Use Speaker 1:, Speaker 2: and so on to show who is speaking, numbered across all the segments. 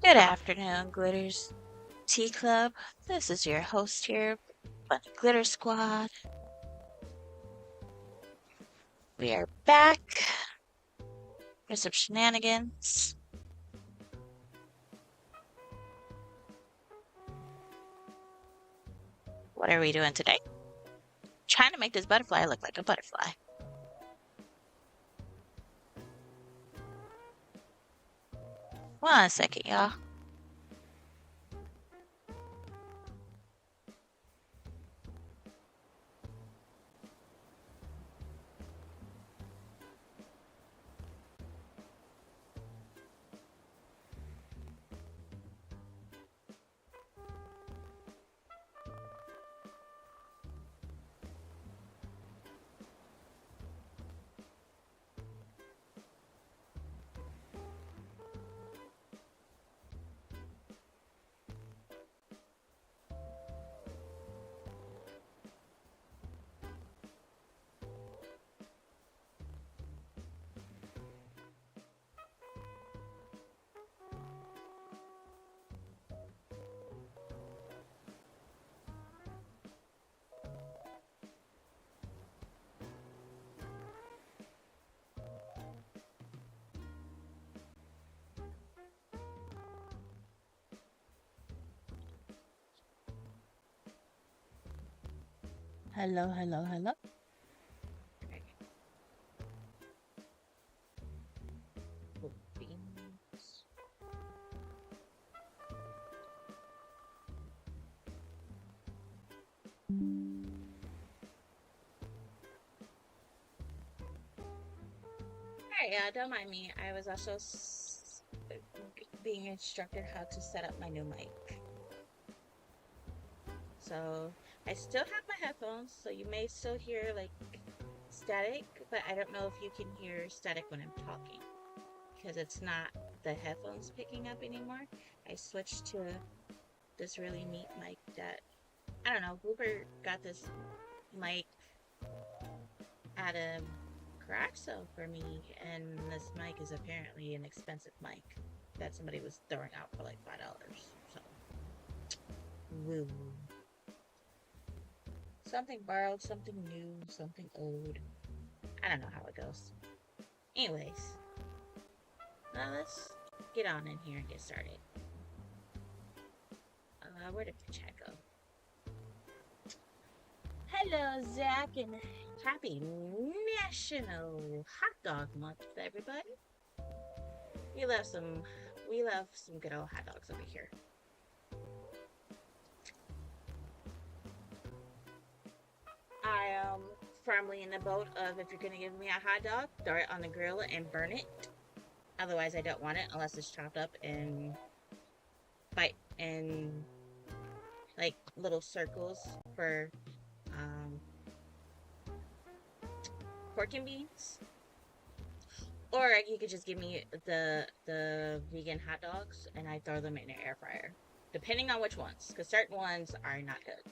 Speaker 1: Good afternoon, Glitters Tea Club. This is your host here, but Glitter Squad. We are back for some shenanigans. What are we doing today? Trying to make this butterfly look like a butterfly. One second, y'all. Hello, hello, hello. Beans. Alright, don't mind me. I was also being instructed how to set up my new mic. So I still have my headphones, so you may still hear like static, but I don't know if you can hear static when I'm talking because it's not the headphones picking up anymore. I switched to this really neat mic that I don't know. Hooper got this mic at a garage sale for me, and this mic is apparently an expensive mic that somebody was throwing out for like $5. So, woo. Something borrowed, something new, something old. I don't know how it goes. Anyways, now let's get on in here and get started. Where did the chat go? Hello, Zach, and happy National Hot Dog Month, everybody. We love some good old hot dogs over here. I am firmly in the boat of if you're gonna give me a hot dog, throw it on the grill and burn it. Otherwise, I don't want it unless it's chopped up and bite in like little circles for um, pork and beans. Or you could just give me the vegan hot dogs and I throw them in an air fryer, depending on which ones, because certain ones are not good.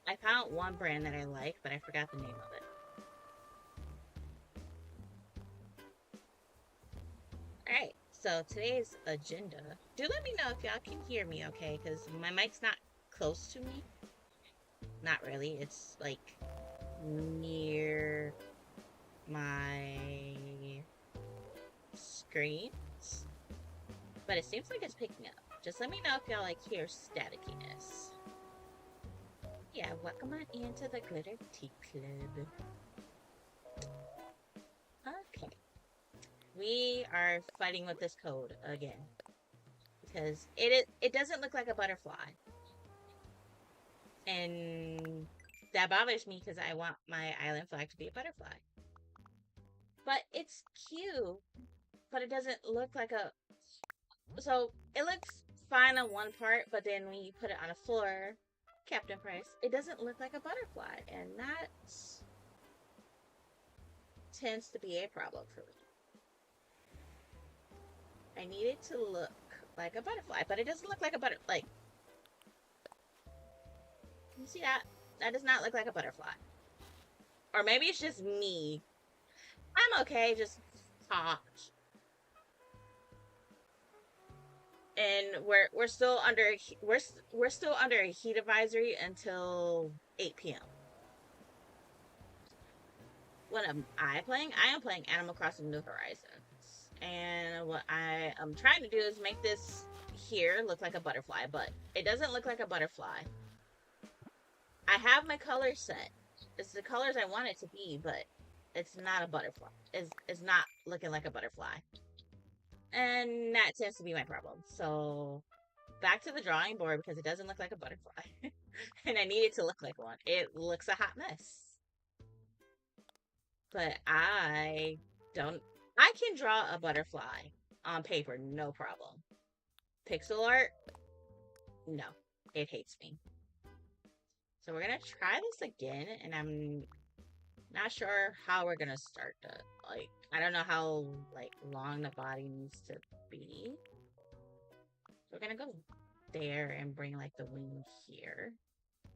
Speaker 1: I found one brand that I like, but I forgot the name of it. Alright, so today's agenda. Do let me know if y'all can hear me okay, because my mic's not close to me. Not really, it's like near my screens. But it seems like it's picking up. Just let me know if y'all like hear staticiness. Yeah, welcome on into the Glitter Tea Club. Okay. We are fighting with this code again. Because it doesn't look like a butterfly. And that bothers me because I want my island flag to be a butterfly. But it's cute, but it doesn't look like a... So, it looks fine on one part, but then when you put it on a floor, Captain Price, it doesn't look like a butterfly. And that tends to be a problem for me. I need it to look like a butterfly, but it doesn't look like a butterfly. Like, you see that? That does not look like a butterfly. Or maybe it's just me. I'm okay, just talk. And we're still under we're still under a heat advisory until 8 p.m. What am I playing? I am playing Animal Crossing New Horizons. And what I am trying to do is make this here look like a butterfly, but it doesn't look like a butterfly. I have my colors set. It's the colors I want it to be, but it's not a butterfly. It's not looking like a butterfly. And that tends to be my problem. So back to the drawing board because it doesn't look like a butterfly. And I need it to look like one. It looks a hot mess. But I can draw a butterfly on paper, no problem. Pixel art, no. It hates me. So we're gonna try this again, and I'm not sure how we're gonna start the, like, I don't know how, like, long the body needs to be. We're gonna go there and bring, like, the wing here.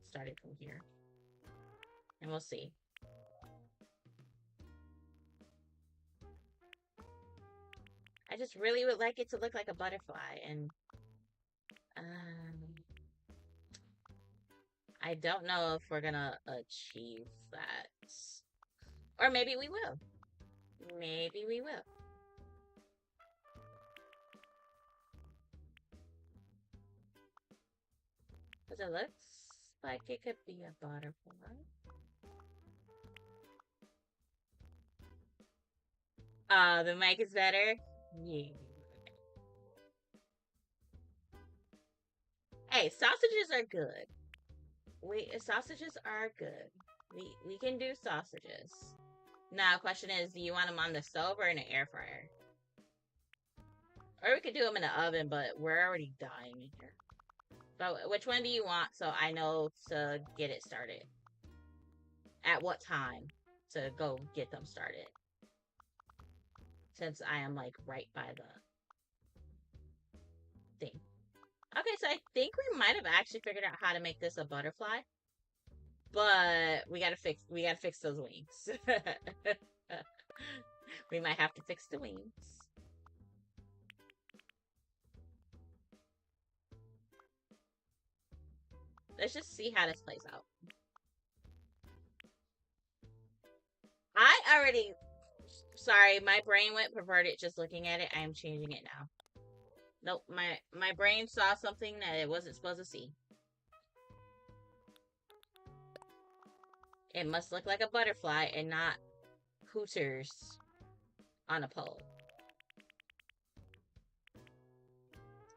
Speaker 1: Start it from here. And we'll see. I just really would like it to look like a butterfly, and I don't know if we're gonna achieve that. Or maybe we will. Maybe we will. Because it looks like it could be a butterfly. The mic is better? Yeah. Hey, sausages are good. Sausages are good. We can do sausages. Now, question is, do you want them on the stove or in an air fryer? Or we could do them in the oven, but we're already dying in here. So, which one do you want so I know to get it started? At what time to go get them started? Since I am, like, right by the thing. Okay, so I think we might have actually figured out how to make this a butterfly. But we gotta fix those wings. We might have to fix the wings. Let's just see how this plays out. I already... Sorry, my brain went perverted just looking at it. I am changing it now. Nope, my brain saw something that it wasn't supposed to see. It must look like a butterfly and not Hooters on a pole.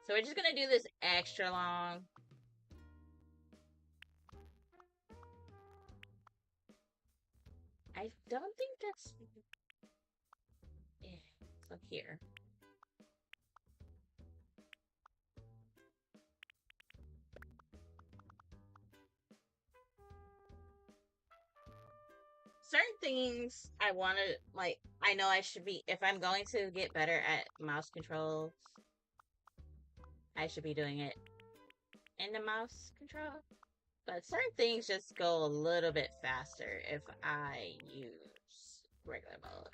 Speaker 1: So we're just gonna do this extra long. I don't think that's... So here. Certain things I want to, like, I know I should be, if I'm going to get better at mouse controls, I should be doing it in the mouse control. But certain things just go a little bit faster if I use regular mode.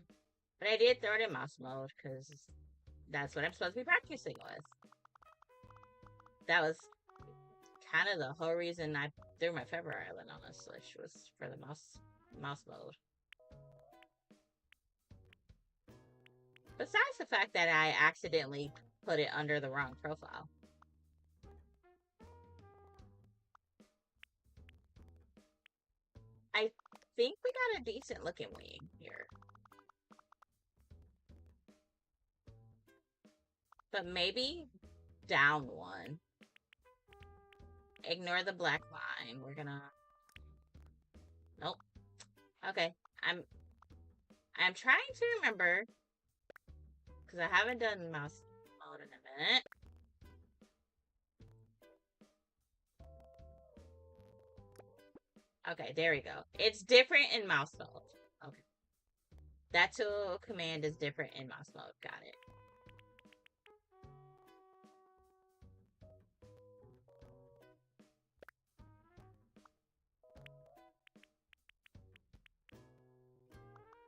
Speaker 1: But I did throw it in mouse mode because that's what I'm supposed to be practicing with. That was kind of the whole reason I threw my Feather Island on a Switch, was for the mouse mode. Besides the fact that I accidentally put it under the wrong profile. I think we got a decent looking wing here. But maybe down one. Ignore the black line. We're gonna... Nope. Okay. I'm trying to remember, because I haven't done mouse mode in a minute. Okay, there we go. It's different in mouse mode. Okay. That tool command is different in mouse mode. Got it.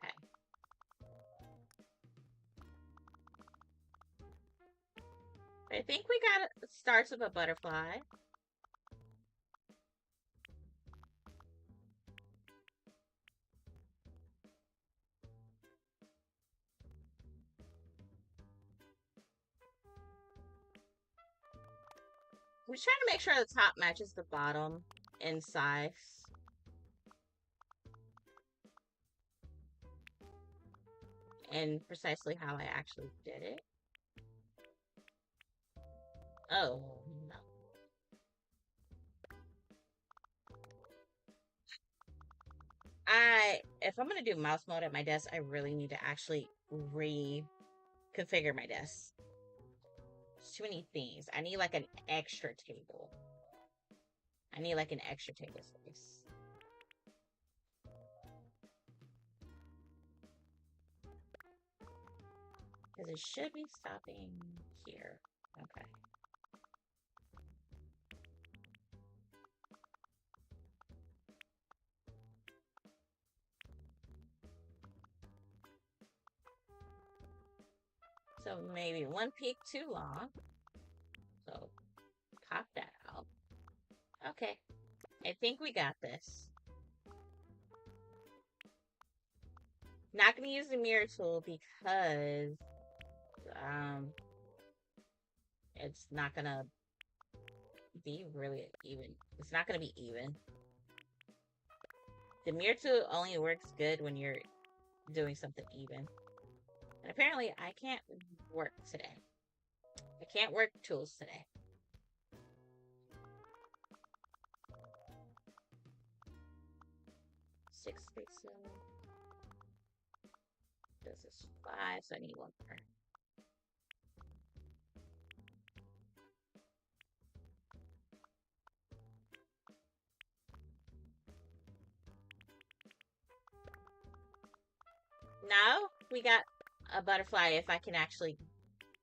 Speaker 1: Okay. I think we got it starts with a butterfly. We're trying to make sure the top matches the bottom in size. And precisely how I actually did it. Oh, no. If I'm gonna do mouse mode at my desk, I really need to actually reconfigure my desk. There's too many things. I need like an extra table. I need like an extra table space. Because it should be stopping here. Okay. So maybe one peak too long. So pop that out. Okay. I think we got this. Not gonna use the mirror tool because it's not gonna be really even. It's not gonna be even. The mirror tool only works good when you're doing something even. And apparently I can't work today. I can't work tools today. Six spaces. This is 5, so I need one more. Now we got a butterfly if I can actually,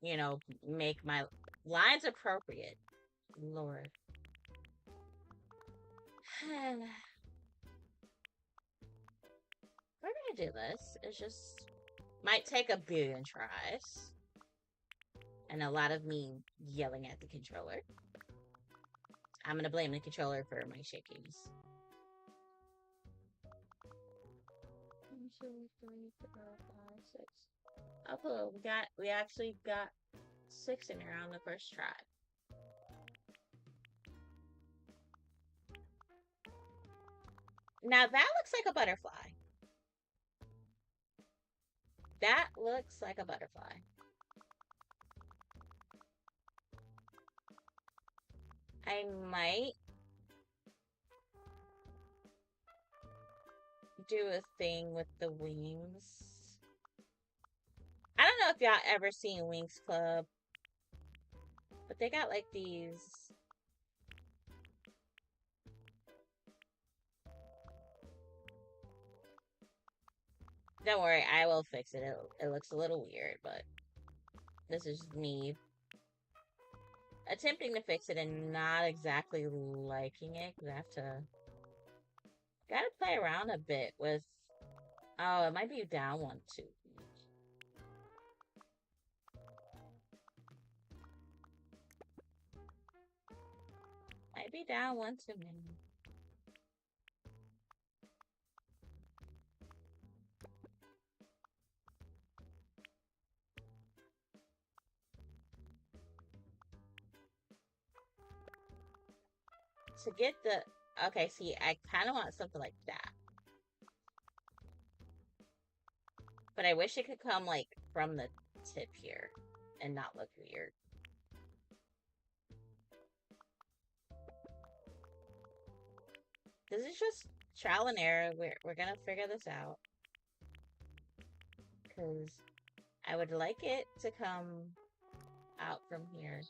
Speaker 1: you know, make my lines appropriate. Lord. We're gonna do this. It's just might take a billion tries. And a lot of me yelling at the controller. I'm gonna blame the controller for my shakings. 1, 2, 3, 4, 5, 6. Oh, cool. We actually got 6 in there on the first try. Now that looks like a butterfly. That looks like a butterfly. I might do a thing with the wings. I don't know if y'all ever seen Wings Club, but they got like these. Don't worry, I will fix it. It looks a little weird, but this is me attempting to fix it and not exactly liking it. Cause I have to gotta play around a bit with. Oh, it might be down one too. Might be down one too many. To get the okay, see, I kind of want something like that, but I wish it could come like from the tip here and not look weird. This is just trial and error. We're gonna figure this out because I would like it to come out from here.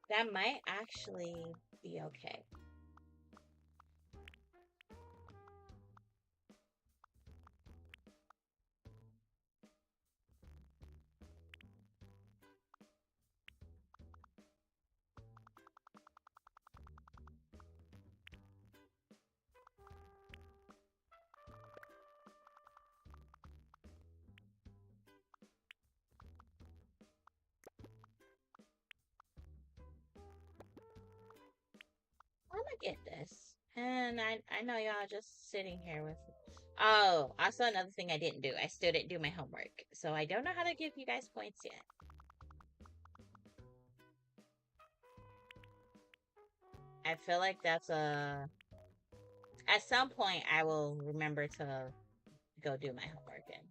Speaker 1: That might actually be okay. And I know y'all just sitting here with me. Oh, also another thing I didn't do. I still didn't do my homework. So I don't know how to give you guys points yet. I feel like that's a... At some point, I will remember to go do my homework and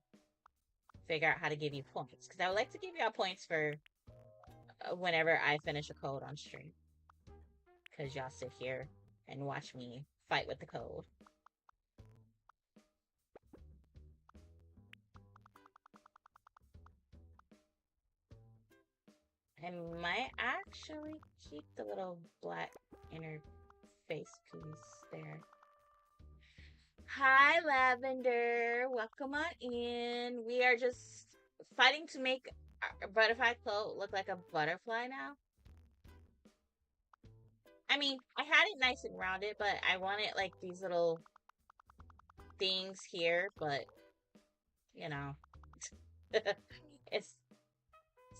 Speaker 1: figure out how to give you points. Because I would like to give y'all points for whenever I finish a code on stream. Because y'all sit here and watch me fight with the code. I might actually keep the little black inner face piece there. Hi, Lavender. Welcome on in. We are just fighting to make our butterfly coat look like a butterfly now. I mean, I had it nice and rounded, but I wanted like these little things here, but you know, it's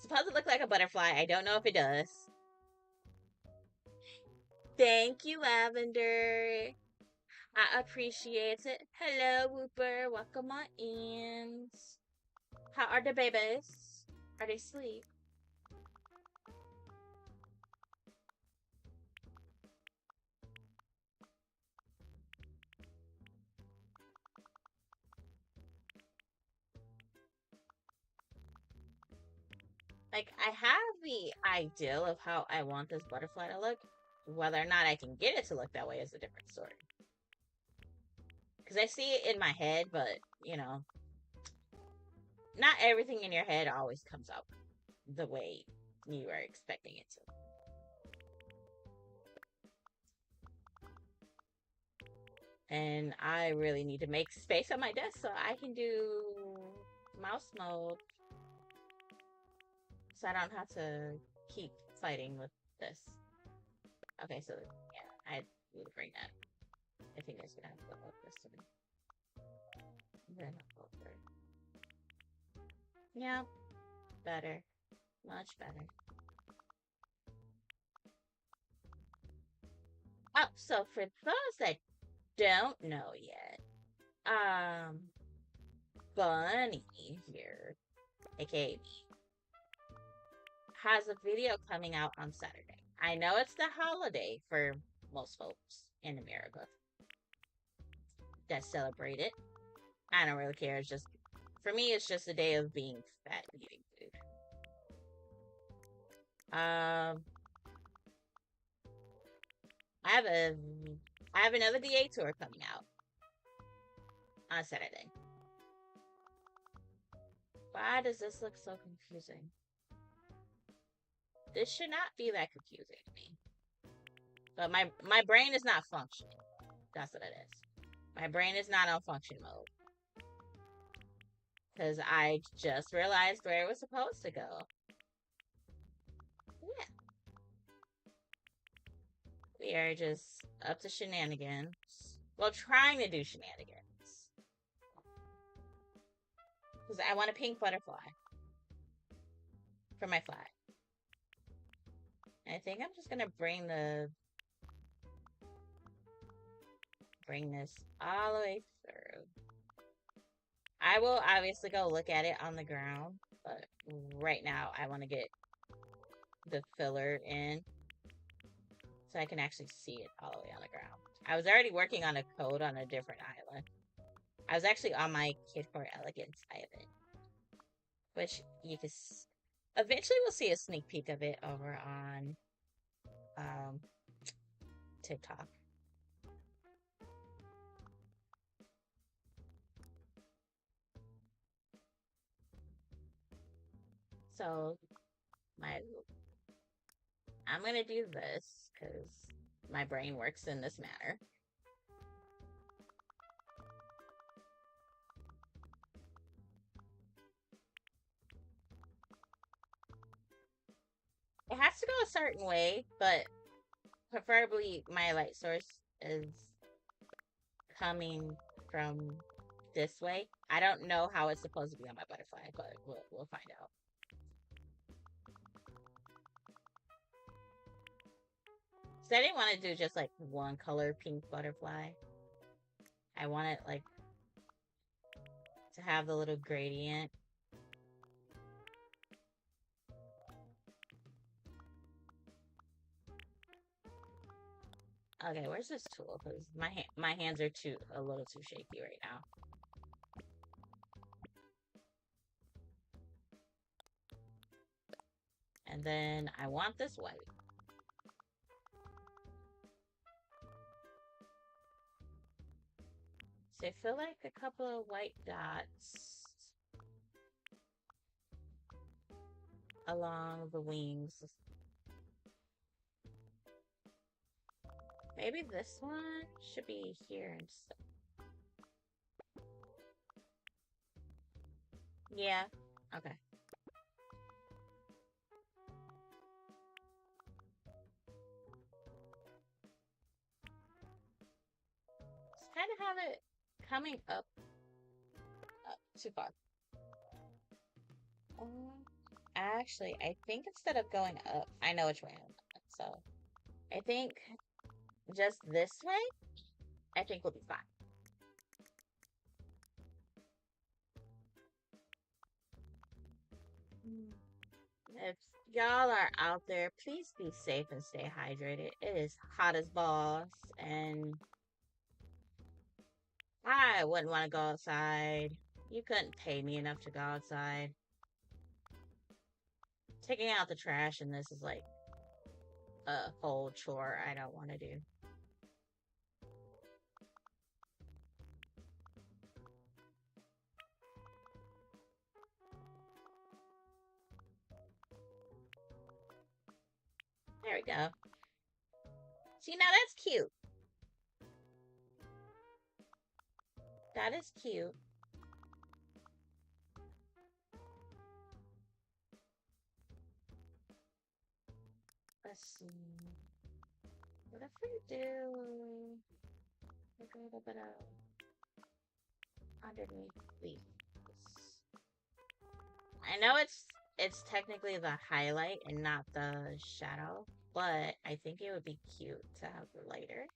Speaker 1: supposed to look like a butterfly. I don't know if it does. Thank you, Lavender. I appreciate it. Hello, Whooper. Welcome on in. How are the babies? Are they asleep? Like, I have the ideal of how I want this butterfly to look. Whether or not I can get it to look that way is a different story. Because I see it in my head, but, you know, not everything in your head always comes out the way you are expecting it to. And I really need to make space on my desk so I can do mouse mode. So I don't have to keep fighting with this. Okay, so yeah, I need to bring that. I think it's gonna have to go up this to me. Then I'll go for it. Yeah, better. Much better. Oh, so for those that don't know yet, Bunny here, aka me, has a video coming out on Saturday. I know it's the holiday for most folks in America that celebrate it. I don't really care. It's just, for me, it's just a day of being fat and eating food. I have another DA tour coming out on Saturday. Why does this look so confusing? This should not be that confusing to me. But my brain is not functioning. That's what it is. My brain is not on function mode. Because I just realized where it was supposed to go. Yeah. We are just up to shenanigans. Well, trying to do shenanigans. Because I want a pink butterfly for my flag. I think I'm just gonna bring this all the way through. I will obviously go look at it on the ground, but right now I want to get the filler in so I can actually see it all the way on the ground. I was already working on a code on a different island. I was actually on my Kid Core Elegance island, which you can eventually we'll see a sneak peek of it over on TikTok. So I'm gonna do this because my brain works in this manner. It has to go a certain way, but preferably my light source is coming from this way. I don't know how it's supposed to be on my butterfly, but we'll find out. So I didn't want to do just like one color pink butterfly. I want it like to have the little gradient. Okay, where's this tool? Because my hands are a little too shaky right now. And then I want this white. So I feel like a couple of white dots along the wings. Maybe this one should be here instead. Yeah, okay. Just kind of have it coming up too far. Actually, I think instead of going up, I know which way I want it. So I think just this way, I think will be fine. If y'all are out there, please be safe and stay hydrated. It is hot as balls, and I wouldn't want to go outside. You couldn't pay me enough to go outside. Taking out the trash in this is like a whole chore I don't want to do. There we go. See, now that's cute. That is cute. Let's see. What if we do like a little bit of underneath these? I know it's technically the highlight and not the shadow, but I think it would be cute to have lighter.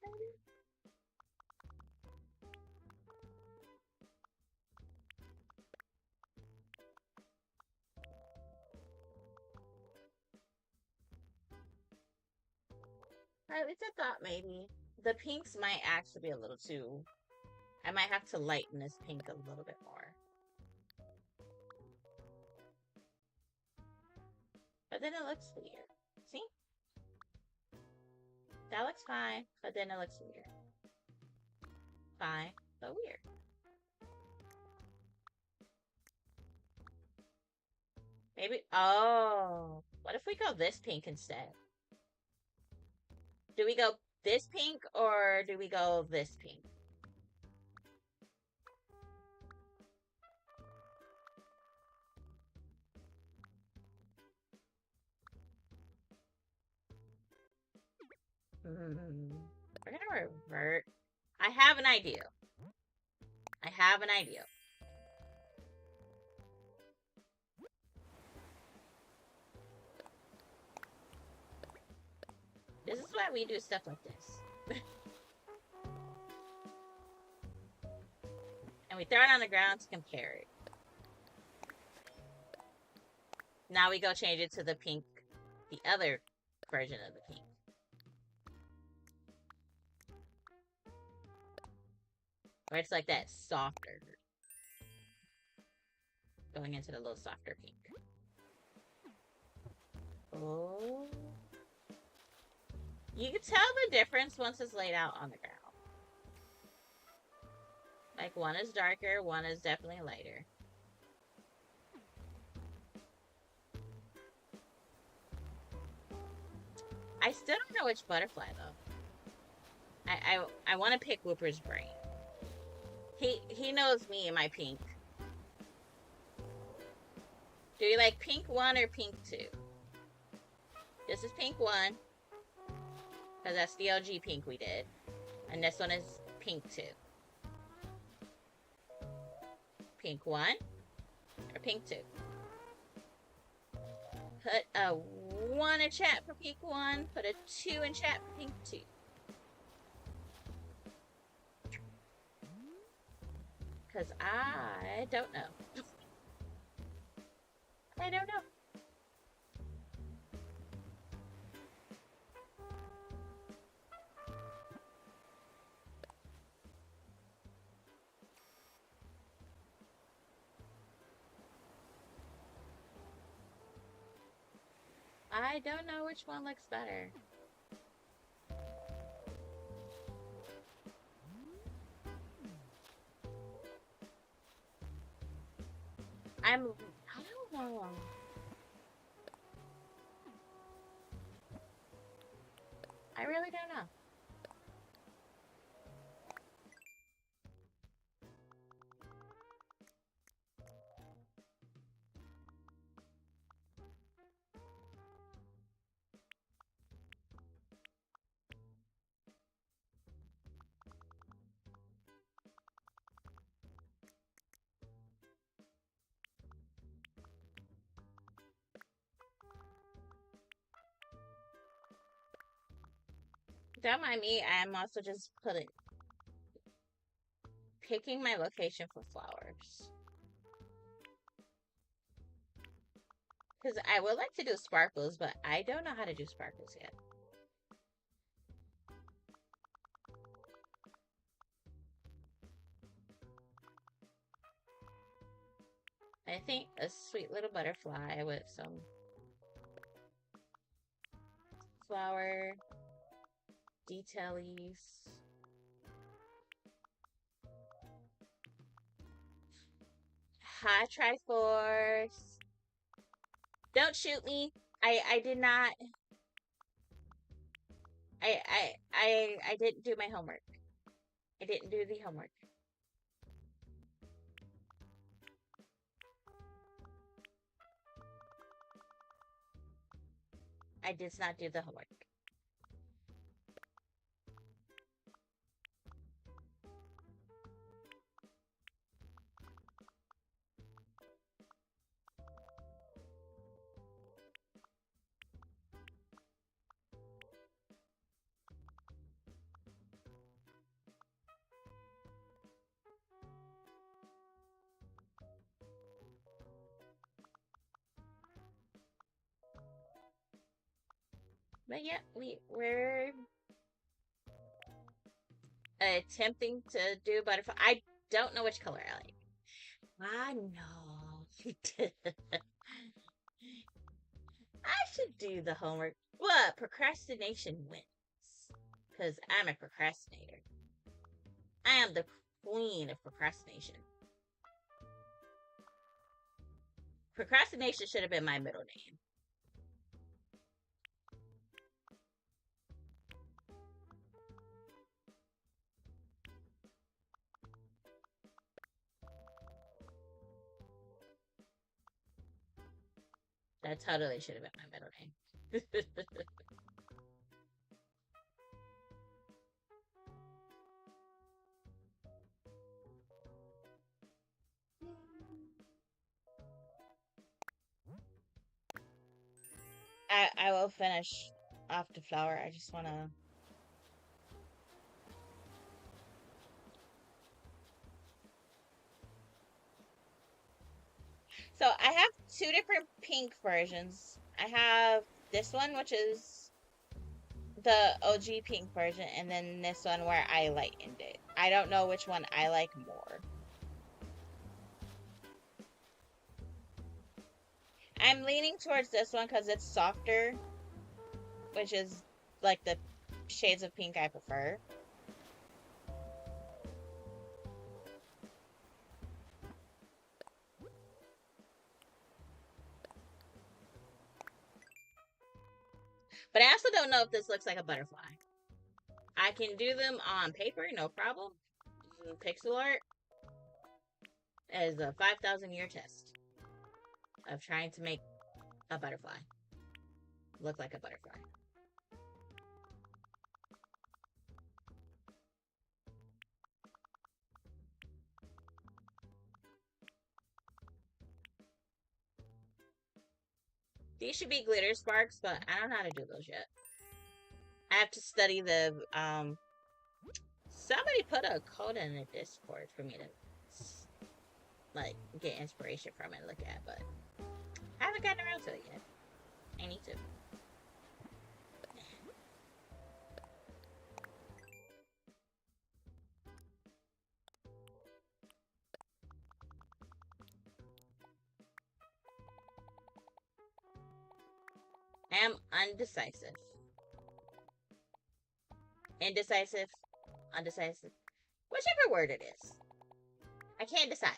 Speaker 1: At least I thought maybe the pinks might actually be a little too. I might have to lighten this pink a little bit more. But then it looks weird. See? That looks fine, but then it looks weird. Fine, but weird. Maybe, oh, what if we go this pink instead? Do we go this pink or do we go this pink? We're gonna revert. I have an idea. I have an idea. This is why we do stuff like this. And we throw it on the ground to compare it. Now we go change it to the pink, the other version of the pink. Where it's like that softer. Going into the little softer pink. Oh. You can tell the difference once it's laid out on the ground. Like, one is darker, one is definitely lighter. I still don't know which butterfly, though. I want to pick Whooper's brain. He knows me and my pink. Do you like pink 1 or pink 2? This is pink 1. Because that's the OG pink we did. And this one is pink 2. Pink 1 or pink 2? Put a 1 in chat for pink 1. Put a 2 in chat for pink 2. Because I don't know. I don't know. I don't know which one looks better. I don't know. I really don't know. Don't mind me. I'm also just picking my location for flowers. Because I would like to do sparkles, but I don't know how to do sparkles yet. I think a sweet little butterfly with some flower detailies. Hi, Triforce. Don't shoot me. I did not. I didn't do my homework. I didn't do the homework. I did not do the homework. But yeah, we're attempting to do butterfly. I don't know which color I like. I know. I should do the homework. What? Procrastination wins. Because I'm a procrastinator. I am the queen of procrastination. Procrastination should have been my middle name. That totally should have been my middle name. I will finish off the flower. I just want to... So I have 2 different pink versions. I have this one, which is the OG pink version, and then this one where I lightened it. I don't know which one I like more. I'm leaning towards this one because it's softer, which is like the shades of pink I prefer. But I also don't know if this looks like a butterfly. I can do them on paper, no problem. Pixel art is a 5,000-year test of trying to make a butterfly look like a butterfly. These should be glitter sparks, but I don't know how to do those yet. I have to study the, somebody put a code in the Discord for me to, like, get inspiration from and look at, but I haven't gotten around to it yet. I need to. I am undecisive. Indecisive. Undecisive. Whichever word it is. I can't decide.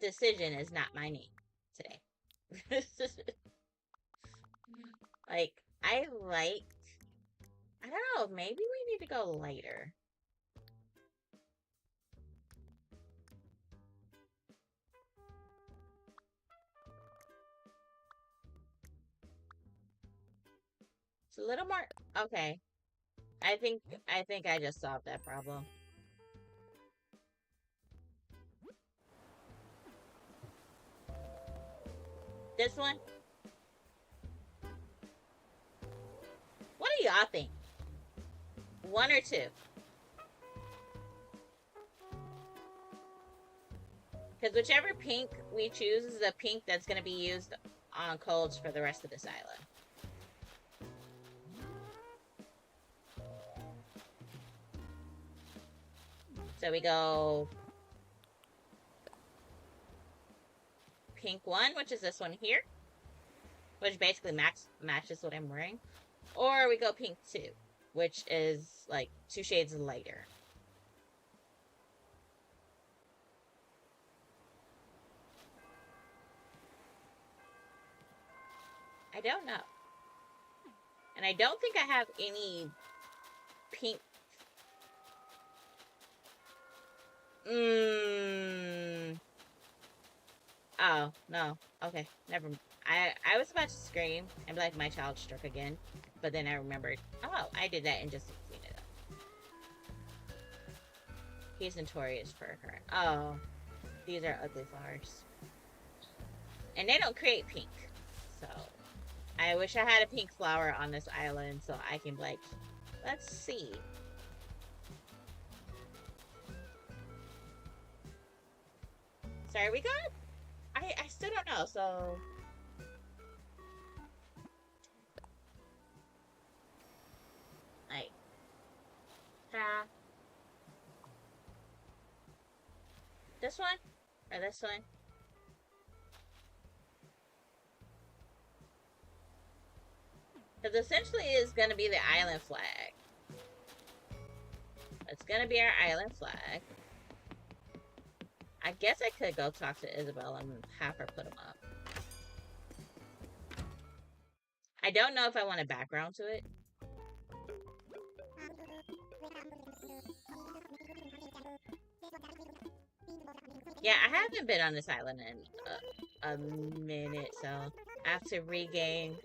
Speaker 1: Decision is not my name today. Like, I don't know, maybe we need to go lighter. It's a little more, okay. I think I just solved that problem. This one? What do y'all think? One or two? Because whichever pink we choose is the pink that's going to be used on codes for the rest of this island. So we go pink 1, which is this one here, which basically matches what I'm wearing. Or we go pink 2, which is like 2 shades lighter. I don't know. And I don't think I have any pink. Oh, no. Okay, never mind. I was about to scream and be like, my child struck again. But then I remembered, oh, I did that and just cleaned it up. He's notorious for her. Oh, these are ugly flowers. And they don't create pink. So, I wish I had a pink flower on this island so I can, like, let's see. Sorry, we got... I still don't know, so... Like... This one? Or this one? Because essentially it's going to be the island flag. It's going to be our island flag. I guess I could go talk to Isabel and have her put them up. I don't know if I want a background to it. Yeah, I haven't been on this island in a minute, so I have to regain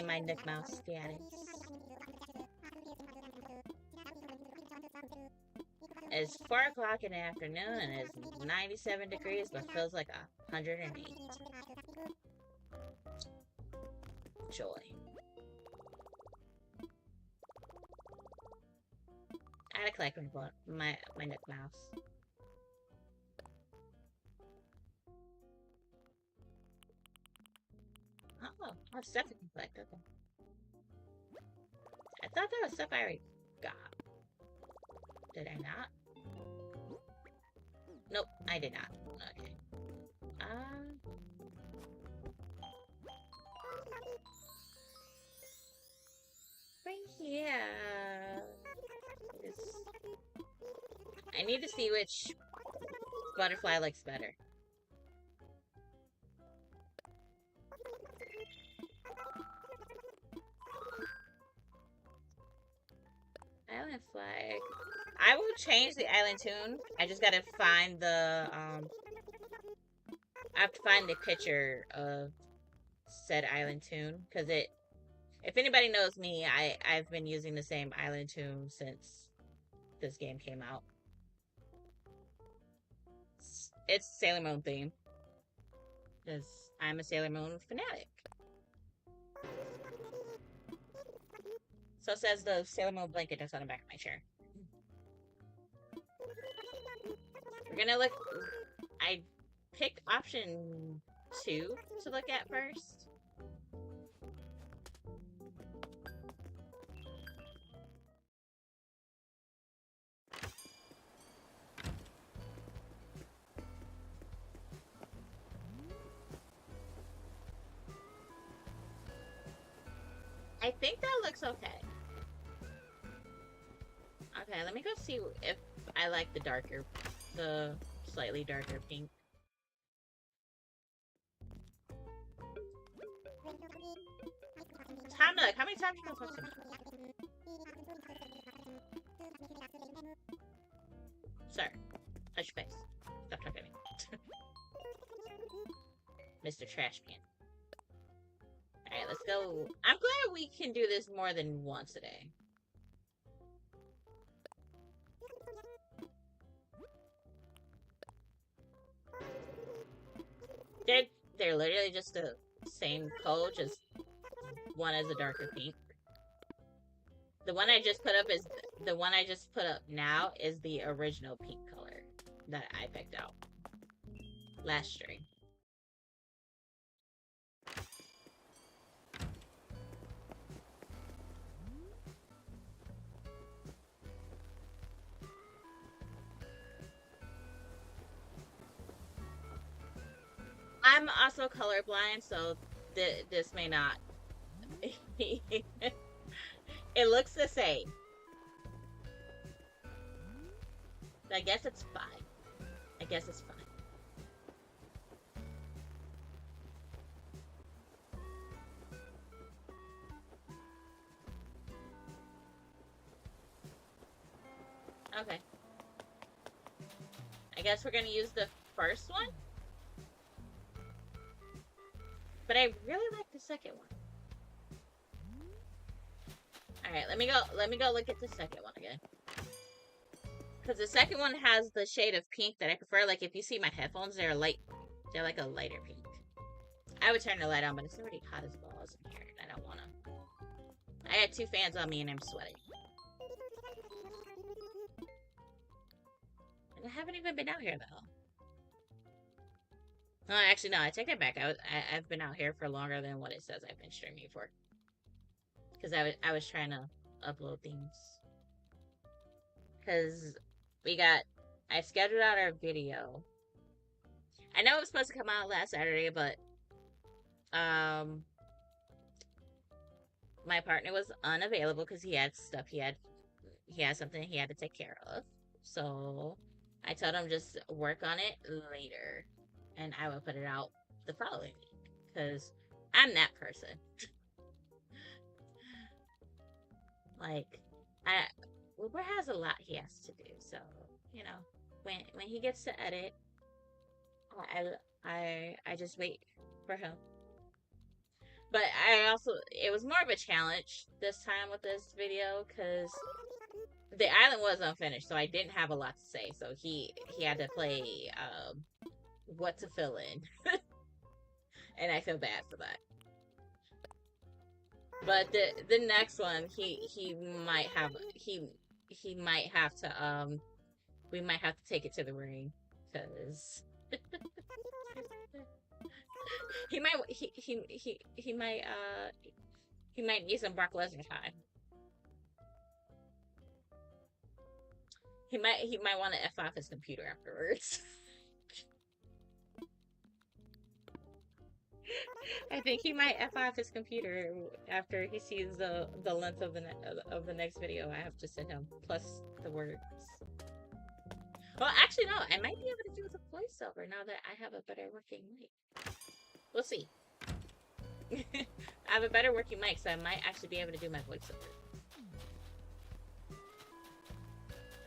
Speaker 1: my Nook Mouse status. It's 4 o'clock in the afternoon and it's 97 degrees, but feels like 108. Joy. I had to collect my Nook Mouse. Oh, stuff I can collect. Okay. I thought that was stuff I already got. Did I not? Nope, I did not. Okay. Right here. I need to see which butterfly looks better. Island flag. I will change the island tune. I just gotta find the, I have to find the picture of said island tune. Because if anybody knows me, I've been using the same island tune since this game came out. it's Sailor Moon theme. Because I'm a Sailor Moon fanatic. So says the Sailor Moon blanket that's on the back of my chair. We're gonna look. I picked option 2 to look at first. I think that looks okay. Okay, let me go see if I like the slightly darker pink. Hamlet, how many times are you supposed to? Sir, touch your face. Stop talking to me. Mr. Trashman. Alright, let's go. I'm glad we can do this more than once a day. They're literally just the same color, just one is a darker pink. The one I just put up is the one I just put up now is the original pink color that I picked out last stream. I'm also colorblind, so this may not. It looks the same. I guess it's fine. I guess it's fine. Okay. I guess we're gonna use the first one. But I really like the second one. Alright, let me go look at the second one again. Because the second one has the shade of pink that I prefer. Like, if you see my headphones, they're like a lighter pink. I would turn the light on, but it's already hot as balls in here, and I don't wanna. I got 2 fans on me, and I'm sweating. And I haven't even been out here, though. No, actually, no, I take that back. I've been out here for longer than what it says I've been streaming for. Because I was trying to upload things. Because I scheduled out our video. I know it was supposed to come out last Saturday, but my partner was unavailable because he had stuff he had something he had to take care of. So I told him just work on it later, and I will put it out the following week because I'm that person. Like, Uber has a lot he has to do, so you know, when he gets to edit, I just wait for him. But it was more of a challenge this time with this video because the island was unfinished, so I didn't have a lot to say. So he had to play what to fill in, and I feel bad for that. But the next one, he might have to we might have to take it to the ring because he might need some Brock Lesnar time. He might want to F off his computer afterwards. I think he might F off his computer after he sees the length of the next video I have to send him, plus the words. Well, actually, no. I might be able to do the voiceover now that I have a better working mic. We'll see. I have a better working mic, so I might actually be able to do my voiceover.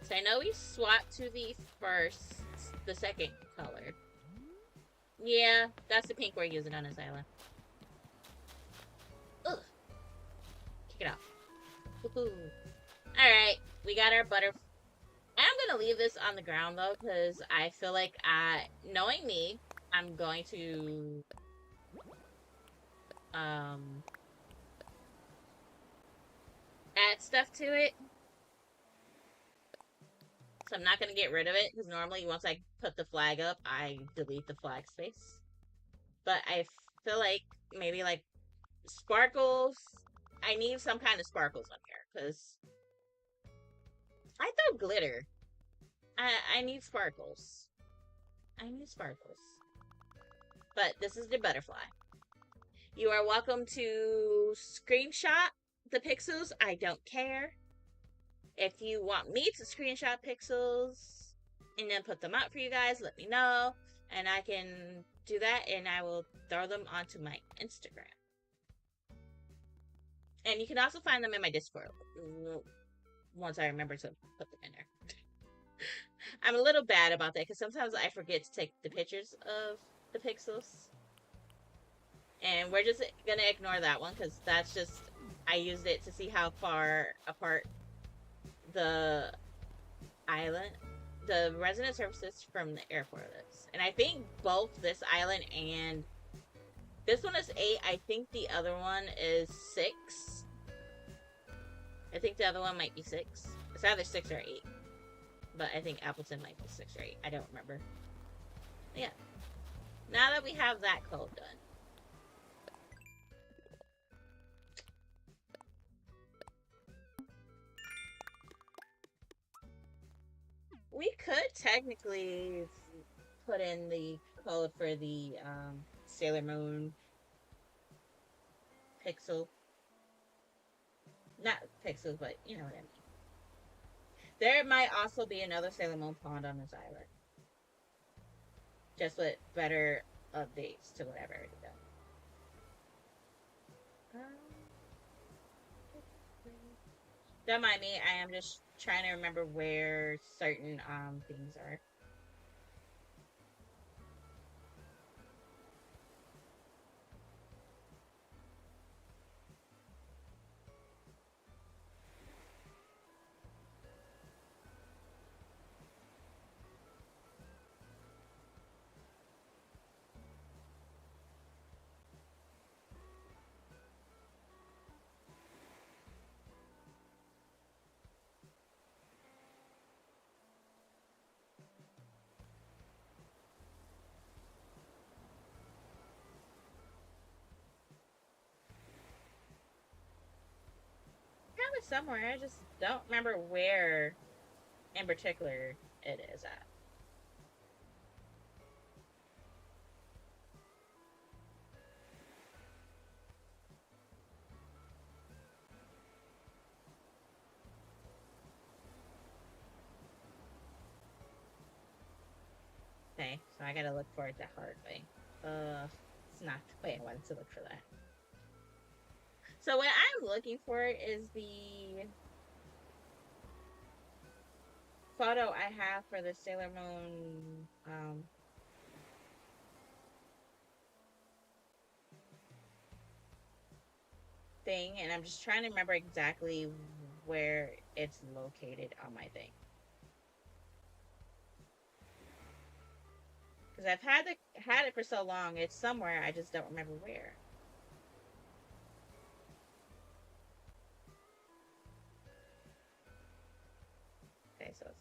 Speaker 1: So I know we swapped to the second color. Yeah, that's the pink we're using on this island. Ugh. Kick it off. Alright, we got our butter. I'm gonna leave this on the ground though, because I feel like knowing me, I'm going to um add stuff to it. So I'm not gonna get rid of it because normally once I put the flag up, I delete the flag space. But I feel like maybe like sparkles. I need some kind of sparkles on here because I throw glitter. I need sparkles. I need sparkles. But this is the butterfly. You are welcome to screenshot the pixels. I don't care. If you want me to screenshot pixels and then put them out for you guys, let me know. And I can do that and I will throw them onto my Instagram. And you can also find them in my Discord once I remember to put them in there. I'm a little bad about that because sometimes I forget to take the pictures of the pixels. And we're just gonna ignore that one because that's just, I used it to see how far apart the island, the resident services from the airport is. And I think both this island and this one is 8. I think the other one is 6. I think the other one might be 6. It's either 6 or 8. But I think Appleton might be 6 or 8. I don't remember. Yeah. Now that we have that code done. We could technically put in the code for the Sailor Moon pixel. Not pixels, but you know what I mean. There might also be another Sailor Moon pond on this island. Just with better updates to whatever already done. Don't mind me, I am just trying to remember where certain things are. It somewhere, I just don't remember where in particular it is at. Okay, so I gotta look for it the hard way. It's not the way I wanted to look for that. So what I'm looking for is the photo I have for the Sailor Moon thing, and I'm just trying to remember exactly where it's located on my thing. Because I've had it for so long, it's somewhere, I just don't remember where. Okay, so it's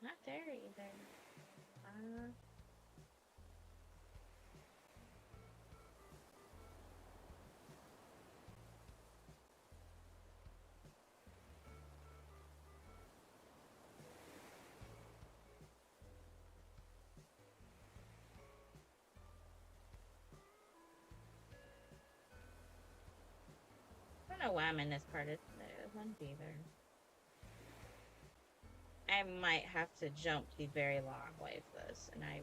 Speaker 1: not there either. I don't know why I'm in this part of the one either. I might have to jump the very long way for this, and I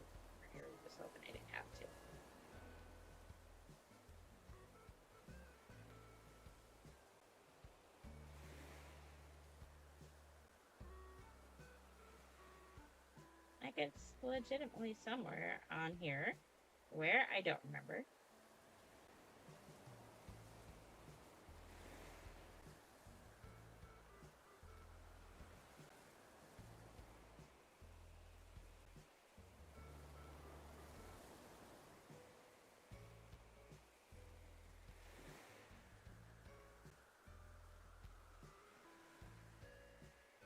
Speaker 1: really was hoping I didn't have to. Like it's legitimately somewhere on here. Where? I don't remember.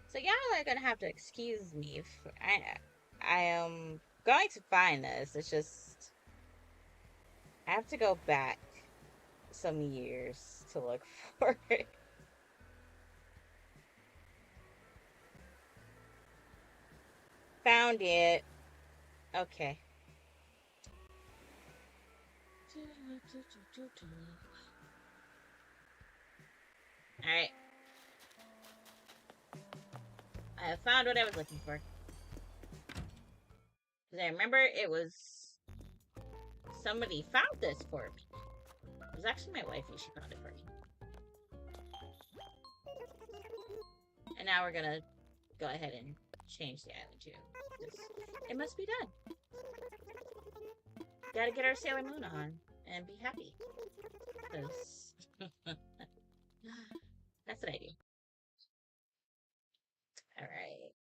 Speaker 1: So y'all are gonna have to excuse me if I am going to find this. It's just I have to go back some years to look for it. Found it. Okay. Alright. I found what I was looking for. Because I remember it was somebody found this for me. It was actually my wifey. She found it for me. And now we're gonna go ahead and change the island too. It must be done. Gotta get our Sailor Moon on and be happy. Because that's what I do. Alright.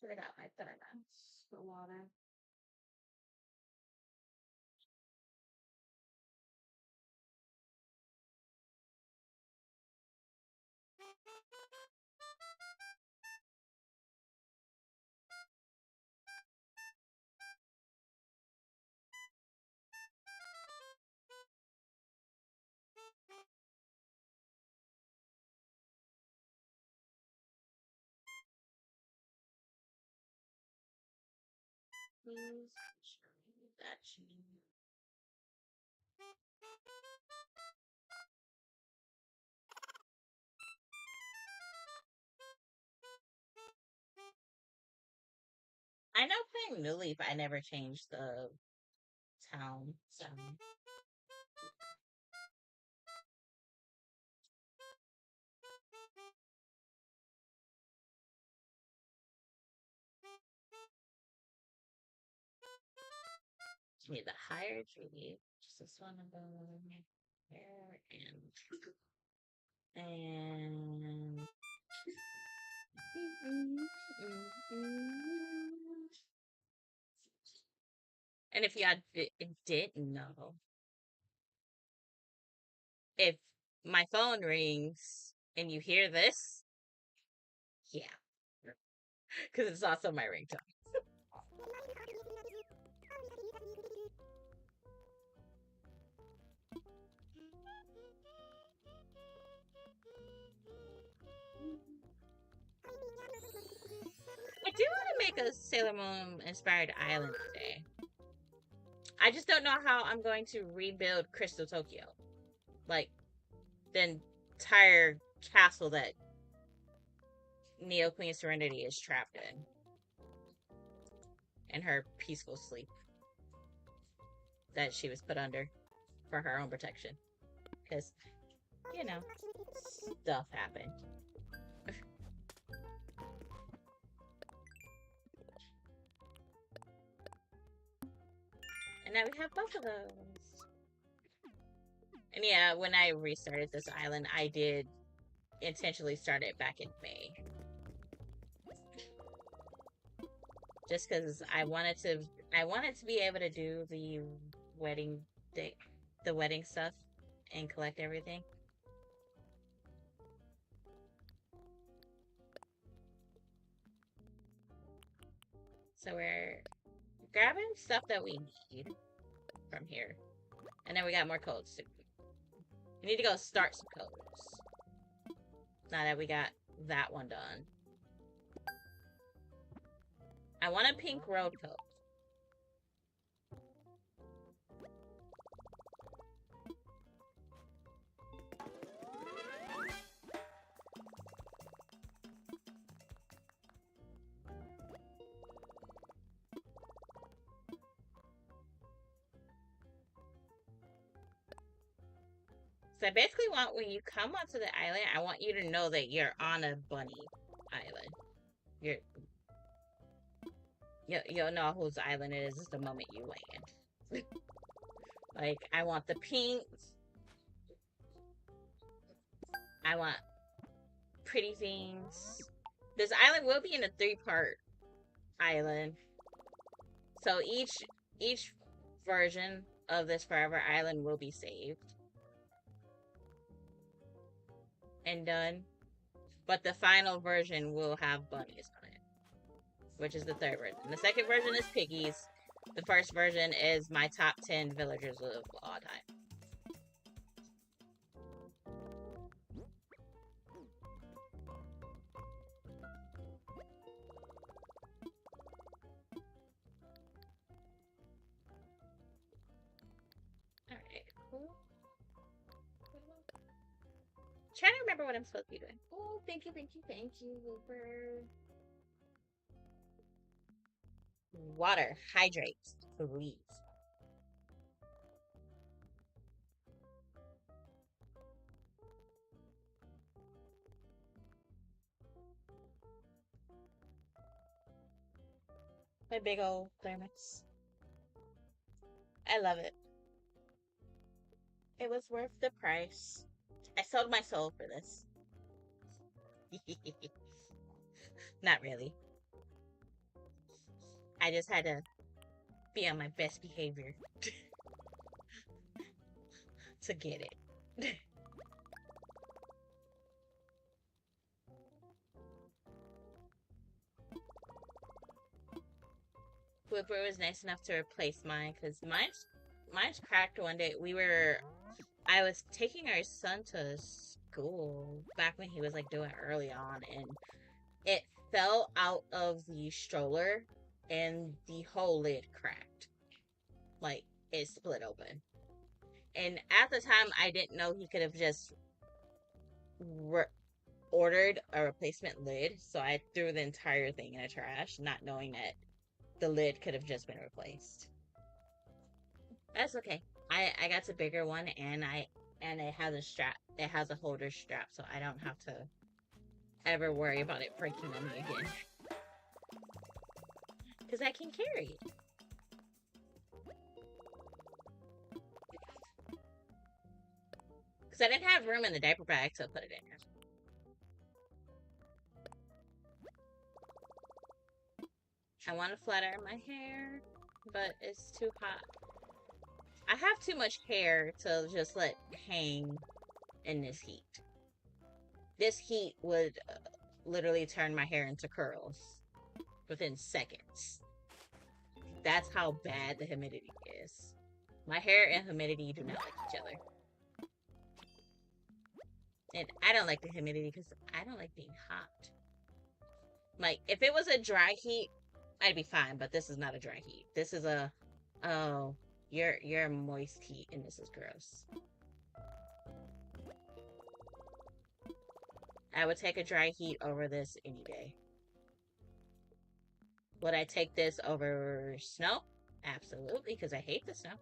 Speaker 1: I got my thermos for water. Please, that should be. I know playing New Leaf, I never changed the town sound. Give me the higher tree. Just this one of them there and and if you didn't know, if my phone rings and you hear this, yeah, because it's also my ringtone. I do want to make a Sailor Moon inspired island today. I just don't know how I'm going to rebuild Crystal Tokyo. Like, the entire castle that Neo Queen Serenity is trapped in her peaceful sleep that she was put under for her own protection. Because, you know, stuff happened. And now we have both of those. And yeah, when I restarted this island, I did intentionally start it back in May. Just because I wanted to I wanted to be able to do wedding day, the wedding stuff and collect everything. So we're grabbing stuff that we need from here. And then we got more codes. We need to go start some codes. Now that we got that one done. I want a pink road code. So I basically want when you come onto the island, I want you to know that you're on a bunny island. You'll know whose island it is the moment you land. Like, I want the pinks. I want pretty things. This island will be in a 3-part island. So each version of this Forever Island will be saved and done. But the final version will have bunnies on it, which is the 3rd version. The 2nd version is piggies. The 1st version is my top 10 villagers of all time. Alright, cool. Trying to remember what I'm supposed to be doing. Oh, thank you, Looper. Water, hydrate, please. My big old thermos. I love it. It was worth the price. I sold my soul for this. Not really. I just had to be on my best behavior to get it. Flipper was nice enough to replace mine because mine's cracked one day. I was taking our son to school back when he was like doing early on, and it fell out of the stroller and the whole lid cracked. Like, it split open. And at the time, I didn't know he could have just ordered a replacement lid, so I threw the entire thing in the trash, not knowing that the lid could have just been replaced. That's okay. I got a bigger one, and it has a strap. It has a holder strap, so I don't have to ever worry about it breaking on me again. Because I can carry it. Because I didn't have room in the diaper bag to put it in. I want to flatter my hair, but it's too hot. I have too much hair to just let hang in this heat. This heat would literally turn my hair into curls within seconds. That's how bad the humidity is. My hair and humidity do not like each other. And I don't like the humidity because I don't like being hot. Like, if it was a dry heat, I'd be fine, but this is not a dry heat. This is a, oh, you're a moist heat, and this is gross. I would take a dry heat over this any day. Would I take this over snow? Absolutely, because I hate the snow.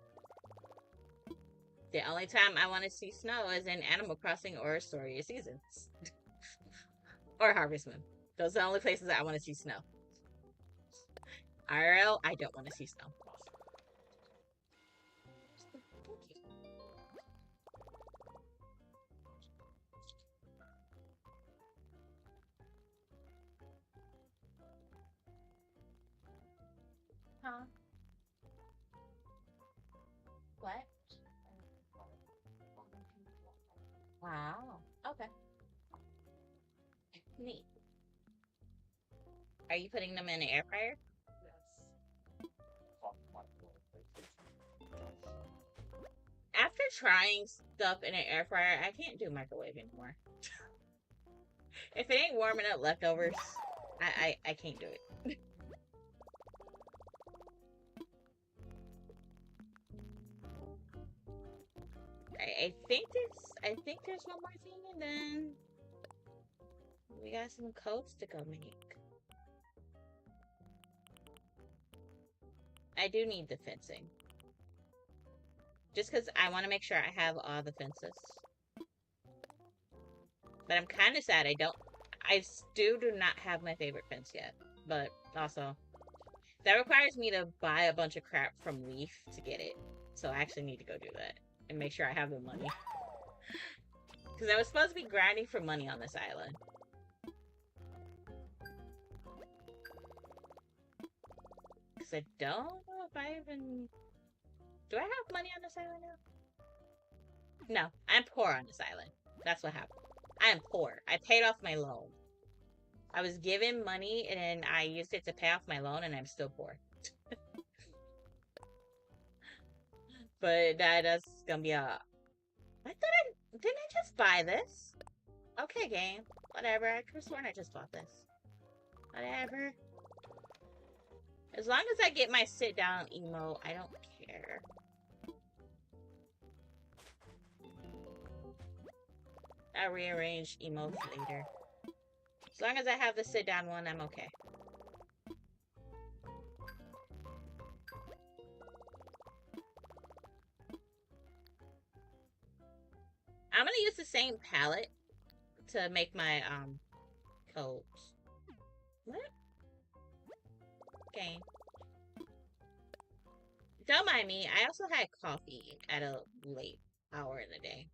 Speaker 1: The only time I want to see snow is in Animal Crossing or Story of Seasons. Or Harvest Moon. Those are the only places that I want to see snow. IRL, I don't want to see snow. Huh? Wow. Okay. Neat. Are you putting them in an air fryer? After trying stuff in an air fryer, I can't do microwave anymore. If it ain't warming up leftovers, I can't do it. I think there's one more thing, and then we got some coats to go make. I do need the fencing. Just because I want to make sure I have all the fences. But I'm kind of sad I don't. I still do not have my favorite fence yet. But also, that requires me to buy a bunch of crap from Leaf to get it. So I actually need to go do that. And make sure I have the money. Because I was supposed to be grinding for money on this island. Because I don't know if I even... Do I have money on this island now? No, I'm poor on this island. That's what happened. I am poor. I paid off my loan. I was given money and then I used it to pay off my loan and I'm still poor. But that's gonna be a... Didn't I just buy this? Okay, game. Whatever. I could have sworn I just bought this. Whatever. As long as I get my sit down emote, I don't care. I'll rearrange emotes later. As long as I have the sit down one, I'm okay. I'm gonna use the same palette to make my coats. What? Game. Don't mind me. I also had coffee at a late hour in the day.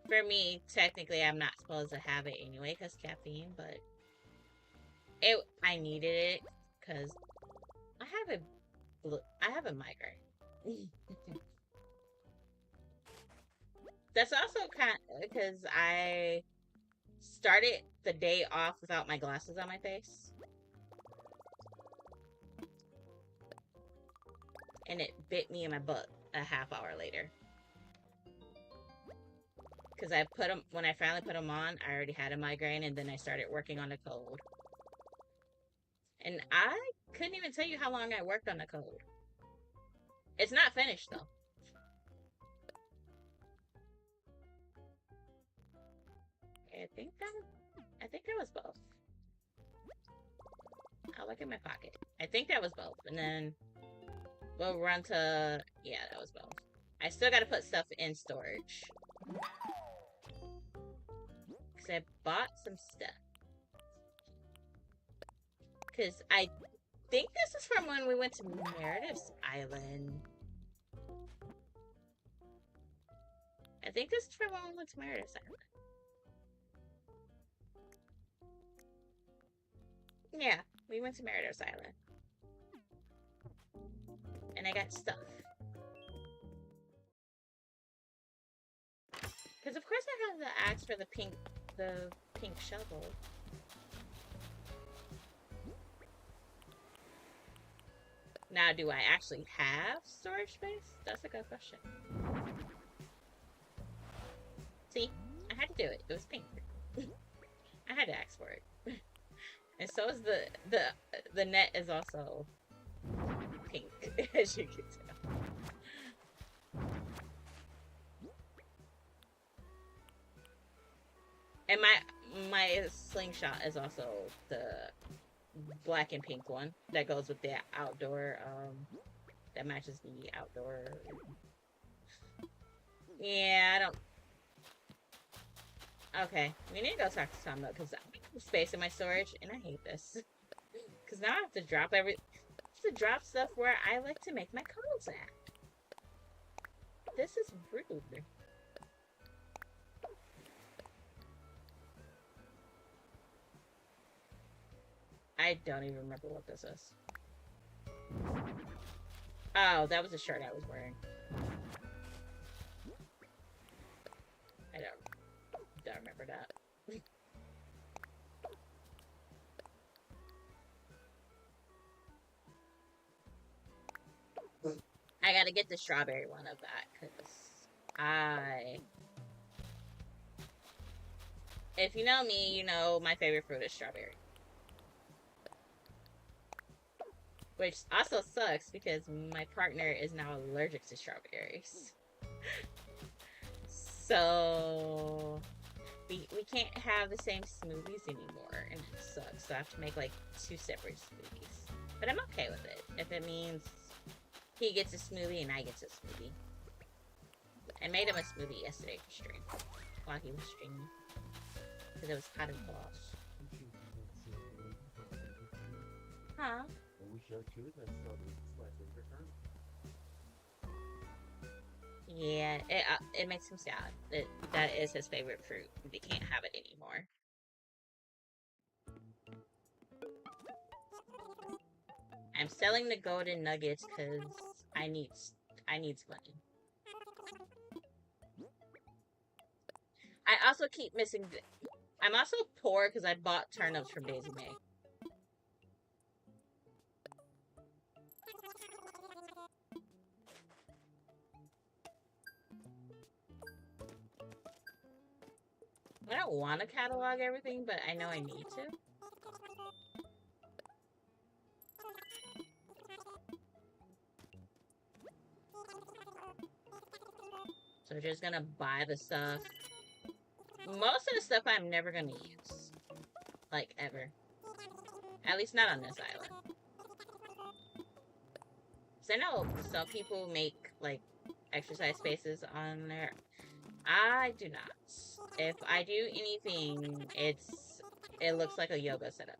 Speaker 1: For me, technically, I'm not supposed to have it anyway because caffeine, but I needed it because I have a migraine. That's also kind because I started the day off without my glasses on my face. And it bit me in my butt a half hour later. Because when I finally put them on, I already had a migraine and then I started working on the code. And I couldn't even tell you how long I worked on the code. It's not finished though. I think that was both. I'll look in my pocket. I think that was both. And then we'll run to... Yeah, that was both. I still gotta put stuff in storage. Because I bought some stuff. Because I think this is from when we went to Meredith's Island. I think this is from when we went to Meredith's Island. Yeah, we went to Meredith's Island. And I got stuff. Because of course I have the axe for the pink shovel. Now, do I actually have storage space? That's a good question. See, I had to do it. It was pink. I had to ask for it. And so is the net is also pink, as you can tell. And my slingshot is also the black and pink one that goes with the outdoor that matches the outdoor. Yeah, I don't. Okay, we need to go talk to Tom though, because I have space in my storage, and I hate this. Because now I have to drop stuff where I like to make my codes at. This is rude. I don't even remember what this is. Oh, that was the shirt I was wearing. gotta get the strawberry one of that, because if you know me, you know my favorite fruit is strawberry. Which also sucks because my partner is now allergic to strawberries. So we can't have the same smoothies anymore, and it sucks. So I have to make like 2 separate smoothies. But I'm okay with it if it means he gets a smoothie and I get a smoothie. I made him a smoothie yesterday for stream while he was streaming because it was cotton balls. Huh? Yeah, it makes him sad. That is his favorite fruit. We can't have it anymore. I'm selling the golden nuggets because I need money. I also keep missing. I'm also poor because I bought turnips from Daisy May. I don't want to catalog everything, but I know I need to. So we're just gonna buy the stuff. Most of the stuff I'm never gonna use. Like, ever. At least not on this island. Because I know some people make, like, exercise spaces on there. I do not. If I do anything, it looks like a yoga setup.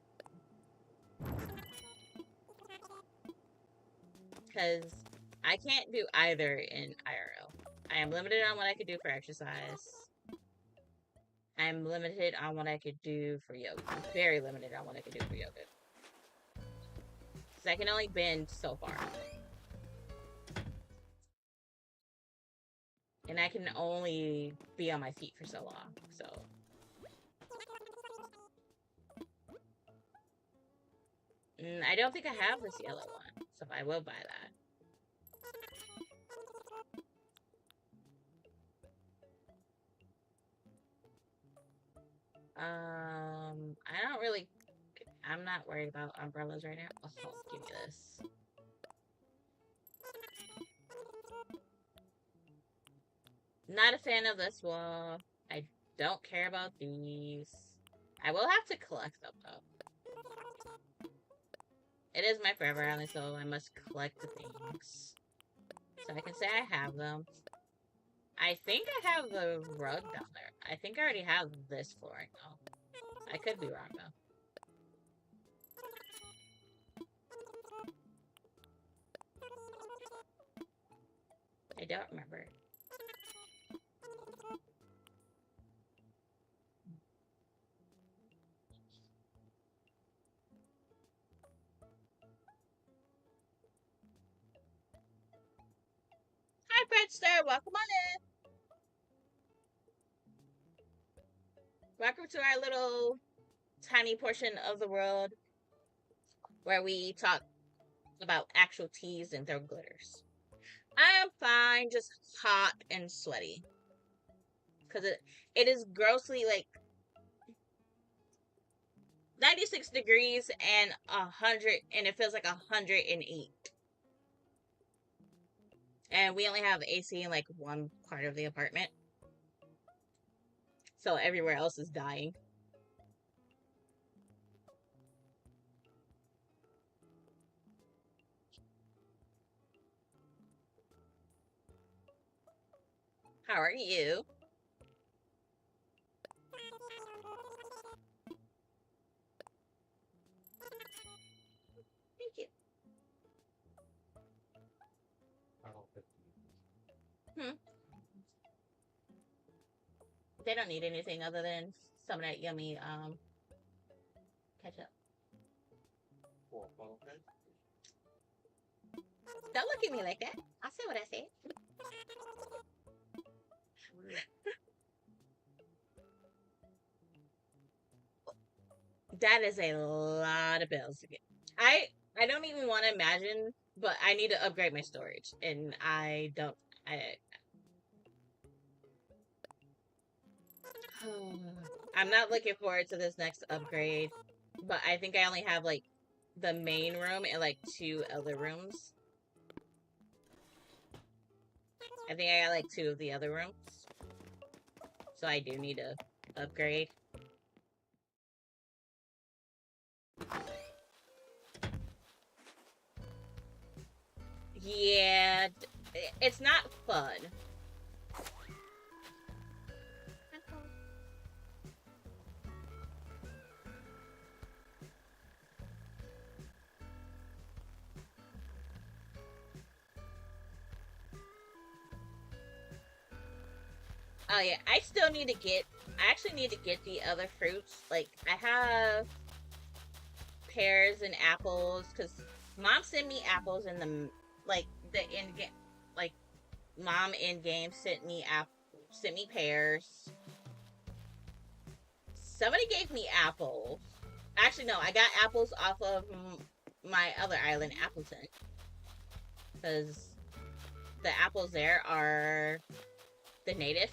Speaker 1: Because I can't do either in IRL. I am limited on what I could do for exercise. I'm limited on what I could do for yoga. I'm very limited on what I could do for yoga. Because I can only bend so far. And I can only be on my feet for so long, so. I don't think I have this yellow one, so I will buy that. I don't really, I'm not worried about umbrellas right now. Oh, give me this. Not a fan of this wall. I don't care about these. I will have to collect them, though. It is my forever island, so I must collect the things. So I can say I have them. I think I have the rug down there. I think I already have this flooring, though. I could be wrong, though. I don't remember. Hi, Fredster! Welcome on in! Welcome to our little tiny portion of the world where we talk about actual teas and throw glitters. I am fine, just hot and sweaty. Because it is grossly, like, 96 degrees and 100, and it feels like 108. And we only have AC in, like, one part of the apartment. So everywhere else is dying. How are you? Thank you. They don't need anything other than some of that yummy ketchup. Don't look at me like that. I said what I said. That is a lot of bills to get. I don't even want to imagine, but I need to upgrade my storage, and I don't. I I'm not looking forward to this next upgrade, but I think I only have like the main room and like two other rooms. I think I got like two of the other rooms, so I do need to upgrade. Yeah, it's not fun. Oh yeah, I actually need to get the other fruits. Like, I have pears and apples, because mom sent me apples in the, like, the in game, like, mom in game sent me pears. Somebody gave me apples. Actually, no, I got apples off of my other island, Appleton, because the apples there are the native.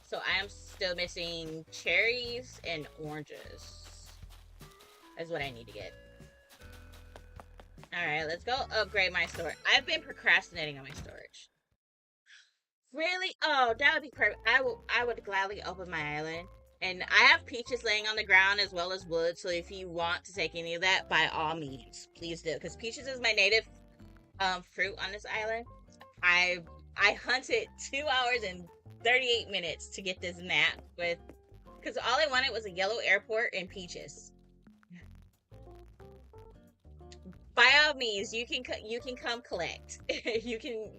Speaker 1: So I am still missing cherries and oranges. That's what I need to get. Alright, let's go upgrade my storage. I've been procrastinating on my storage. Really? Oh, that would be perfect. I would gladly open my island. And I have peaches laying on the ground as well as wood, so if you want to take any of that, by all means, please do. Because peaches is my native fruit on this island. I I hunted 2 hours and 38 minutes to get this map with, because all I wanted was a yellow airport and peaches. By all means, you can come collect. You can.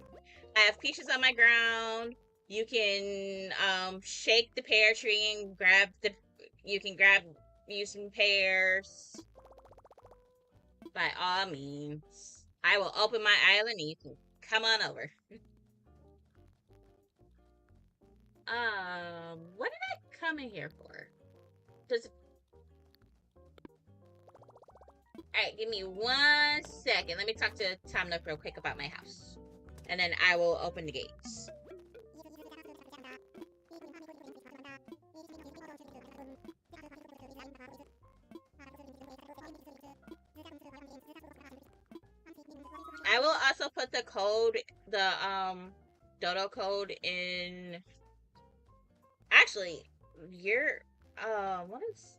Speaker 1: I have peaches on my ground. You can shake the pear tree and grab the. You can grab you some pears. By all means, I will open my island and you can come on over. What did I come in here for? Does Alright, give me 1 second. Let me talk to Tom Nook real quick about my house. And then I will open the gates. I will also put the code, the dodo code in. Actually, you're what is,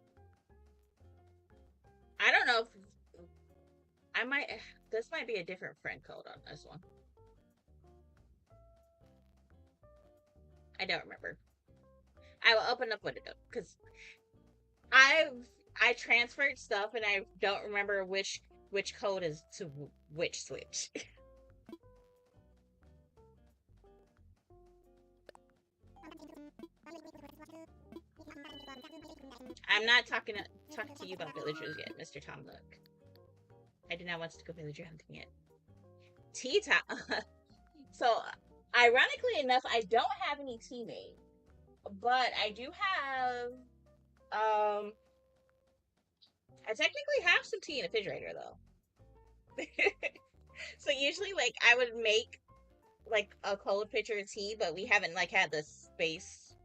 Speaker 1: I don't know if I might, this might be a different friend code on this one. I don't remember. I will open up with it because I've I transferred stuff and I don't remember which code is to which switch. I'm not talking to you about villagers yet, Mr. Tom Nook. I do not want to go villager hunting yet. Tea time. So, ironically enough, I don't have any tea made, but I do have. I technically have some tea in the refrigerator though. So usually, like, I would make like a cold pitcher of tea, but we haven't like had the space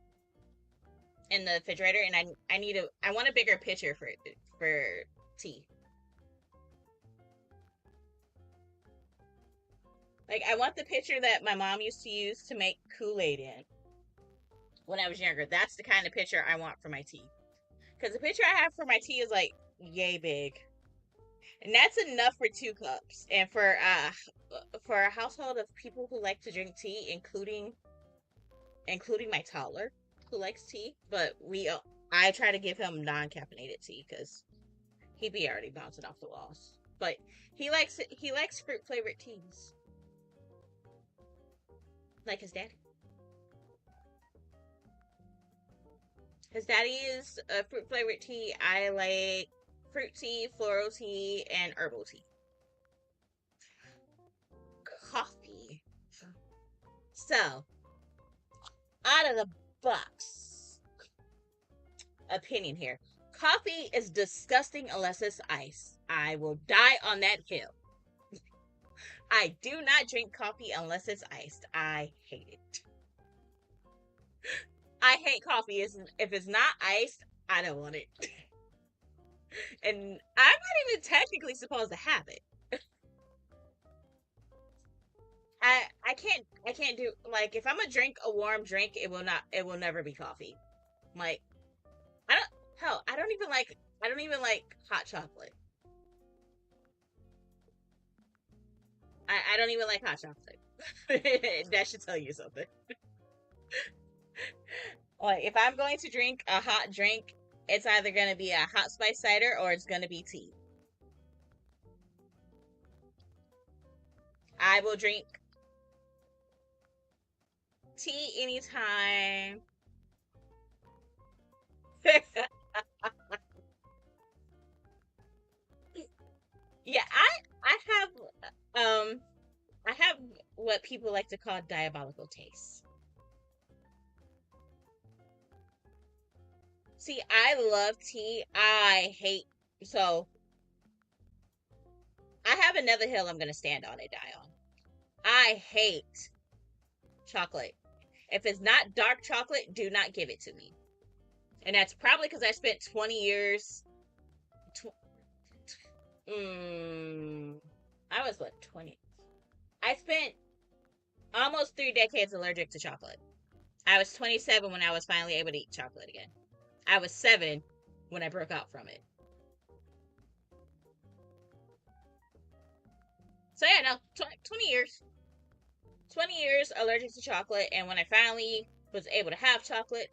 Speaker 1: in the refrigerator, and I want a bigger pitcher for tea. Like, I want the pitcher that my mom used to use to make Kool-Aid in when I was younger. That's the kind of pitcher I want for my tea. Because the pitcher I have for my tea is like yay big, and that's enough for 2 cups. And for a household of people who like to drink tea, including my toddler who likes tea, but I try to give him non-caffeinated tea because he'd be already bouncing off the walls. But he likes fruit flavored teas like his daddy. His daddy is a fruit flavored tea. I like fruit tea, floral tea, and herbal tea. Coffee. So, out of the box opinion here. Coffee is disgusting unless it's ice. I will die on that hill. I do not drink coffee unless it's iced. I hate it. I hate coffee. If it's not iced, I don't want it. And I'm not even technically supposed to have it. I can't do like if I'm gonna drink a warm drink, it will never be coffee. Like I don't hell, I don't even like hot chocolate. I don't even like hot chocolate. That should tell you something. Like if I'm going to drink a hot drink, it's either gonna be a hot spice cider or it's gonna be tea. I will drink tea anytime. Yeah, um I have what people like to call diabolical taste. See, I love tea. I hate so I have another hill I'm gonna stand on and die on. I hate chocolate. If it's not dark chocolate, do not give it to me. And that's probably because I spent 20 years. Tw- I was what, 20? I spent almost 3 decades allergic to chocolate. I was 27 when I was finally able to eat chocolate again. I was 7 when I broke out from it. So yeah, no, 20 years. 20 years allergic to chocolate. And when I finally was able to have chocolate,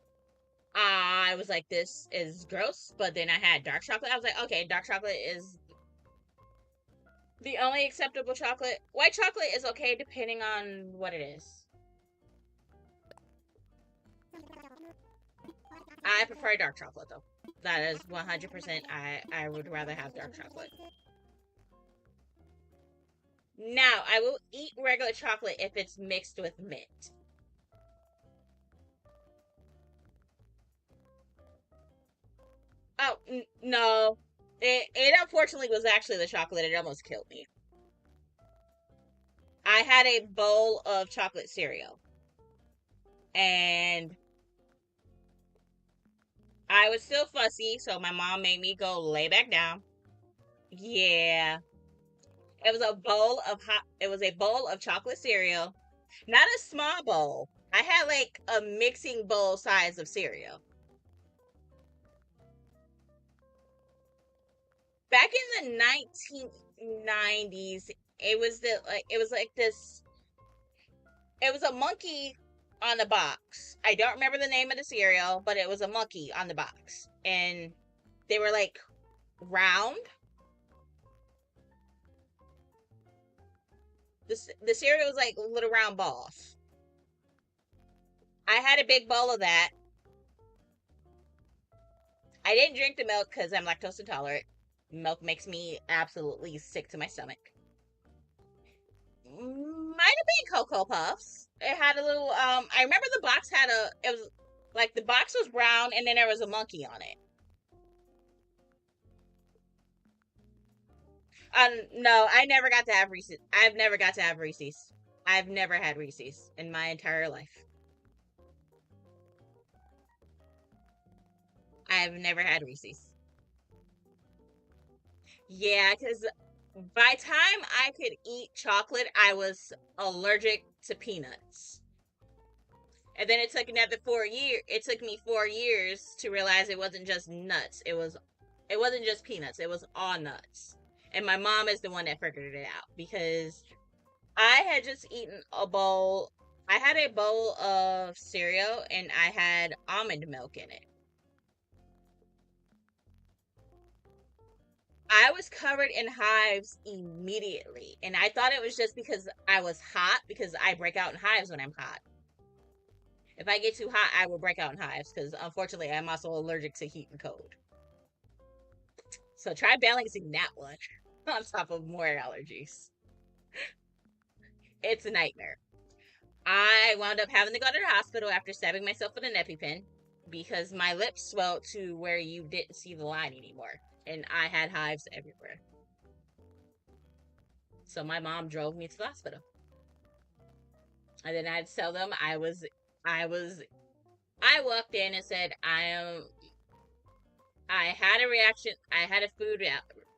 Speaker 1: I was like, this is gross. But then I had dark chocolate. I was like, okay, dark chocolate is the only acceptable chocolate. White chocolate is okay depending on what it is. I prefer dark chocolate though. That is 100%. I would rather have dark chocolate. Now, I will eat regular chocolate if it's mixed with mint. Oh, no. It unfortunately was actually the chocolate. It almost killed me. I had a bowl of chocolate cereal and I was still fussy, so my mom made me go lay back down. Yeah. It was a bowl of chocolate cereal. Not a small bowl. I had like a mixing bowl size of cereal. Back in the 1990s, it was like this it was a monkey on the box. I don't remember the name of the cereal, but it was a monkey on the box. And they were like round. The cereal was like little round balls. I had a big bowl of that. I didn't drink the milk because I'm lactose intolerant. Milk makes me absolutely sick to my stomach. Might have been Cocoa Puffs. It had a little I remember the box had a it was like the box was brown and then there was a monkey on it. No, I never got to have Reese's. I've never got to have Reese's. I've never had Reese's in my entire life. I've never had Reese's. Yeah, because by time I could eat chocolate, I was allergic to peanuts. And then it took me 4 years to realize it wasn't just nuts. It wasn't just peanuts. It was all nuts. And my mom is the one that figured it out because I had just eaten a bowl. I had a bowl of cereal and I had almond milk in it. I was covered in hives immediately. And I thought it was just because I was hot, because I break out in hives when I'm hot. If I get too hot, I will break out in hives because unfortunately I'm also allergic to heat and cold. So try balancing that one on top of more allergies. It's a nightmare. I wound up having to go to the hospital after stabbing myself with an EpiPen because my lips swelled to where you didn't see the line anymore. And I had hives everywhere. So my mom drove me to the hospital. And then I had to tell them I was, I walked in and said, I had a reaction, I had a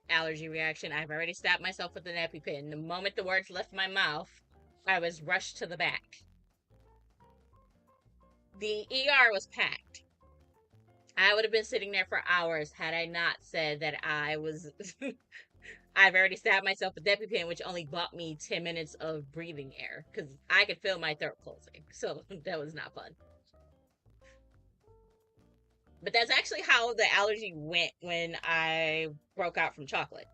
Speaker 1: allergy reaction. I've already stabbed myself with an EpiPen. The moment the words left my mouth, I was rushed to the back. The ER was packed. I would have been sitting there for hours had I not said that I was. I've already stabbed myself with EpiPen, which only bought me 10 minutes of breathing air because I could feel my throat closing. So that was not fun. But that's actually how the allergy went when I broke out from chocolate.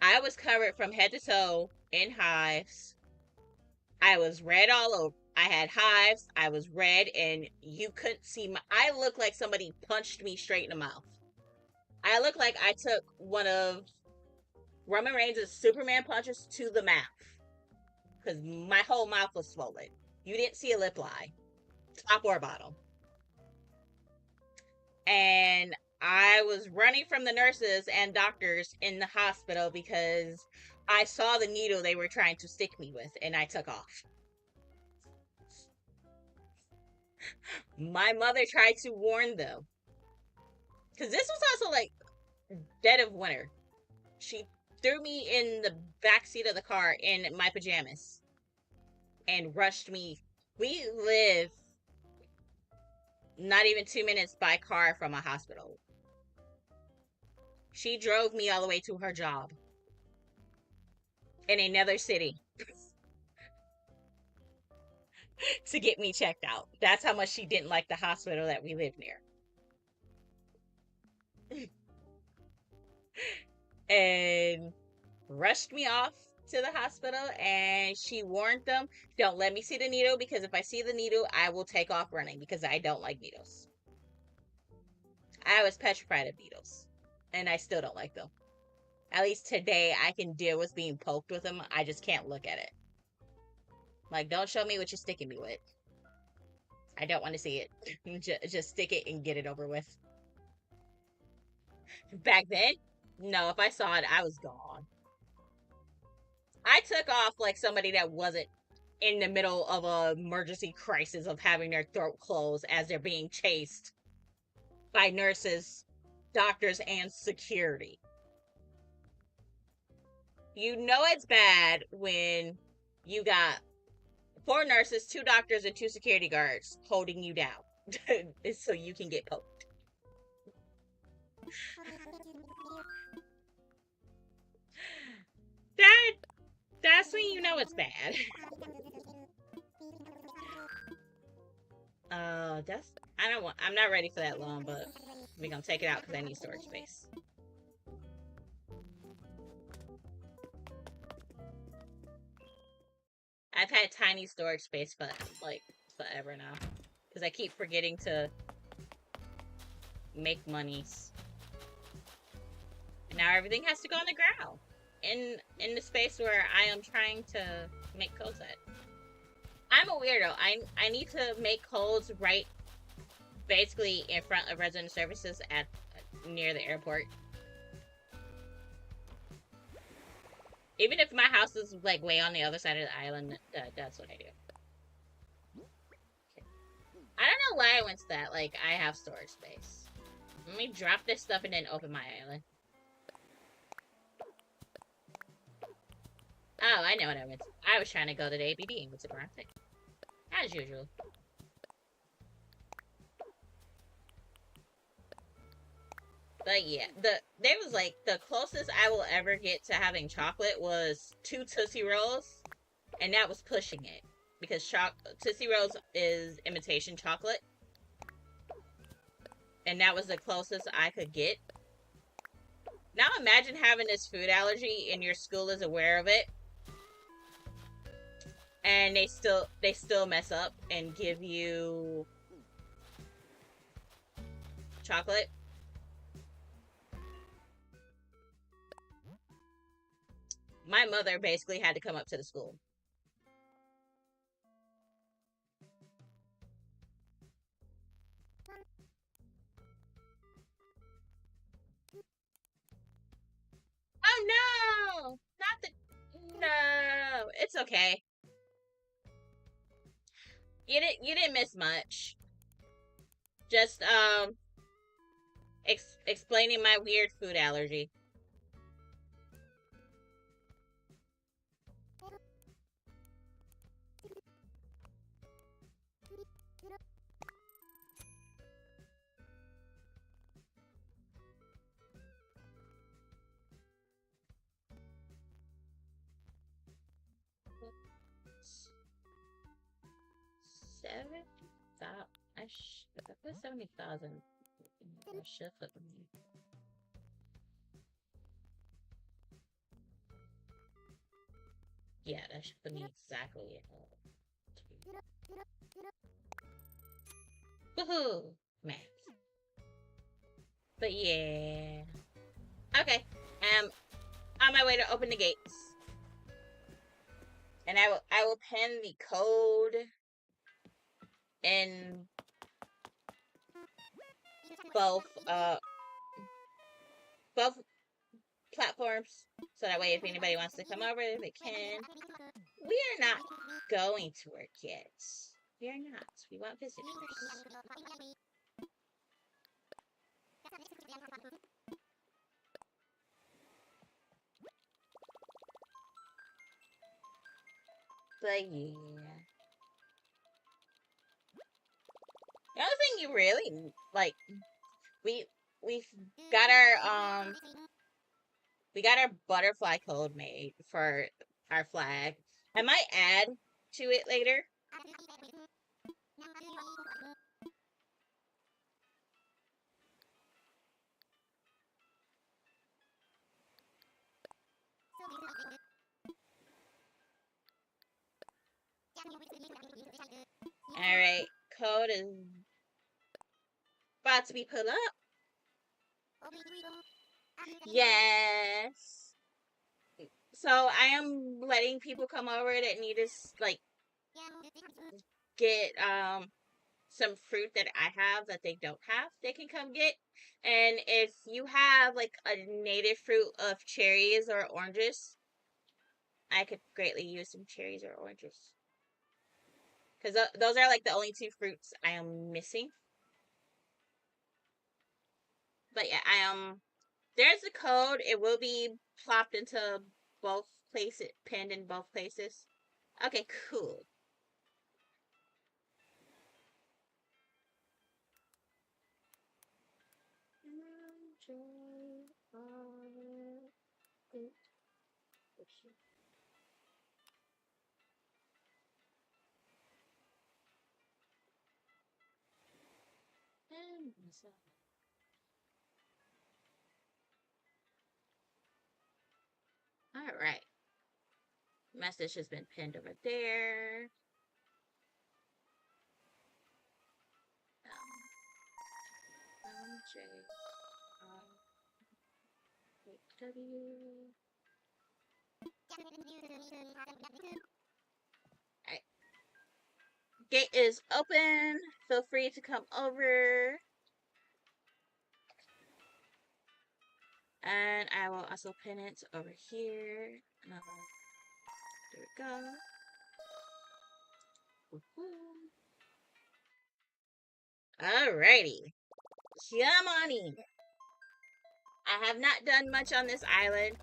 Speaker 1: I was covered from head to toe in hives. I was red all over. I had hives. I was red, and you couldn't see my. I looked like somebody punched me straight in the mouth. I looked like I took one of Roman Reigns' Superman punches to the mouth because my whole mouth was swollen. You didn't see a lip line, top or bottom. And I was running from the nurses and doctors in the hospital because I saw the needle they were trying to stick me with, and I took off. My mother tried to warn them because this was also like dead of winter. She threw me in the back seat of the car in my pajamas and rushed me. We live not even 2 minutes by car from a hospital. She drove me all the way to her job in another city to get me checked out. That's how much she didn't like the hospital that we lived near. And rushed me off to the hospital, and she warned them, don't let me see the needle because if I see the needle, I will take off running because I don't like needles. I was petrified of needles, and I still don't like them. At least today, I can deal with being poked with them. I just can't look at it. Like, don't show me what you're sticking me with. I don't want to see it. Just stick it and get it over with. Back then, no, if I saw it, I was gone. I took off like somebody that wasn't in the middle of an emergency crisis of having their throat closed as they're being chased by nurses, doctors, and security. You know it's bad when you got 4 nurses, 2 doctors, and 2 security guards holding you down so you can get poked. That's when you know it's bad. That's I'm not ready for that long, but we're gonna take it out because I need storage space. I've had tiny storage space for like forever now because I keep forgetting to make monies. And now everything has to go on the ground in the space where I am trying to make codes at. I'm a weirdo. I need to make codes right basically in front of resident services at near the airport. Even if my house is like way on the other side of the island, that's what I do. Okay. I don't know why I went to that. Like, I have storage space. Let me drop this stuff and then open my island. Oh, I know what I went to. I was trying to go to the ABD and went to the wrong thing. As usual. But yeah, there was like the closest I will ever get to having chocolate was 2 Tootsie Rolls, and that was pushing it because Tootsie Rolls is imitation chocolate, and that was the closest I could get. Now imagine having this food allergy and your school is aware of it, and they still mess up and give you chocolate. My mother basically had to come up to the school. Oh no! Not the no. it's okay. You didn't miss much. Just explaining my weird food allergy. Seven thousand. If I put 70,000, I should put them. Yeah, that should put me exactly it. Woohoo! Math. But yeah. Okay. On my way to open the gates. And I will pen the code in both both platforms. So that way if anybody wants to come over, they can. We are not going to work yet. We are not. We want visitors. But yeah. The other thing you really like, we got our butterfly code made for our flag. I might add to it later. Alright, code is about to be put up. Yes. So I am letting people come over that need to like get some fruit that I have that they don't have, they can come get. And if you have like a native fruit of cherries or oranges, I could greatly use some cherries or oranges. Because those are like the only two fruits I am missing. But yeah, there's the code. It will be plopped into both places, pinned in both places. Okay, cool. All right. Message has been pinned over there. J W. Alright. Gate is open. Feel free to come over. And I will also pin it over here. There we go. Alrighty. Come on in. I have not done much on this island.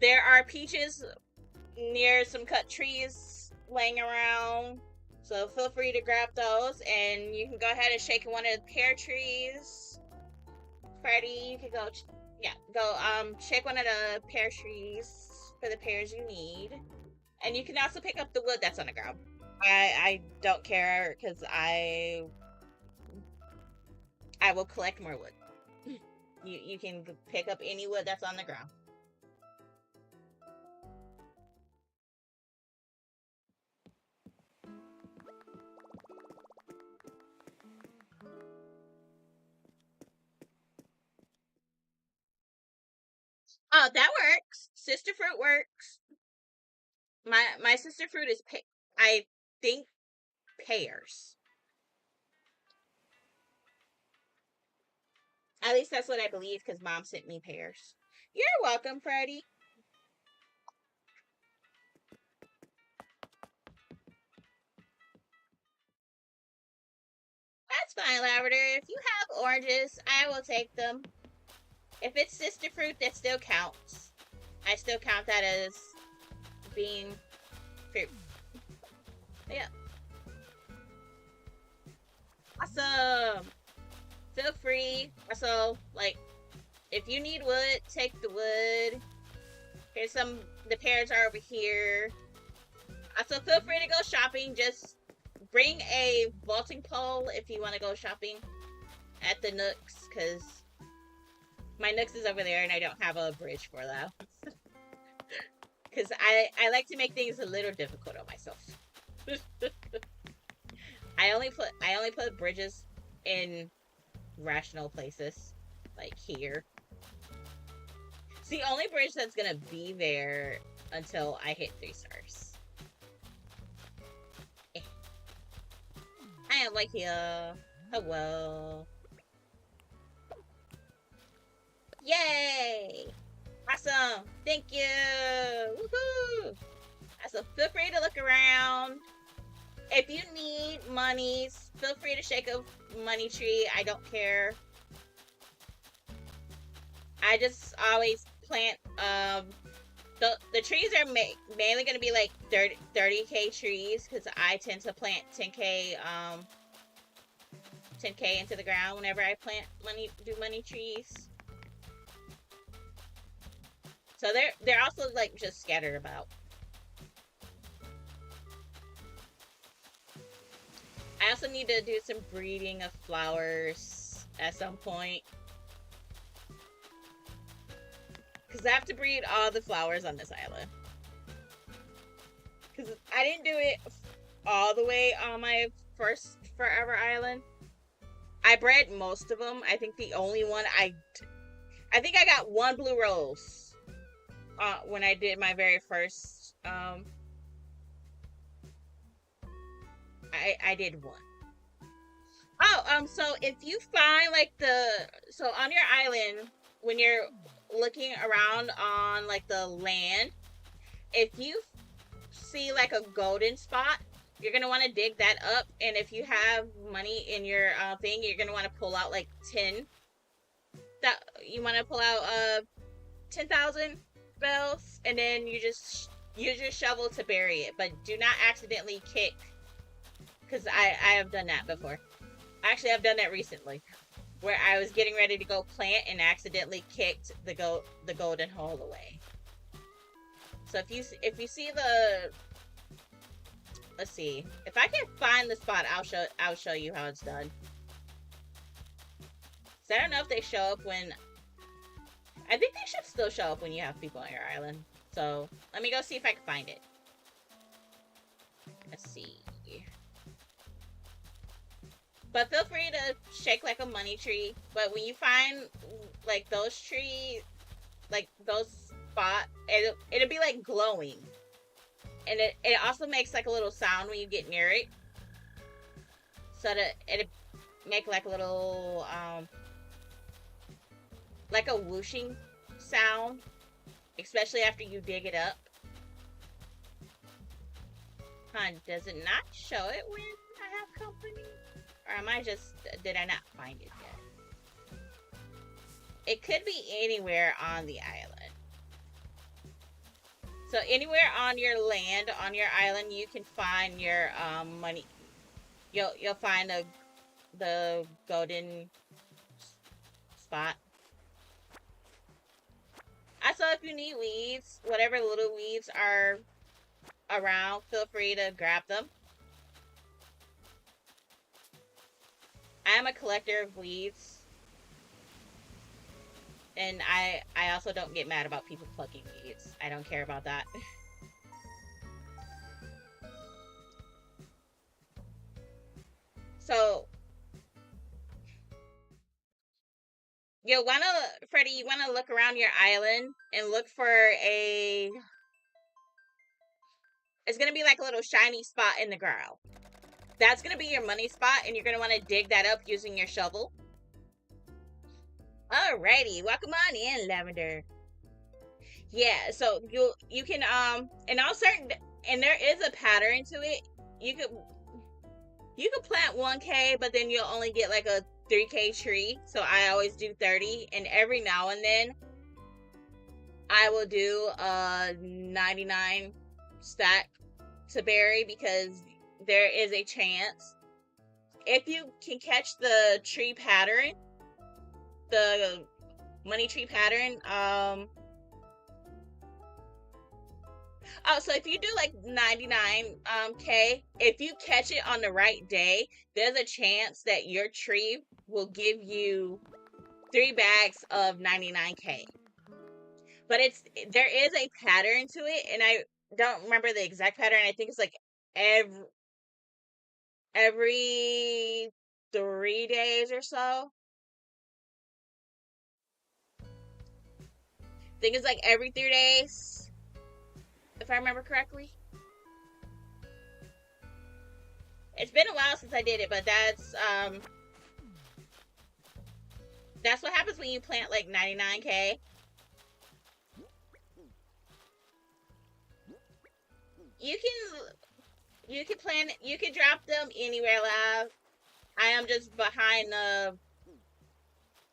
Speaker 1: There are peaches near some cut trees laying around. So feel free to grab those, and you can go ahead and shake one of the pear trees. Freddy, you can go, shake one of the pear trees for the pears you need. And you can also pick up the wood that's on the ground. I don't care, because I will collect more wood. You can pick up any wood that's on the ground. Oh, that works. Sister fruit works. My sister fruit is I think pears. At least that's what I believe, because Mom sent me pears. You're welcome, Freddie. That's fine, Lavender. If you have oranges, I will take them. If it's sister fruit, that still counts. I still count that as being fruit. But yeah. Awesome. Feel free. Also, like, if you need wood, take the wood. Here's some, the pears are over here. Also, feel free to go shopping. Just bring a vaulting pole if you want to go shopping at the Nooks, because my Nooks is over there and I don't have a bridge for that. Because I like to make things a little difficult on myself. I only put bridges in rational places, like here. It's the only bridge that's gonna be there until I hit 3 stars. I am like here. Hello. Yay! Awesome! Thank you! Woohoo! So feel free to look around. If you need monies, feel free to shake a money tree. I don't care. I just always plant, the trees are mainly going to be like 30k trees, because I tend to plant 10k into the ground whenever I plant do money trees. So they're also like just scattered about. I also need to do some breeding of flowers at some point, because I have to breed all the flowers on this island. Because I didn't do it all the way on my first Forever Island. I bred most of them. I think the only one I think I got one blue rose when I did my very first. I did one. Oh, so if you find like so on your island, when you're looking around on like the land, if you see like a golden spot, you're gonna want to dig that up, and if you have money in your thing, you're gonna want to pull out like 10. That you want to pull out 10,000 bells, and then you just use your shovel to bury it, but do not accidentally kick, because I have done that before. Actually, I've done that recently, where I was getting ready to go plant and accidentally kicked the golden hole away. So if you see the, let's see, if I can find the spot, I'll show you how it's done. So I don't know if they show up when, I think they should still show up when you have people on your island. So let me go see if I can find it. Let's see. But feel free to shake like a money tree. But when you find like those trees, like those spots, it'll be like glowing. And it also makes like a little sound when you get near it. So that it'll make like a little, like a whooshing sound. Especially after you dig it up. Huh, does it not show it when I have company? Or am I just, did I not find it yet? It could be anywhere on the island. So anywhere on your land, on your island, you can find your money. You'll find the golden spot. Also, if you need weeds, whatever little weeds are around, feel free to grab them. I am a collector of weeds, and I also don't get mad about people plucking weeds. I don't care about that. So, Freddie, you wanna look around your island and look for it's gonna be like a little shiny spot in the ground. That's going to be your money spot, and you're going to want to dig that up using your shovel. Alrighty, welcome on in, Lavender. Yeah, so you can and there is a pattern to it. You could You can plant 1K, but then you'll only get like a 3K tree. So I always do 30, and every now and then I will do a 99 stack to berry because there is a chance if you can catch the tree pattern, the money tree pattern. Oh, so if you do like 99 K, if you catch it on the right day, there's a chance that your tree will give you 3 bags of 99K. But there is a pattern to it, and I don't remember the exact pattern. I think it's like every 3 days or so. I think it's like every 3 days, if I remember correctly. It's been a while since I did it, but that's what happens when you plant like 99K. You can plant, you can drop them anywhere live. I am just behind the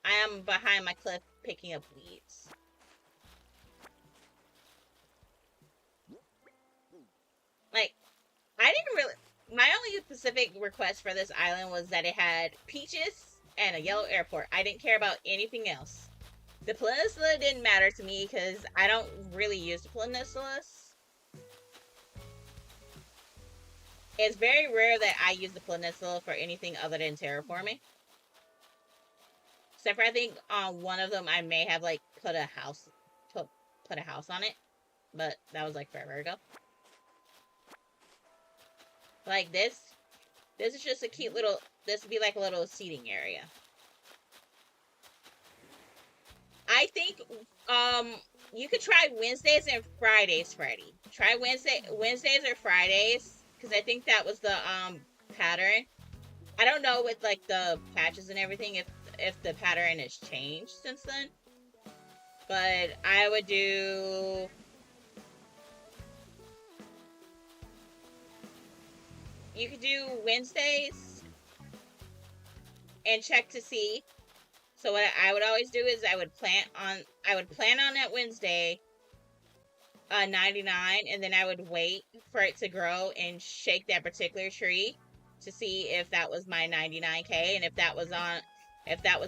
Speaker 1: I am behind my cliff picking up weeds. Like, I didn't really. My only specific request for this island was that it had peaches and a yellow airport. I didn't care about anything else. The peninsula didn't matter to me because I don't really use the peninsulas. It's very rare that I use the peninsula for anything other than terraforming. Except for I think on one of them I may have like put a house on it, but that was like forever ago. Like this is just a cute little. This would be like a little seating area. I think you could try Wednesdays and Fridays, Freddy. Try Wednesdays or Fridays because I think that was the pattern. I don't know with like the patches and everything if the pattern has changed since then. But I would do you could do Wednesdays and check to see. So what I would always do is I would plant on that Wednesday 99, and then I would wait for it to grow and shake that particular tree to see if that was my 99K, and if that was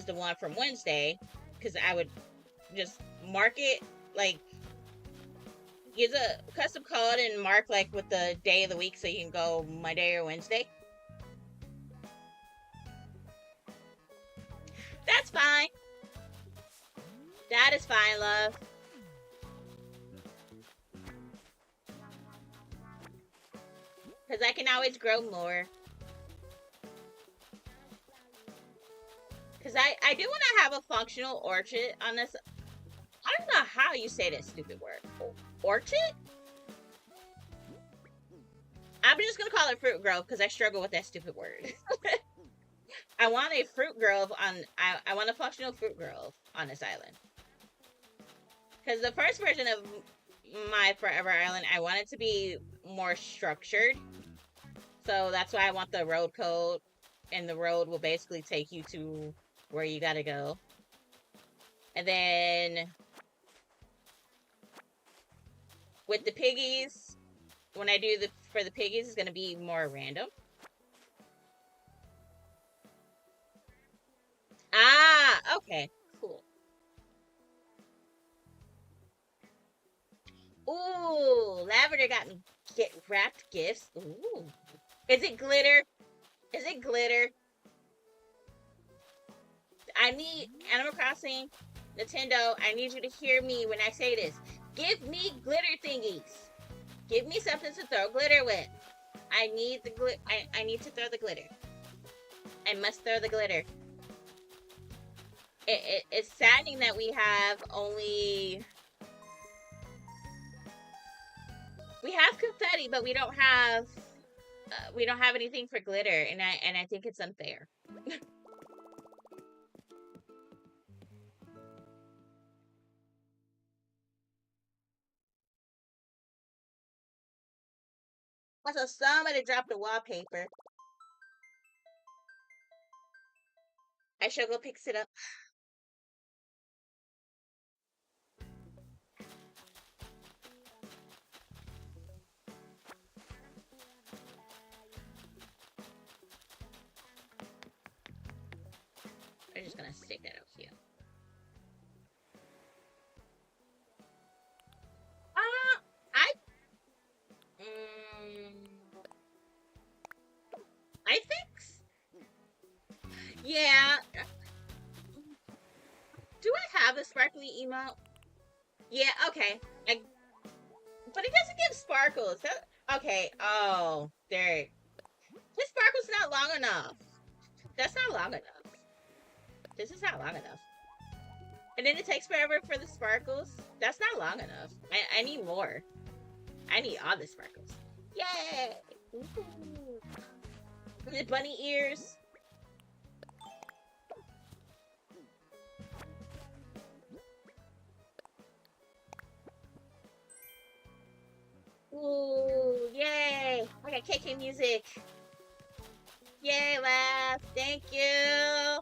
Speaker 1: the one from Wednesday, because I would just mark it, like use a custom code and mark like with the day of the week so you can go Monday or Wednesday. That's fine. That is fine, love. Because I can always grow more. Because I do want to have a functional orchard on this. I don't know how you say that stupid word. Orchard? I'm just going to call it fruit grove because I struggle with that stupid word. I want a fruit grove I want a functional fruit grove on this island. Because the first version of my Forever Island, I want it to be more structured. So that's why I want the road code, and the road will basically take you to where you gotta go. And then with the piggies, when I do for the piggies, it's gonna be more random. Ah, okay, cool. Ooh, Lavender got me get wrapped gifts. Ooh, is it glitter? Is it glitter? I need Animal Crossing, Nintendo. I need you to hear me when I say this. Give me glitter thingies. Give me something to throw glitter with. I need the I need to throw the glitter. I must throw the glitter. It's saddening that we have confetti, but we don't have anything for glitter, and I think it's unfair. Also, somebody dropped the wallpaper. I shall go pick it up. I'm just gonna stick that out here. I I think, yeah. Do I have a sparkly emote? Yeah, okay. But it doesn't give sparkles. Okay, oh, there. This sparkle's not long enough. That's not long enough. This is not long enough. And then it takes forever for the sparkles. That's not long enough. I need more. I need all the sparkles. Yay! Ooh. The bunny ears. Ooh, yay! I got KK music. Yay, laugh. Thank you.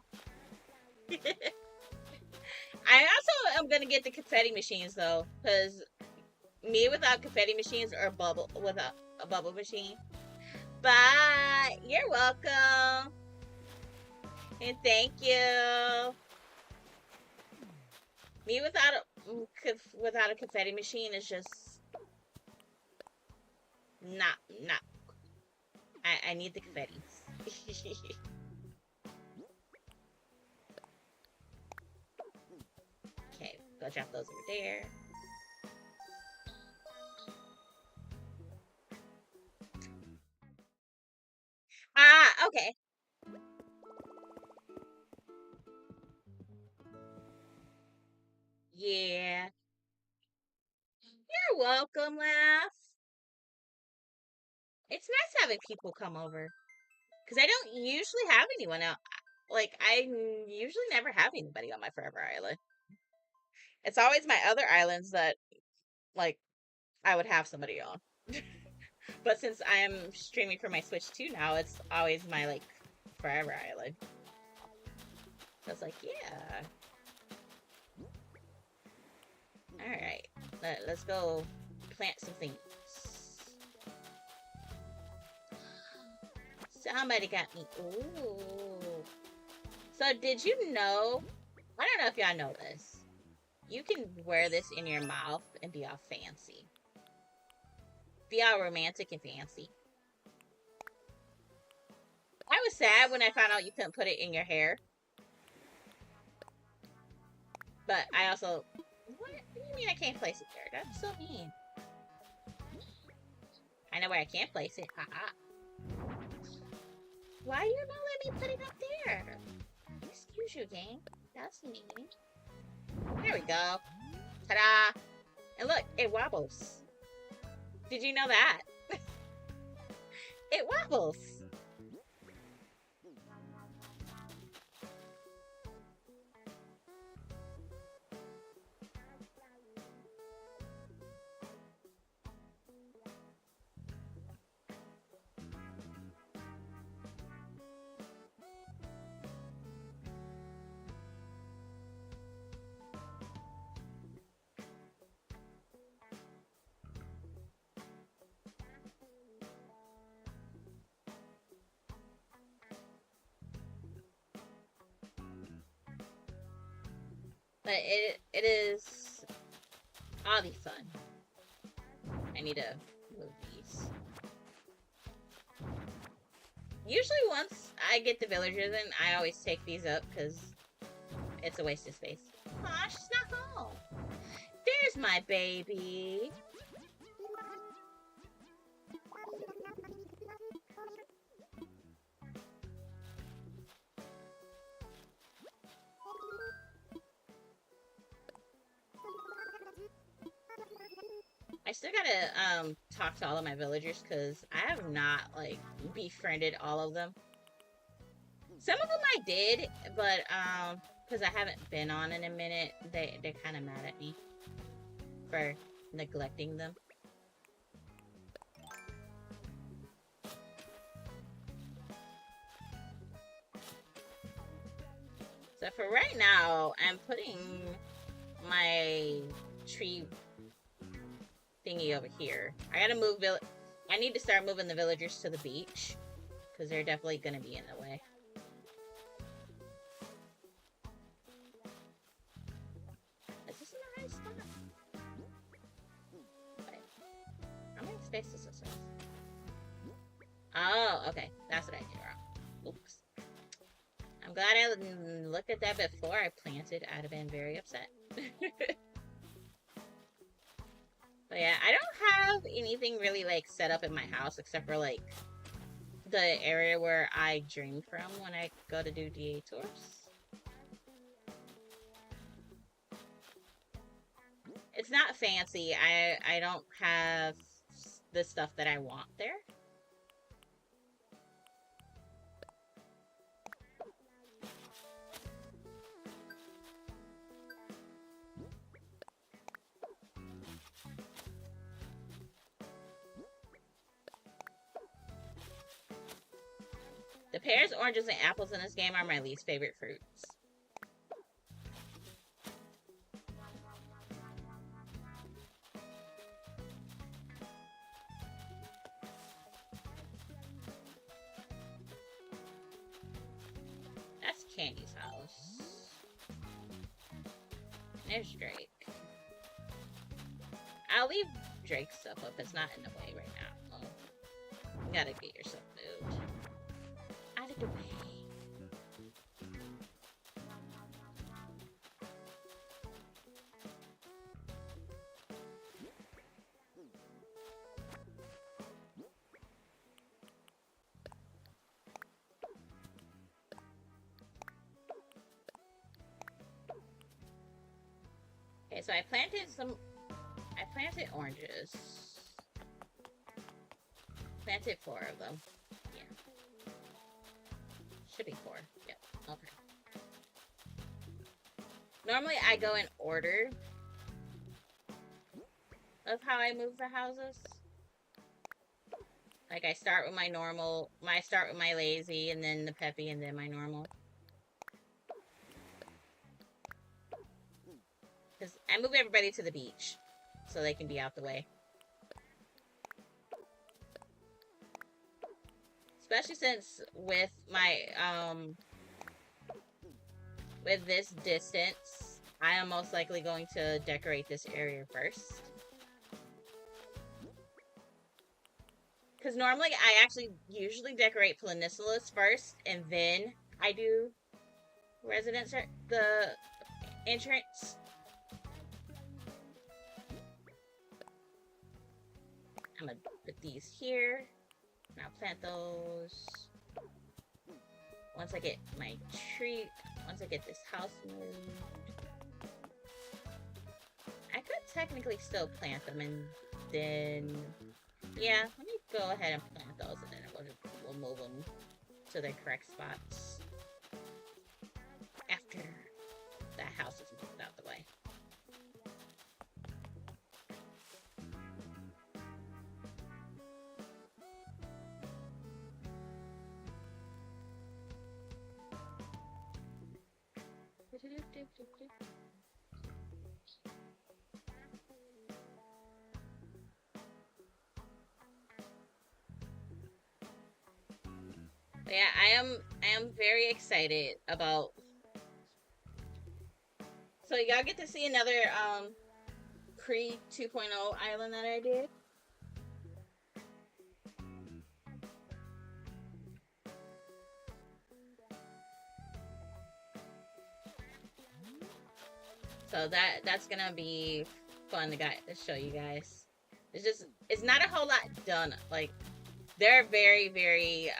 Speaker 1: I also am gonna get the confetti machines though, because me without confetti machines or bubble without a bubble machine. Bye. You're welcome. And thank you. Me without a confetti machine is just not. I need the confettis. Okay, go drop those over there. Ah, okay. Yeah. You're welcome, Laugh. It's nice having people come over. Because I don't usually have anyone out. Like, I usually never have anybody on my Forever Island. It's always my other islands that, like, I would have somebody on. But since I'm streaming for my Switch 2 now, it's always my, like, Forever Island. I was like, yeah. Alright. Let's go plant some things. Somebody got me. Ooh. So did you know? I don't know if y'all know this. You can wear this in your mouth and be all fancy. Be all romantic and fancy. I was sad when I found out you couldn't put it in your hair. But I also... What do you mean I can't place it there? That's so mean. I know where I can't place it. Haha. Why are you not letting me put it up there? Excuse you, game. That's mean. There we go. Ta-da! And look, it wobbles. Did you know that? It wobbles. But it is oddly fun. I need to move these. Usually once I get the villagers in, I always take these up because it's a waste of space. Aw, she's not home. There's my baby. I still gotta talk to all of my villagers because I have not like befriended all of them. Some of them I did, but because I haven't been on in a minute, they're kind of mad at me for neglecting them. for right now, I'm putting my tree thingy over here. I gotta move I need to start moving the villagers to the beach, because they're definitely gonna be in the way. Is this in the right spot? Wait. How many spaces is this? Oh, okay. That's what I did wrong. Oops. I'm glad I looked at that before I planted. I'd have been very upset. But yeah, I don't have anything really, like, set up in my house except for, like, the area where I dream from when I go to do DA tours. It's not fancy. I don't have the stuff that I want there. The pears, oranges, and apples in this game are my least favorite fruits. That's Candy's house. There's Drake. I'll leave Drake's stuff up. It's not in the way right now. Oh. You gotta get yourself moved. Out of the way. Okay, so I planted oranges. Planted 4 of them. Yeah. Should be 4. Yep. Okay. Normally I go in order of how I move the houses. Like I start with my normal, I start with my lazy, and then the peppy, and then my normal. Because I move everybody to the beach, so they can be out the way. Especially since with my, with this distance, I am most likely going to decorate this area first. Because normally, I actually usually decorate Peninsulas first, and then I do residence, the entrance. I'm gonna put these here. Now plant those. Once I get my tree, once I get this house moved. I could technically still plant them and then, yeah, let me go ahead and plant those and then we'll move them to their correct spots after that house is moved out the way. But yeah, I am very excited about. So y'all get to see another pre 2.0 island that I did. So that's gonna be fun to show you guys. It's not a whole lot done. Like, there are very, very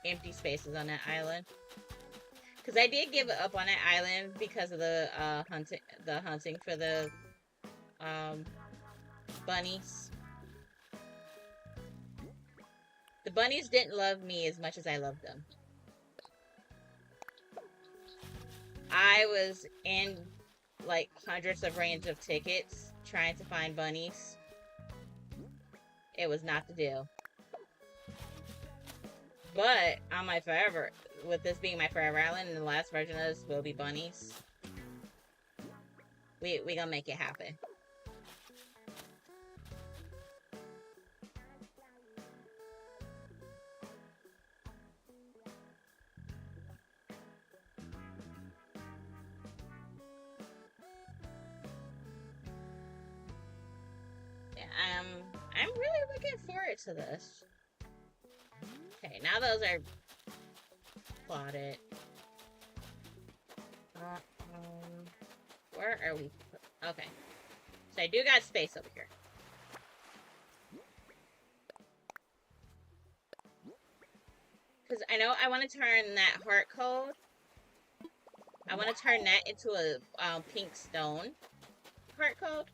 Speaker 1: empty spaces on that island. Because I did give up on that island because of the hunting for the bunnies. The bunnies didn't love me as much as I loved them. I was in like hundreds of range of tickets trying to find bunnies. It was not the deal. But on my forever, with this being my forever island, and the last version of this will be bunnies. We gonna make it happen. Yeah, I'm really looking forward to this. Okay, now those are plotted. Where are we? Okay. So I do got space over here. Because I know I want to turn that heart code. I want to turn that into a pink stone heart code.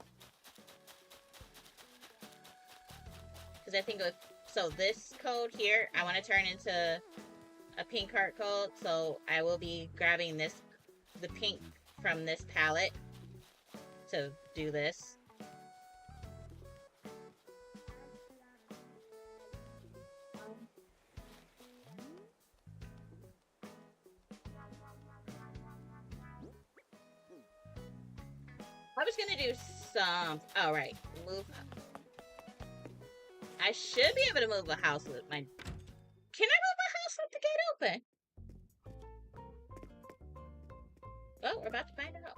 Speaker 1: Because I think so this code here, I want to turn into a pink heart code. So I will be grabbing the pink from this palette to do this. I was gonna do some. Oh, right. Move. I should be able to move a house with my. Can I move a house with the gate open? Oh, we're about to find out.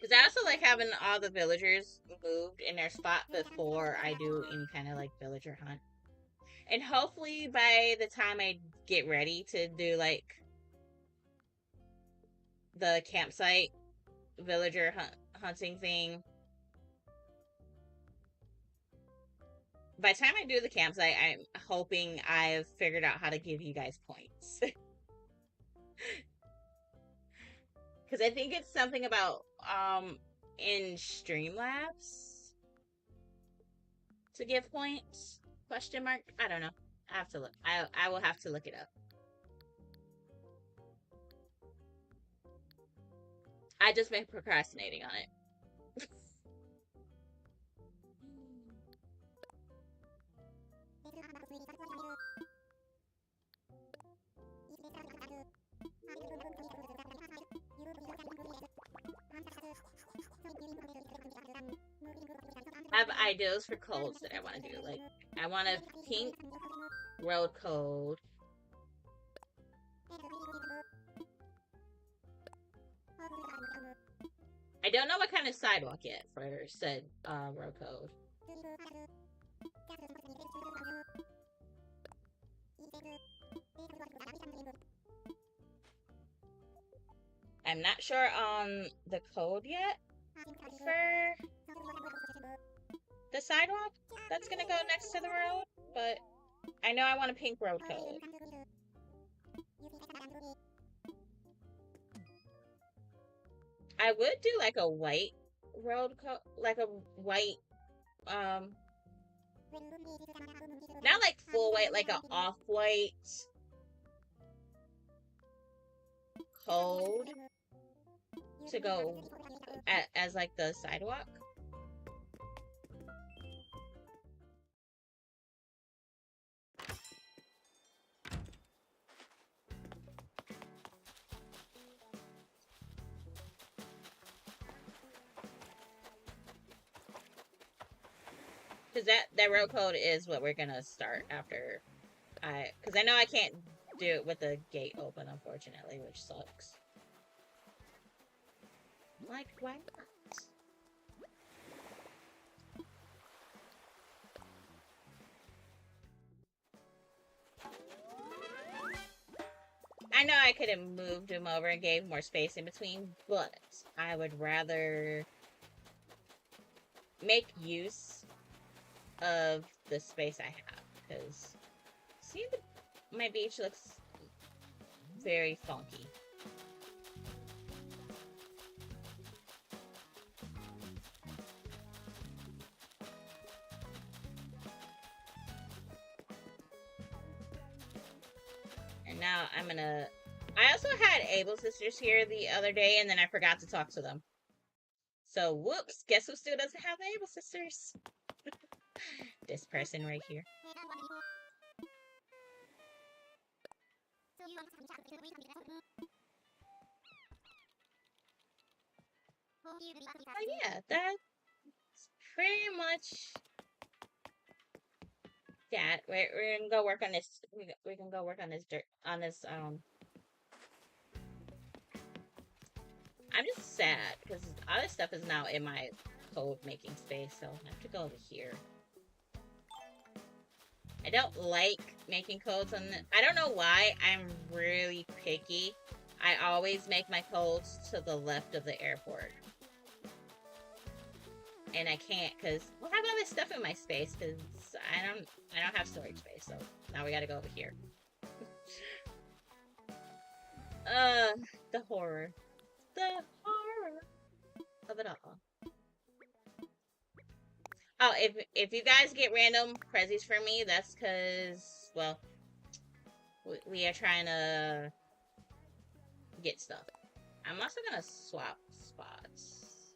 Speaker 1: Because I also like having all the villagers moved in their spot before I do any kind of like villager hunt. And hopefully by the time I get ready to do like the campsite villager hunting thing, by the time I do the campsite, I'm hoping I've figured out how to give you guys points. Because I think it's something about in Streamlabs to give points? Question mark? I don't know. I have to look. I will have to look it up. I just been procrastinating on it. I have ideas for codes that I want to do. Like, I want a pink road code. I don't know what kind of sidewalk yet for said road code. I'm not sure on the code yet for the sidewalk that's gonna go next to the road, but I know I want a pink road code. I would do like a white road code, like a white, not like full white, like an off-white code to go as like the sidewalk. Because that road code is what we're gonna start after because I know I can't do it with the gate open, unfortunately, which sucks. Like, why not? I know I could have moved him over and gave more space in between, but I would rather make use of the space I have, because see, my beach looks very funky. And now I'm gonna... I also had Able Sisters here the other day, and then I forgot to talk to them. So, whoops, guess who still doesn't have the Able Sisters? This person right here. Oh yeah, that's pretty much that. We're gonna go work on this. We're gonna go work on this dirt on this. I'm just sad because all this stuff is now in my code making space, so I have to go over here. I don't like making codes on the. I don't know why. I'm really picky. I always make my codes to the left of the airport. And I can't because I have all this stuff in my space because I don't have storage space, so now we gotta go over here. The horror. The horror of it all. Oh, if you guys get random prezzies from me, that's because, well, we are trying to get stuff. I'm also gonna swap spots.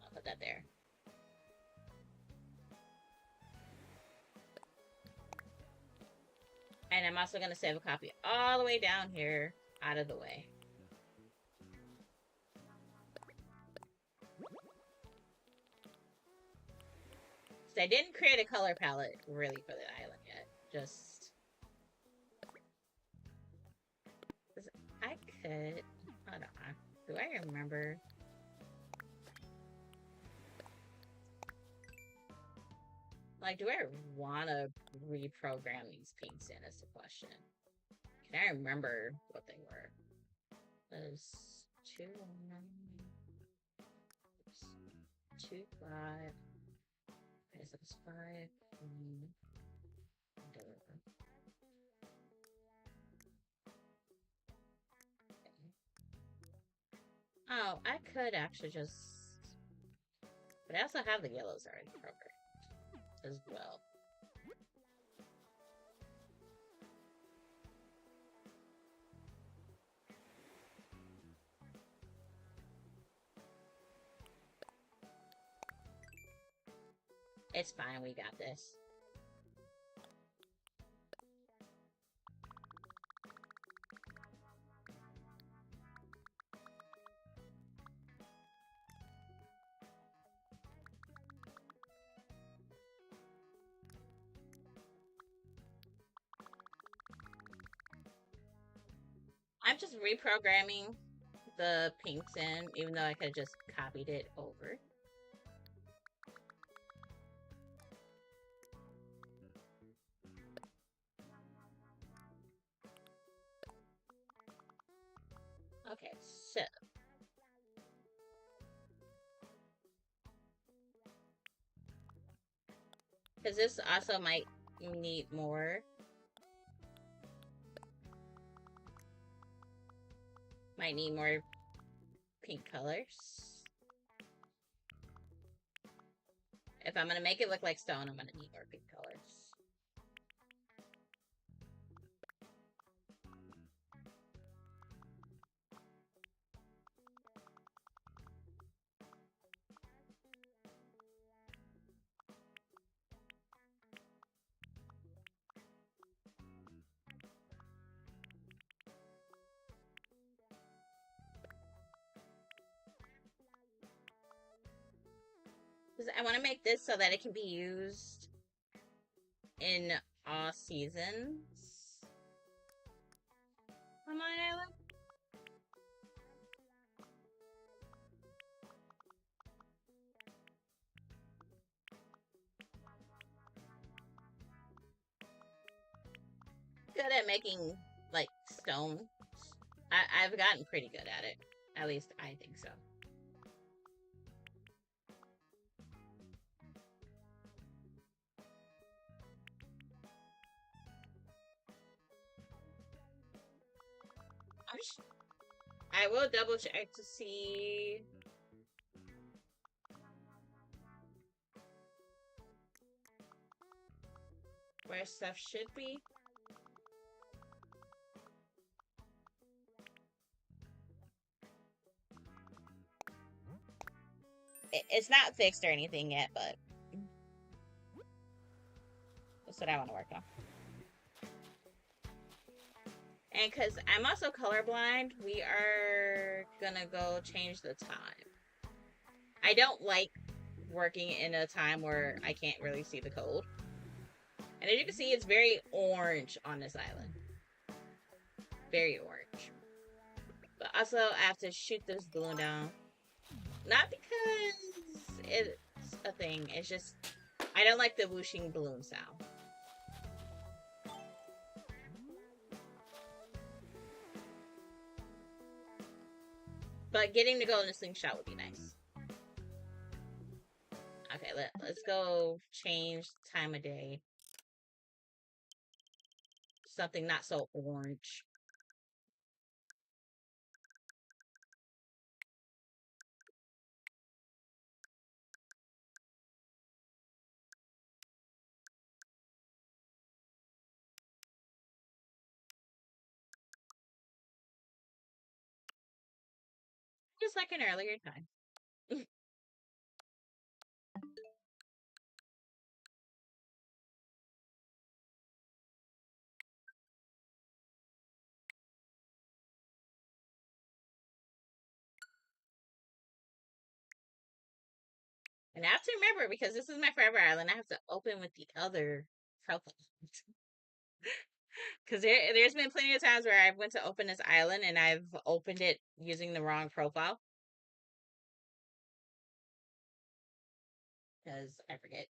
Speaker 1: I'll put that there. And I'm also gonna save a copy all the way down here, out of the way. So I didn't create a color palette really for the island yet. Just I could. Hold on. Do I remember? Like, do I want to reprogram these pinks in? Is the question. Can I remember what they were? There's 2, 2, 5. Okay, so it's 5. Oh, I could actually just. But I also have the yellows already programmed as well. It's fine, we got this. I'm just reprogramming the pinks in, even though I could have just copied it over. Okay, so. Because this also might need more. Might need more pink colors. If I'm gonna make it look like stone, I'm gonna need more pink colors. I want to make this so that it can be used in all seasons on my island. Good at making, like, stone. I've gotten pretty good at it. At least I think so. I will double check to see where stuff should be. It's not fixed or anything yet, but that's what I want to work on. And because I'm also colorblind, we are gonna go change the time. I don't like working in a time where I can't really see the code. And as you can see, it's very orange on this island. Very orange. But also, I have to shoot this balloon down. Not because it's a thing, it's just I don't like the whooshing balloon sound. But getting to go in a slingshot would be nice. Okay, let's go change time of day. Something not so orange. Just like an earlier time. And I have to remember, because this is my forever island, I have to open with the other profile. Because there's been plenty of times where I went to open this island and I've opened it using the wrong profile. Because I forget.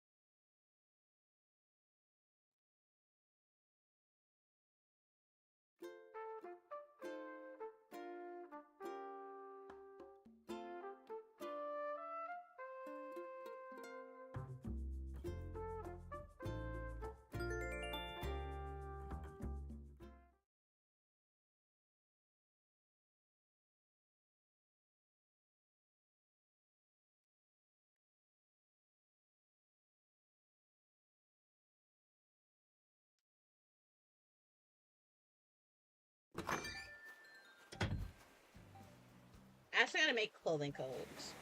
Speaker 1: I also gotta make clothing codes.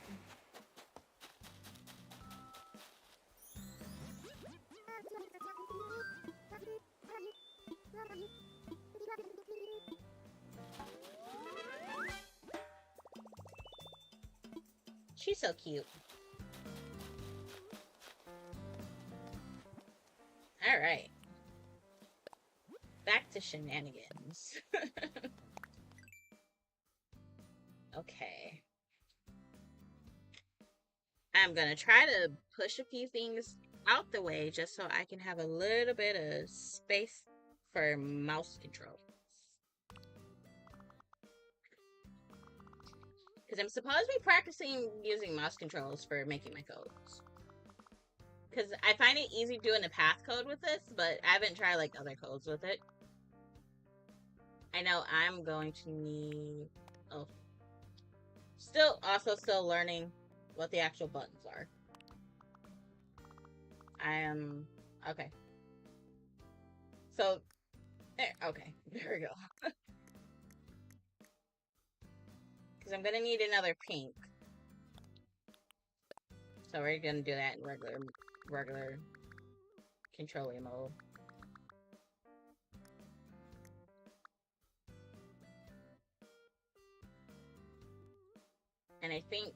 Speaker 1: She's so cute. Alright. Back to shenanigans. Okay. I'm gonna try to push a few things out the way just so I can have a little bit of space for mouse control. Because I'm supposed to be practicing using mouse controls for making my codes. Because I find it easy doing the path code with this, but I haven't tried like other codes with it. I know I'm going to need... Oh. Still learning what the actual buttons are. I am... Okay. So, there, okay. There we go. Because I'm going to need another pink. So we're going to do that in regular controlling mode. And I think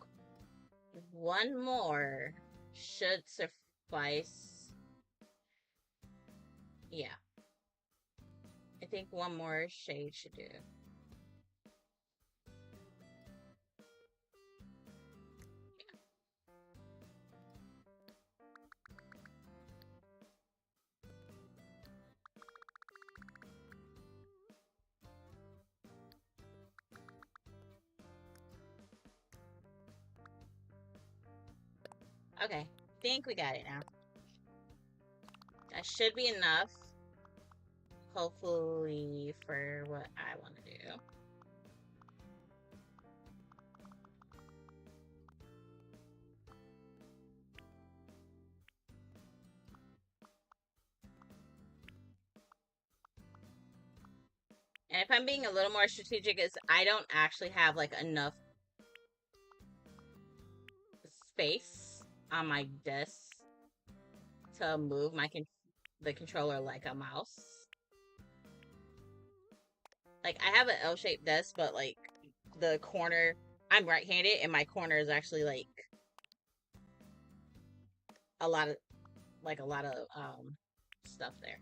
Speaker 1: one more should suffice. Yeah. I think one more shade should do. Okay, think we got it now. That should be enough. Hopefully for what I want to do. And if I'm being a little more strategic, is I don't actually have like enough space on my desk to move the controller like a mouse. Like, I have an L-shaped desk, but, like, the corner... I'm right-handed, and my corner is actually, like, a lot of... stuff there.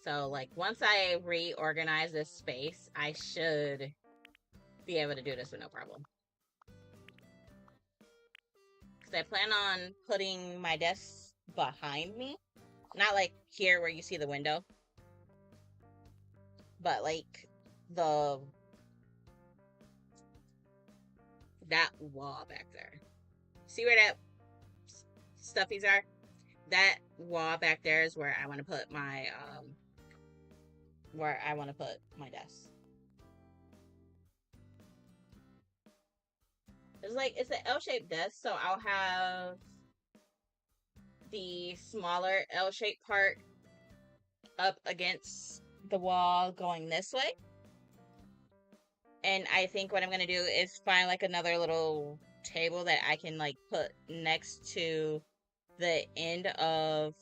Speaker 1: So, like, once I reorganize this space, I should be able to do this with no problem. Because I plan on putting my desk behind me. Not, like, here where you see the window. But, like, that wall back there. See where that stuffies are? That wall back there is where I want to put my, desk. It's an L-shaped desk, so I'll have the smaller L-shaped part up against the wall going this way. And I think what I'm going to do is find, like, another little table that I can, like, put next to the end of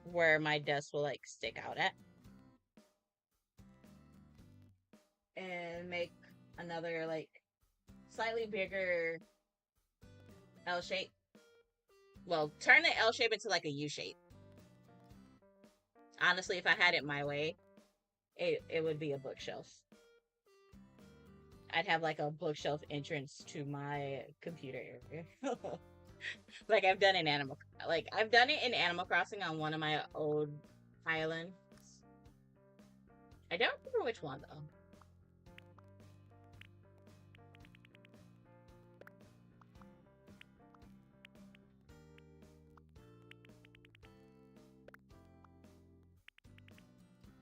Speaker 1: where my desk will, like, stick out at. And make another, like, slightly bigger L shape. Well, turn the L shape into, like, a U shape. Honestly, if I had it my way, it would be a bookshelf. I'd have, like, a bookshelf entrance to my computer area. Like I've done it in Animal Crossing on one of my old islands. I don't remember which one though.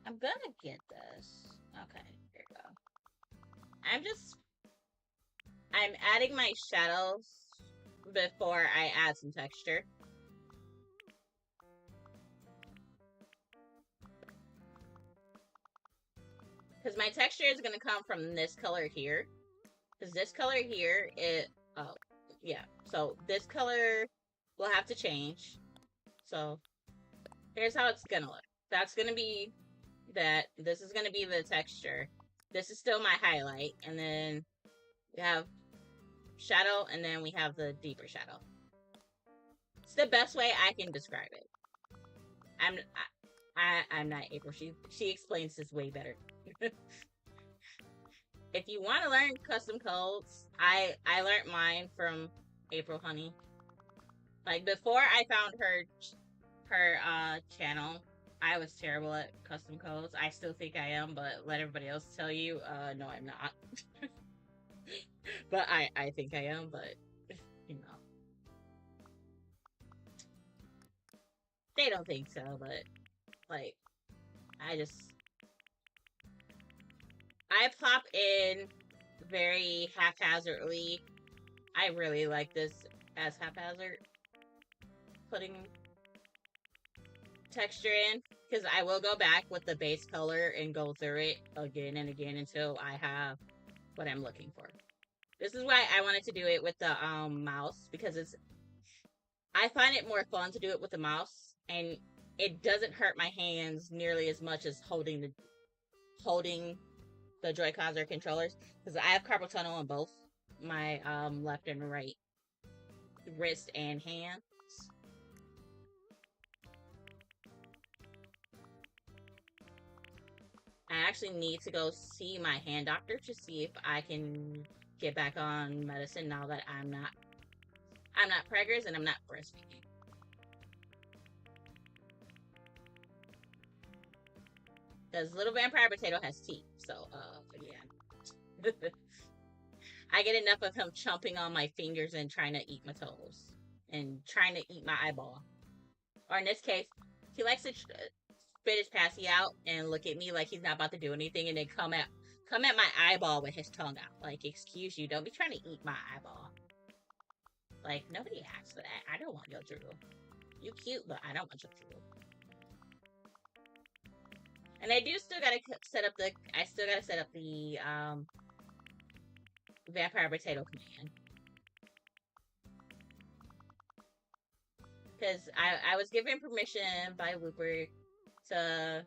Speaker 1: I'm gonna get this. Okay, here we go. I'm adding my shadows before I add some texture. Because my texture is going to come from this color here. Because this color here, so this color will have to change. So, here's how it's going to look. That's going to be that. This is going to be the texture. This is still my highlight. And then we have shadow, and then we have the deeper shadow. It's the best way I can describe it. I'm not April. She explains this way better. If you want to learn custom codes, I learned mine from April Honey. Like, before I found her channel, I was terrible at custom codes. I still think I am, but let everybody else tell you, no, I'm not. But I think I am, but, you know. They don't think so, but, like, I plop in very haphazardly. I really like this as haphazard. Putting texture in, because I will go back with the base color and go through it again and again until I have what I'm looking for. This is why I wanted to do it with the mouse, because I find it more fun to do it with the mouse, and it doesn't hurt my hands nearly as much as holding the Joy-Cons or controllers, because I have carpal tunnel on both my left and right wrist and hands. I actually need to go see my hand doctor to see if I can get back on medicine now that I'm not preggers and I'm not breastfeeding. Because Little Vampire Potato has teeth, so yeah. I get enough of him chomping on my fingers and trying to eat my toes and trying to eat my eyeball. Or in this case, he likes to spit his passy out and look at me like he's not about to do anything, and then come at my eyeball with his tongue out. Like, excuse you, don't be trying to eat my eyeball. Like, nobody asked for that. I don't want your drool. You cute, but I don't want your drool. And I still gotta set up the Vampire Potato command. Because I was given permission by Looper to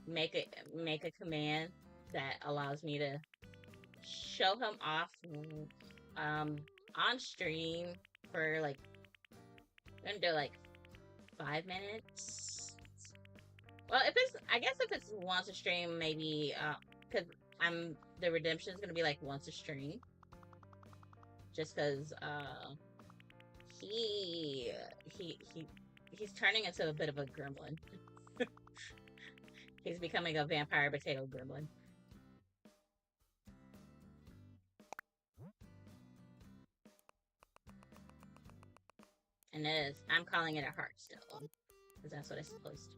Speaker 1: make a command that allows me to show him off um on stream for like I'm gonna do like 5 minutes. Well, if it's I guess if it's once a stream, maybe because the redemption is gonna be like once a stream, just because he he he he's turning into a bit of a gremlin. He's becoming a vampire potato gremlin. And I'm calling it a heart still, because that's what it's supposed to.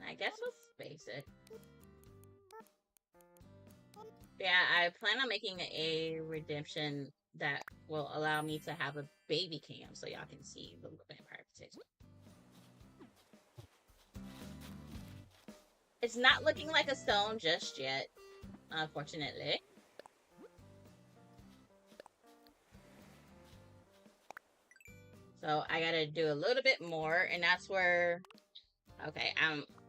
Speaker 1: I guess we'll space it. Yeah, I plan on making a redemption that will allow me to have a baby cam so y'all can see the little vampire potato. It's not looking like a stone just yet, unfortunately. So I gotta do a little bit more, and that's where, okay,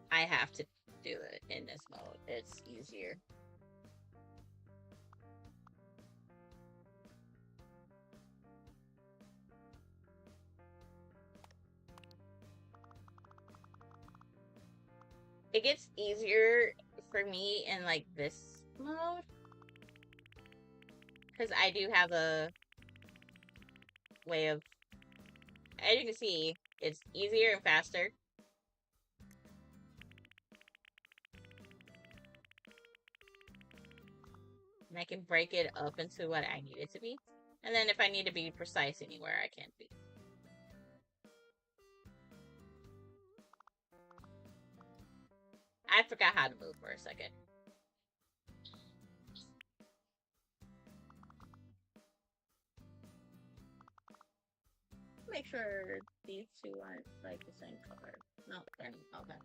Speaker 1: I have to do it in this mode. It's easier. It gets easier for me in like this mode, because I do have a way of, as you can see, it's easier and faster. And I can break it up into what I need it to be. And then if I need to be precise anywhere, I can be. I forgot how to move for a second. Make sure these two aren't like the same color. No, they're not. Okay.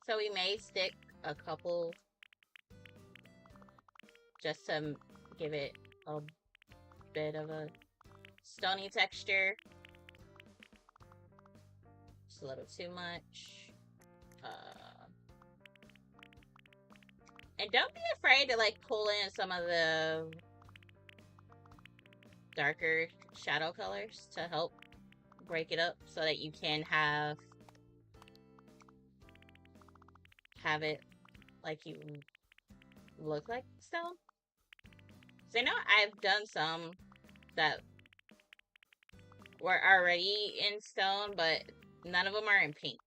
Speaker 1: So we may stick a couple just to give it a bit of a stony texture. Just a little too much. And don't be afraid to like pull in some of the darker shadow colors to help break it up so that you can have it like you look like stone. So I know I've done some that were already in stone, but none of them are in pink.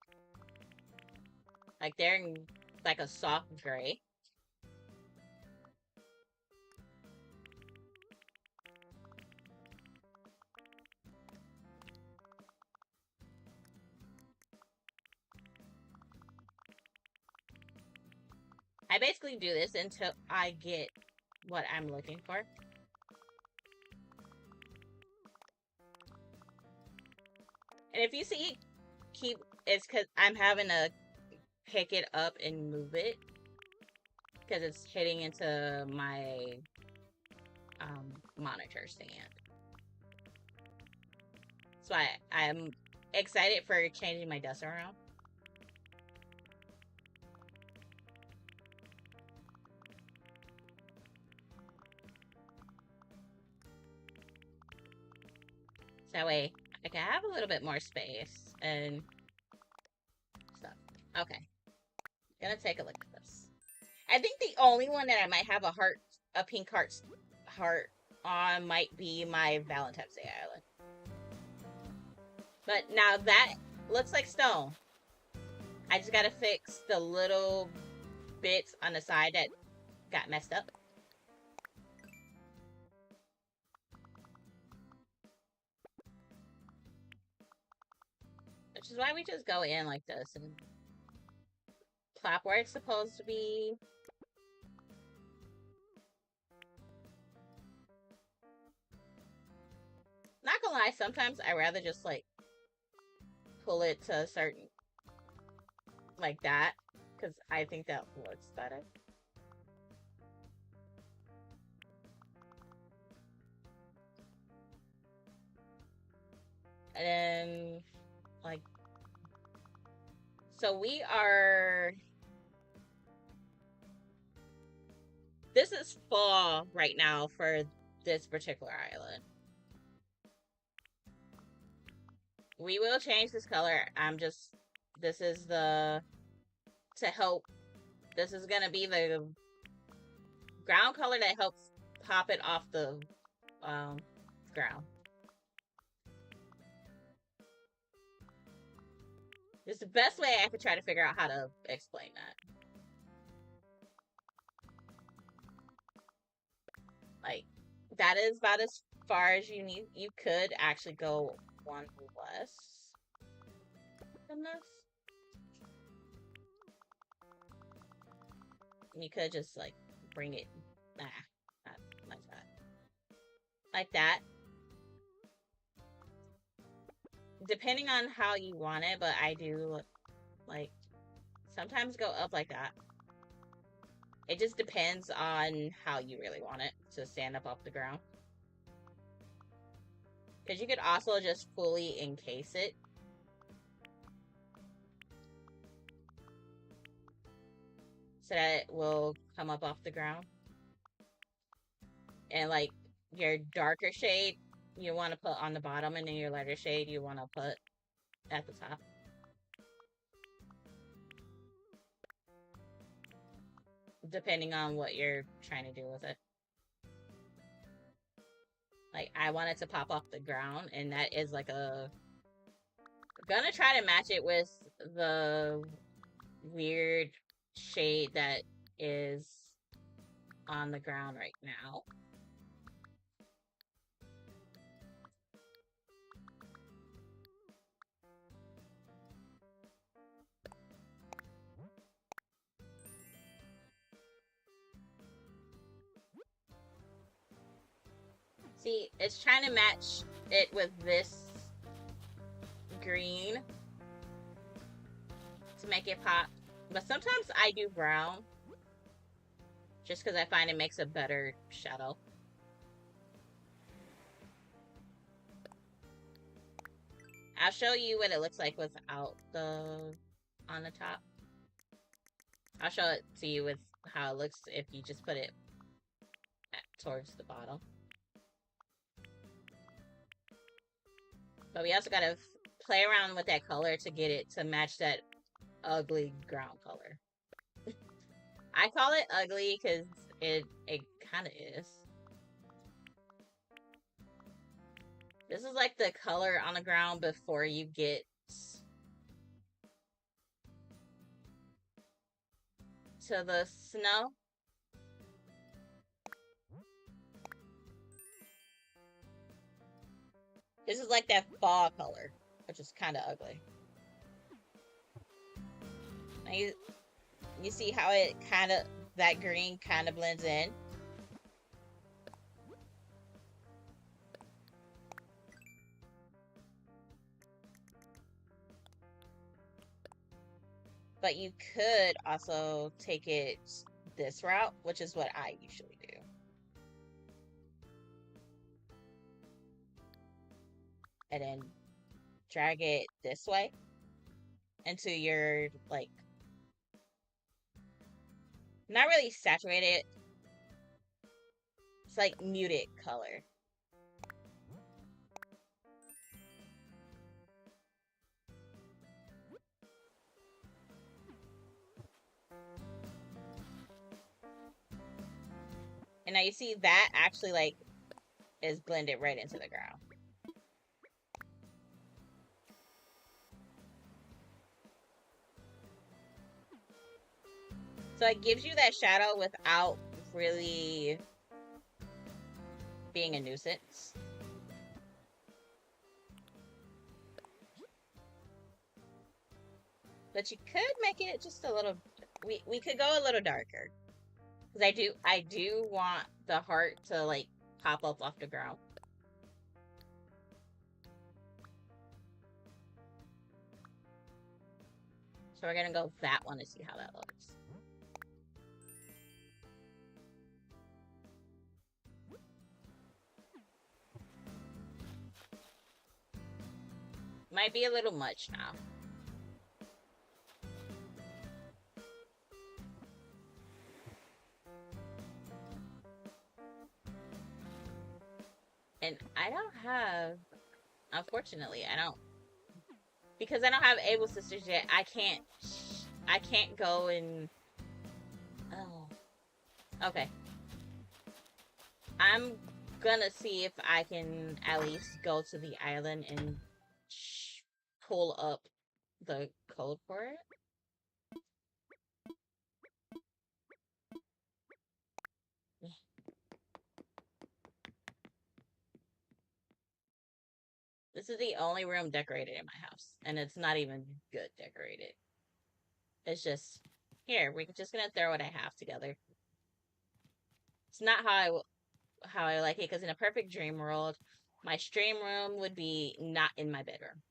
Speaker 1: Like they're in like a soft gray. I basically do this until I get what I'm looking for. And if you see, it's because I'm having to pick it up and move it because it's hitting into my monitor stand. So I'm excited for changing my dust around. So that way I can have a little bit more space and stuff. Okay. Gonna take a look at this. I think the only one that I might have a pink heart on might be my Valentine's Day Island. But now that looks like stone. I just gotta fix the little bits on the side that got messed up. Which is why we just go in like this and plop where it's supposed to be. Not gonna lie, sometimes I rather just like pull it to a certain like that because I think that looks better. And then, like, so we are, this is fall right now for this particular island. We will change this color. This is to help, this is gonna be the ground color that helps pop it off the ground. It's the best way I could try to figure out how to explain that. Like, that is about as far as you need. You could actually go one less than this. You could just, like, bring it, not like that. Like that. Depending on how you want it, but I do, like, sometimes go up like that. It just depends on how you really want it to stand up off the ground. Because you could also just fully encase it. So that it will come up off the ground. And, like, your darker shade, you want to put on the bottom, and then your lighter shade, you want to put at the top. Depending on what you're trying to do with it. Like, I want it to pop off the ground, and that is like a... I'm gonna try to match it with the weird shade that is on the ground right now. See, it's trying to match it with this green to make it pop. But sometimes I do brown, just because I find it makes a better shadow. I'll show you what it looks like without the on the top. I'll show it to you with how it looks if you just put it towards the bottom. But we also gotta play around with that color to get it to match that ugly ground color. I call it ugly because it kind of is. This is like the color on the ground before you get to the snow. This is like that fall color, which is kind of ugly. Now you see how it kind of, that green kind of blends in? But you could also take it this route, which is what I usually do. And then drag it this way into your, like, not really saturated, it's like muted color. And now you see that actually, like, is blended right into the ground. So it gives you that shadow without really being a nuisance. But you could make it just a little, we could go a little darker. Because I do want the heart to, like, pop up off the ground. So we're gonna go that one to see how that looks. Might be a little much now. And I don't have, unfortunately, I don't, because I don't have able sisters yet. I can't go and. Oh, okay. I'm gonna see if I can at least go to the island and pull up the code for it. This is the only room decorated in my house, and it's not even good decorated. It's just here. We're just gonna throw what I have together. It's not how I like it, because in a perfect dream world, my stream room would be not in my bedroom.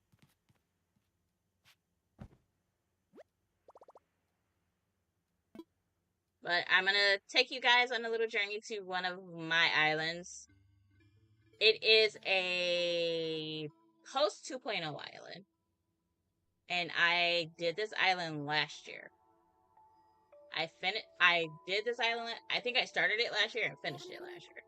Speaker 1: But I'm gonna take you guys on a little journey to one of my islands. It is a post 2.0 island. And I did this island last year. I did this island. I think I started it last year and finished it last year.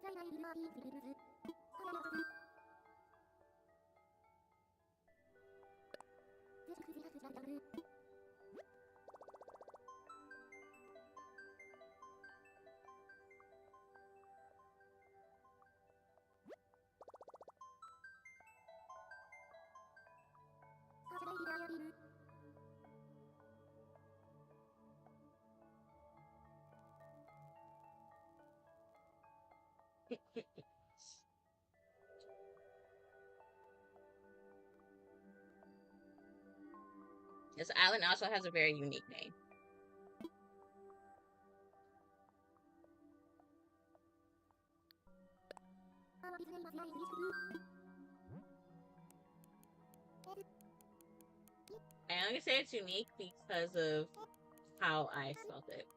Speaker 1: This island also has a very unique name. I only say it's unique because of how I spelled it.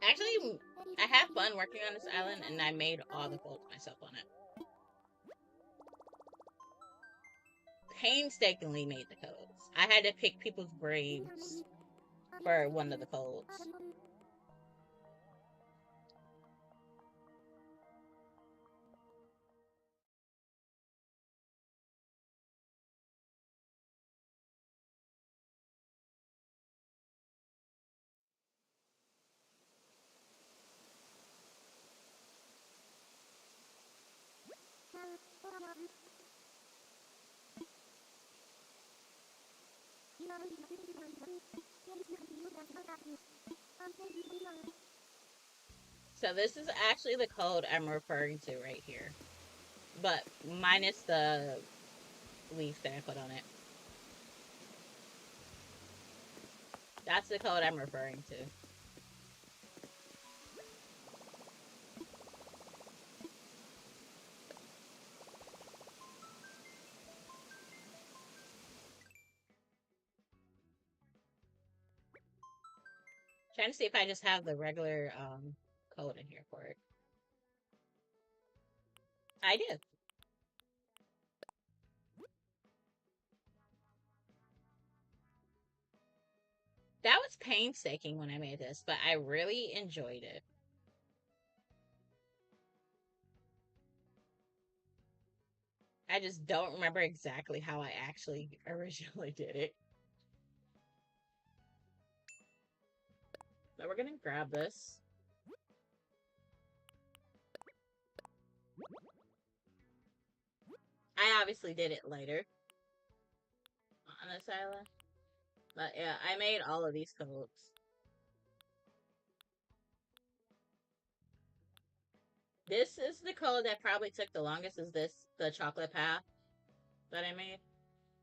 Speaker 1: Actually, I had fun working on this island, and I made all the folds myself on it. Painstakingly made the codes. I had to pick people's brains for one of the codes. So this is actually the code I'm referring to right here, but minus the leaf that I put on it. That's the code I'm referring to. Trying to see if I just have the regular code in here for it. I do. That was painstaking when I made this, but I really enjoyed it. I just don't remember exactly how I actually originally did it. So we're gonna grab this. I obviously did it later on this island. But yeah, I made all of these codes. This is the code that probably took the longest, is this, the chocolate path that I made.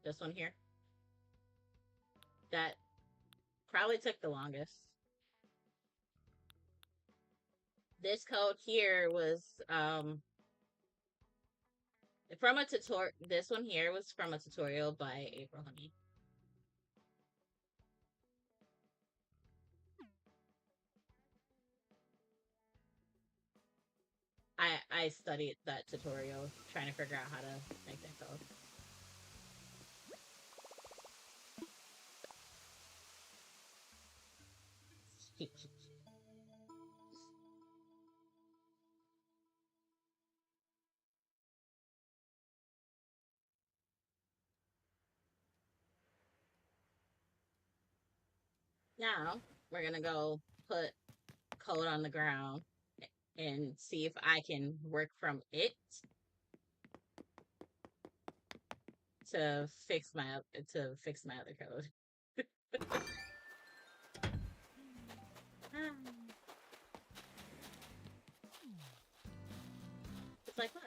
Speaker 1: This one here. That probably took the longest. This code here was from a tutorial. This one here was from a tutorial by April Honey. I studied that tutorial trying to figure out how to make that code. Now we're gonna go put code on the ground and see if I can work from it to fix my other code. It's like what?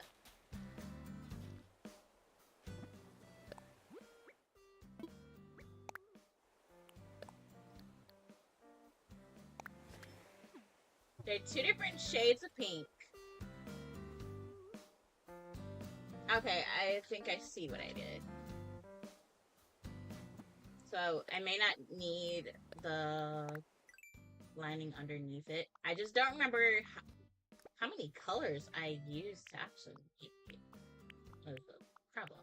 Speaker 1: They're two different shades of pink. Okay, I think I see what I did. So I may not need the lining underneath it. I just don't remember how many colors I used to actually make it. Was the problem.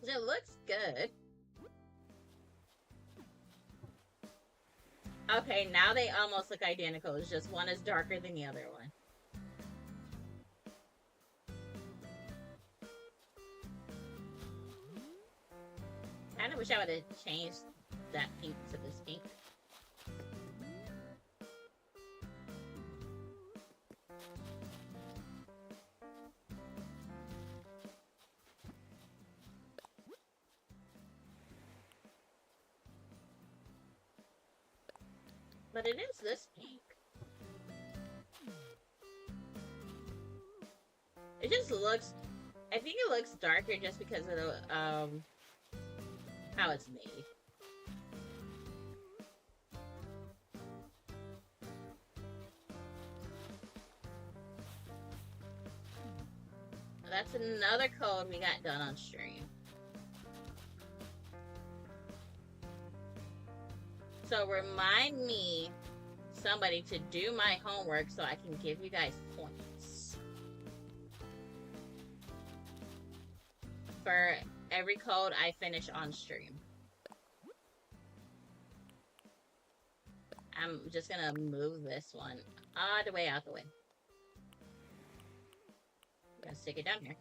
Speaker 1: It looks good. Okay, now they almost look identical. It's just one is darker than the other one. Kinda wish I would have changed that pink to this pink. But it is this pink. It just looks... I think it looks darker just because of the, how it's made. That's another code we got done on stream. So remind me, somebody, to do my homework so I can give you guys points for every code I finish on stream. I'm just gonna move this one all the way out the way. I'm gonna stick it down here.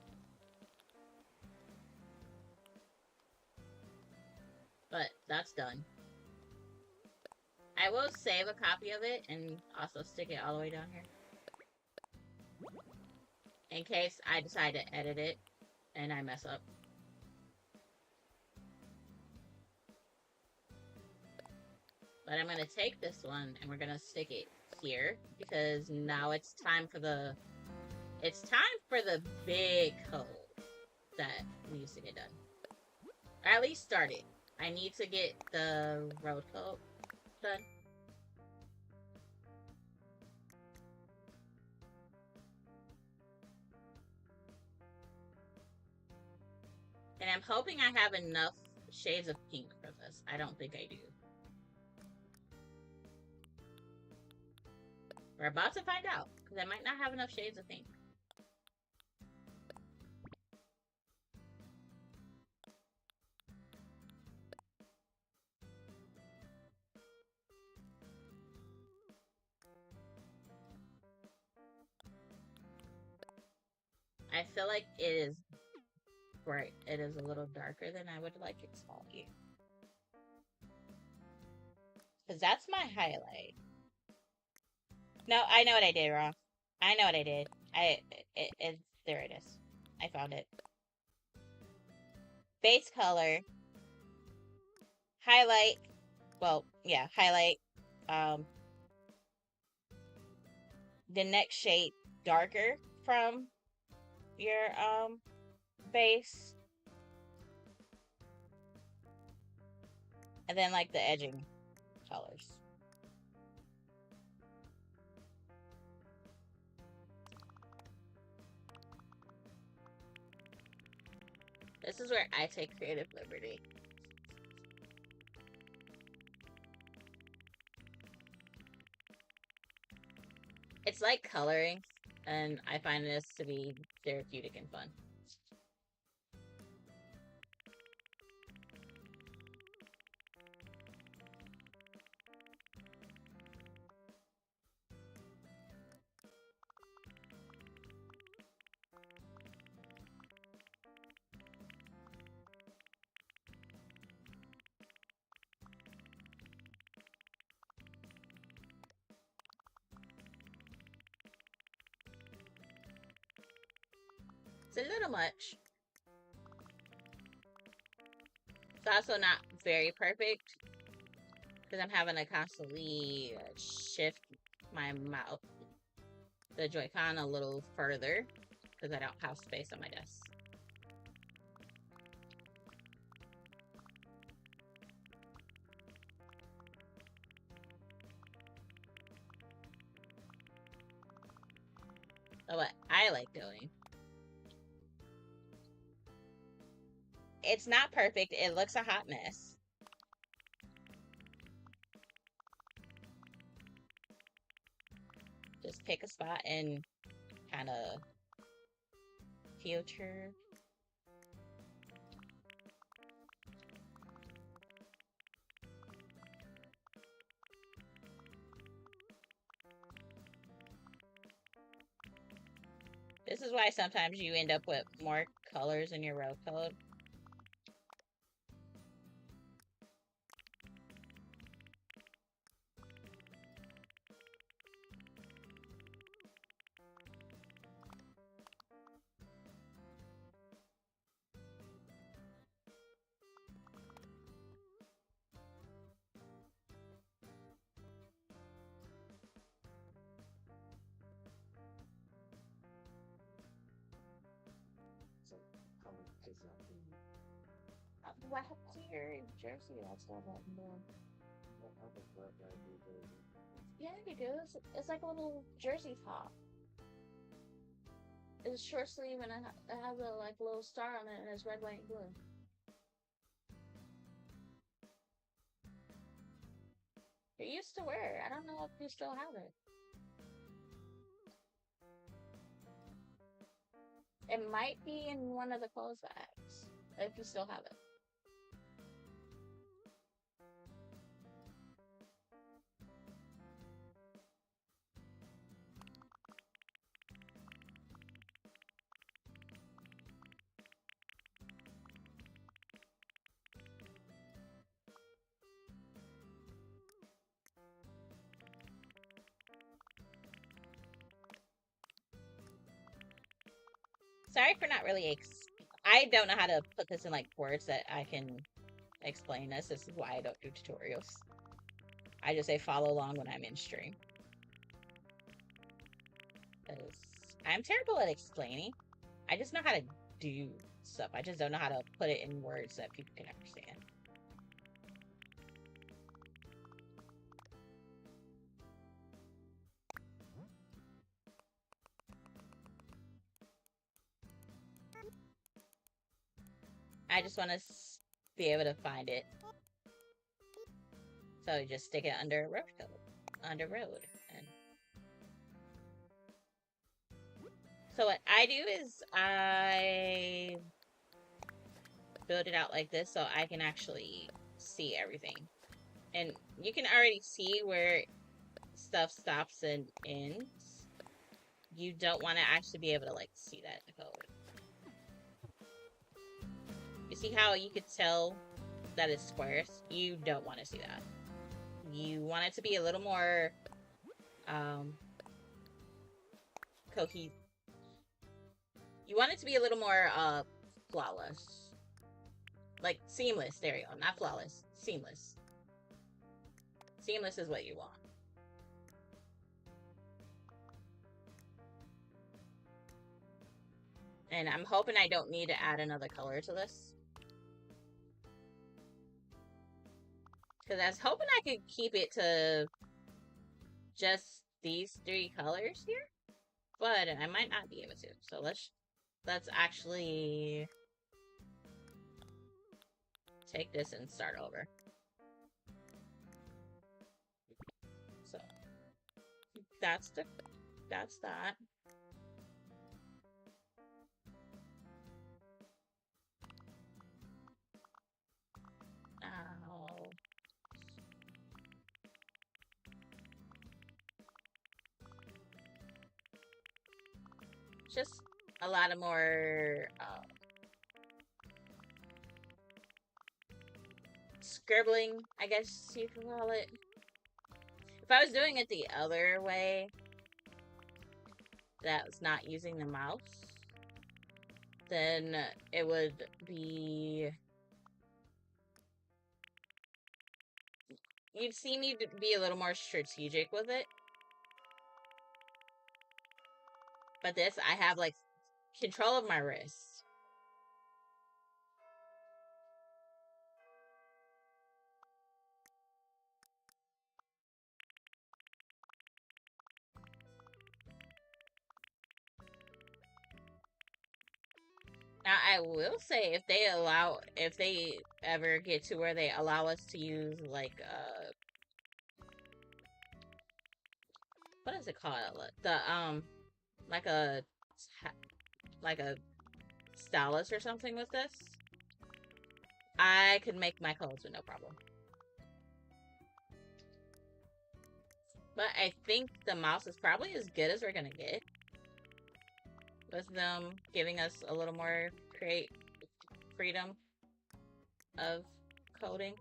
Speaker 1: But that's done. I will save a copy of it and also stick it all the way down here. In case I decide to edit it and I mess up. But I'm gonna take this one and we're gonna stick it here because now it's time for the big code that needs to get done. Or at least start it. I need to get the road code done. And I'm hoping I have enough shades of pink for this. I don't think I do. We're about to find out, because I might not have enough shades of pink. I feel like it is bright. It is a little darker than I would like it to be. Because that's my highlight. No, I know what I did wrong. I know what I did. There it is. I found it. Base color. Highlight. Well, yeah, highlight. The next shade darker from your base, and then like the edging colors. This is where I take creative liberty. It's like coloring, and I find this to be therapeutic and fun. It's a little much. It's also not very perfect, because I'm having to constantly shift my mouth, the Joy-Con, a little further, because I don't have space on my desk. So what I like doing, it's not perfect. It looks a hot mess. Just pick a spot and kind of filter. This is why sometimes you end up with more colors in your row code. What happened to your jersey? That's not that more. Yeah, you do. It's like a little jersey top. It's short sleeve and it has a like little star on it, and it's red, white, and blue. You used to wear it. I don't know if you still have it. It might be in one of the clothes bags if you still have it. Sorry for not really I don't know how to put this in like words that I can explain this. This is why I don't do tutorials. I just say follow along when I'm in stream. Because I'm terrible at explaining. I just know how to do stuff. I just don't know how to put it in words that people can understand. I just want to be able to find it. So you just stick it under road code, under road, and So what I do is I build it out like this so I can actually see everything. And you can already see where stuff stops and ends. You don't want to actually be able to like see that in the code. You see how you could tell that it's squares? You don't want to see that. You want it to be a little more cohesive. You want it to be a little more flawless. Like seamless, there you go. Not flawless. Seamless. Seamless is what you want. And I'm hoping I don't need to add another color to this. Because I was hoping I could keep it to just these 3 colors here. But I might not be able to. So let's actually take this and start over. So that's that. Now just a lot of more scribbling, I guess you could call it. If I was doing it the other way, that was not using the mouse, then it would be... You'd see me be a little more strategic with it. But this, I have, like, control of my wrist. Now, I will say, if they ever get to where they allow us to use, like, what is it called? Like a stylus or something with this, I could make my codes with no problem. But I think the mouse is probably as good as we're gonna get, with them giving us a little more freedom of coding.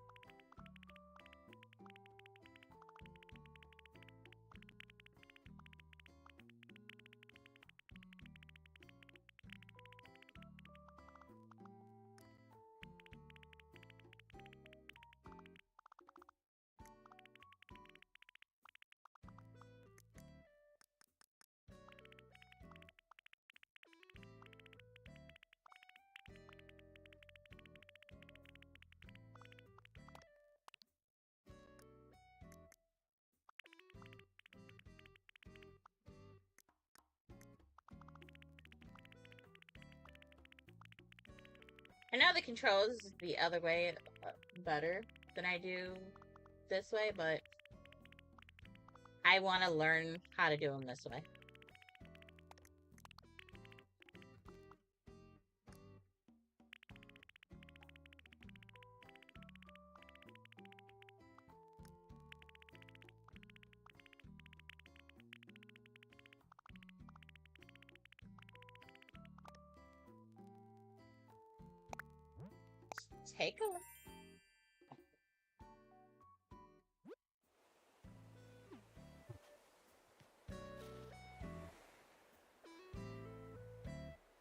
Speaker 1: I know the controls the other way better than I do this way, but I want to learn how to do them this way. Take a look.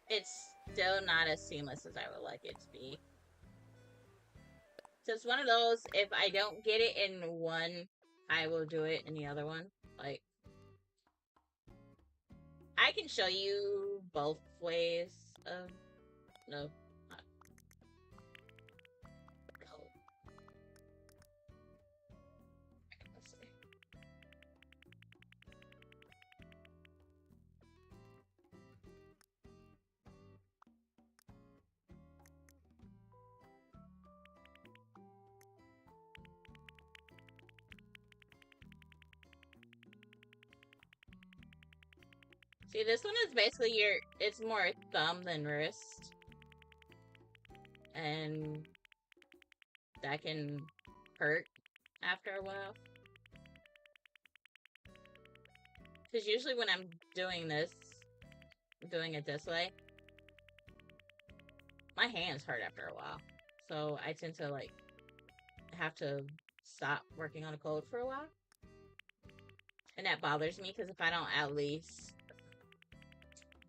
Speaker 1: It's still not as seamless as I would like it to be. So it's one of those, if I don't get it in one, I will do it in the other one. Like, I can show you both ways of... No. See, this one is basically it's more thumb than wrist. And that can hurt after a while. Because usually when I'm doing it this way, my hands hurt after a while. So I tend to like have to stop working on a code for a while. And that bothers me because if I don't at least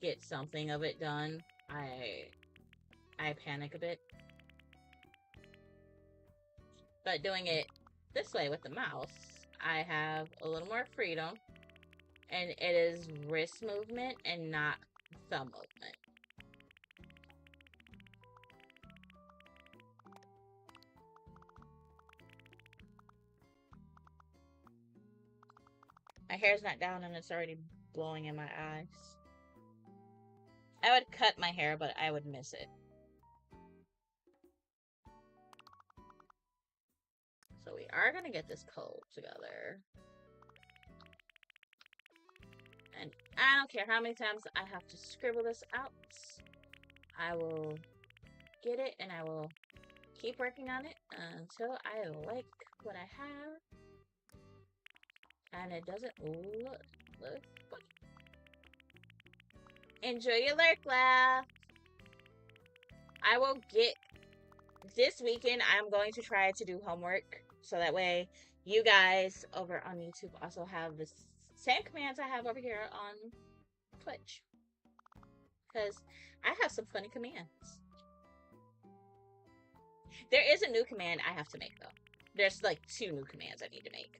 Speaker 1: get something of it done, I panic a bit. But doing it this way with the mouse, I have a little more freedom. And it is wrist movement and not thumb movement. My hair's not down and it's already blowing in my eyes. I would cut my hair, but I would miss it. So we are gonna get this code together. And I don't care how many times I have to scribble this out. I will get it and I will keep working on it until I like what I have. And it doesn't look good. Enjoy your lurk laugh. I will get this weekend. I'm going to try to do homework so that way you guys over on YouTube also have the same commands I have over here on Twitch. Because I have some funny commands. There is a new command I have to make though. There's like 2 new commands I need to make.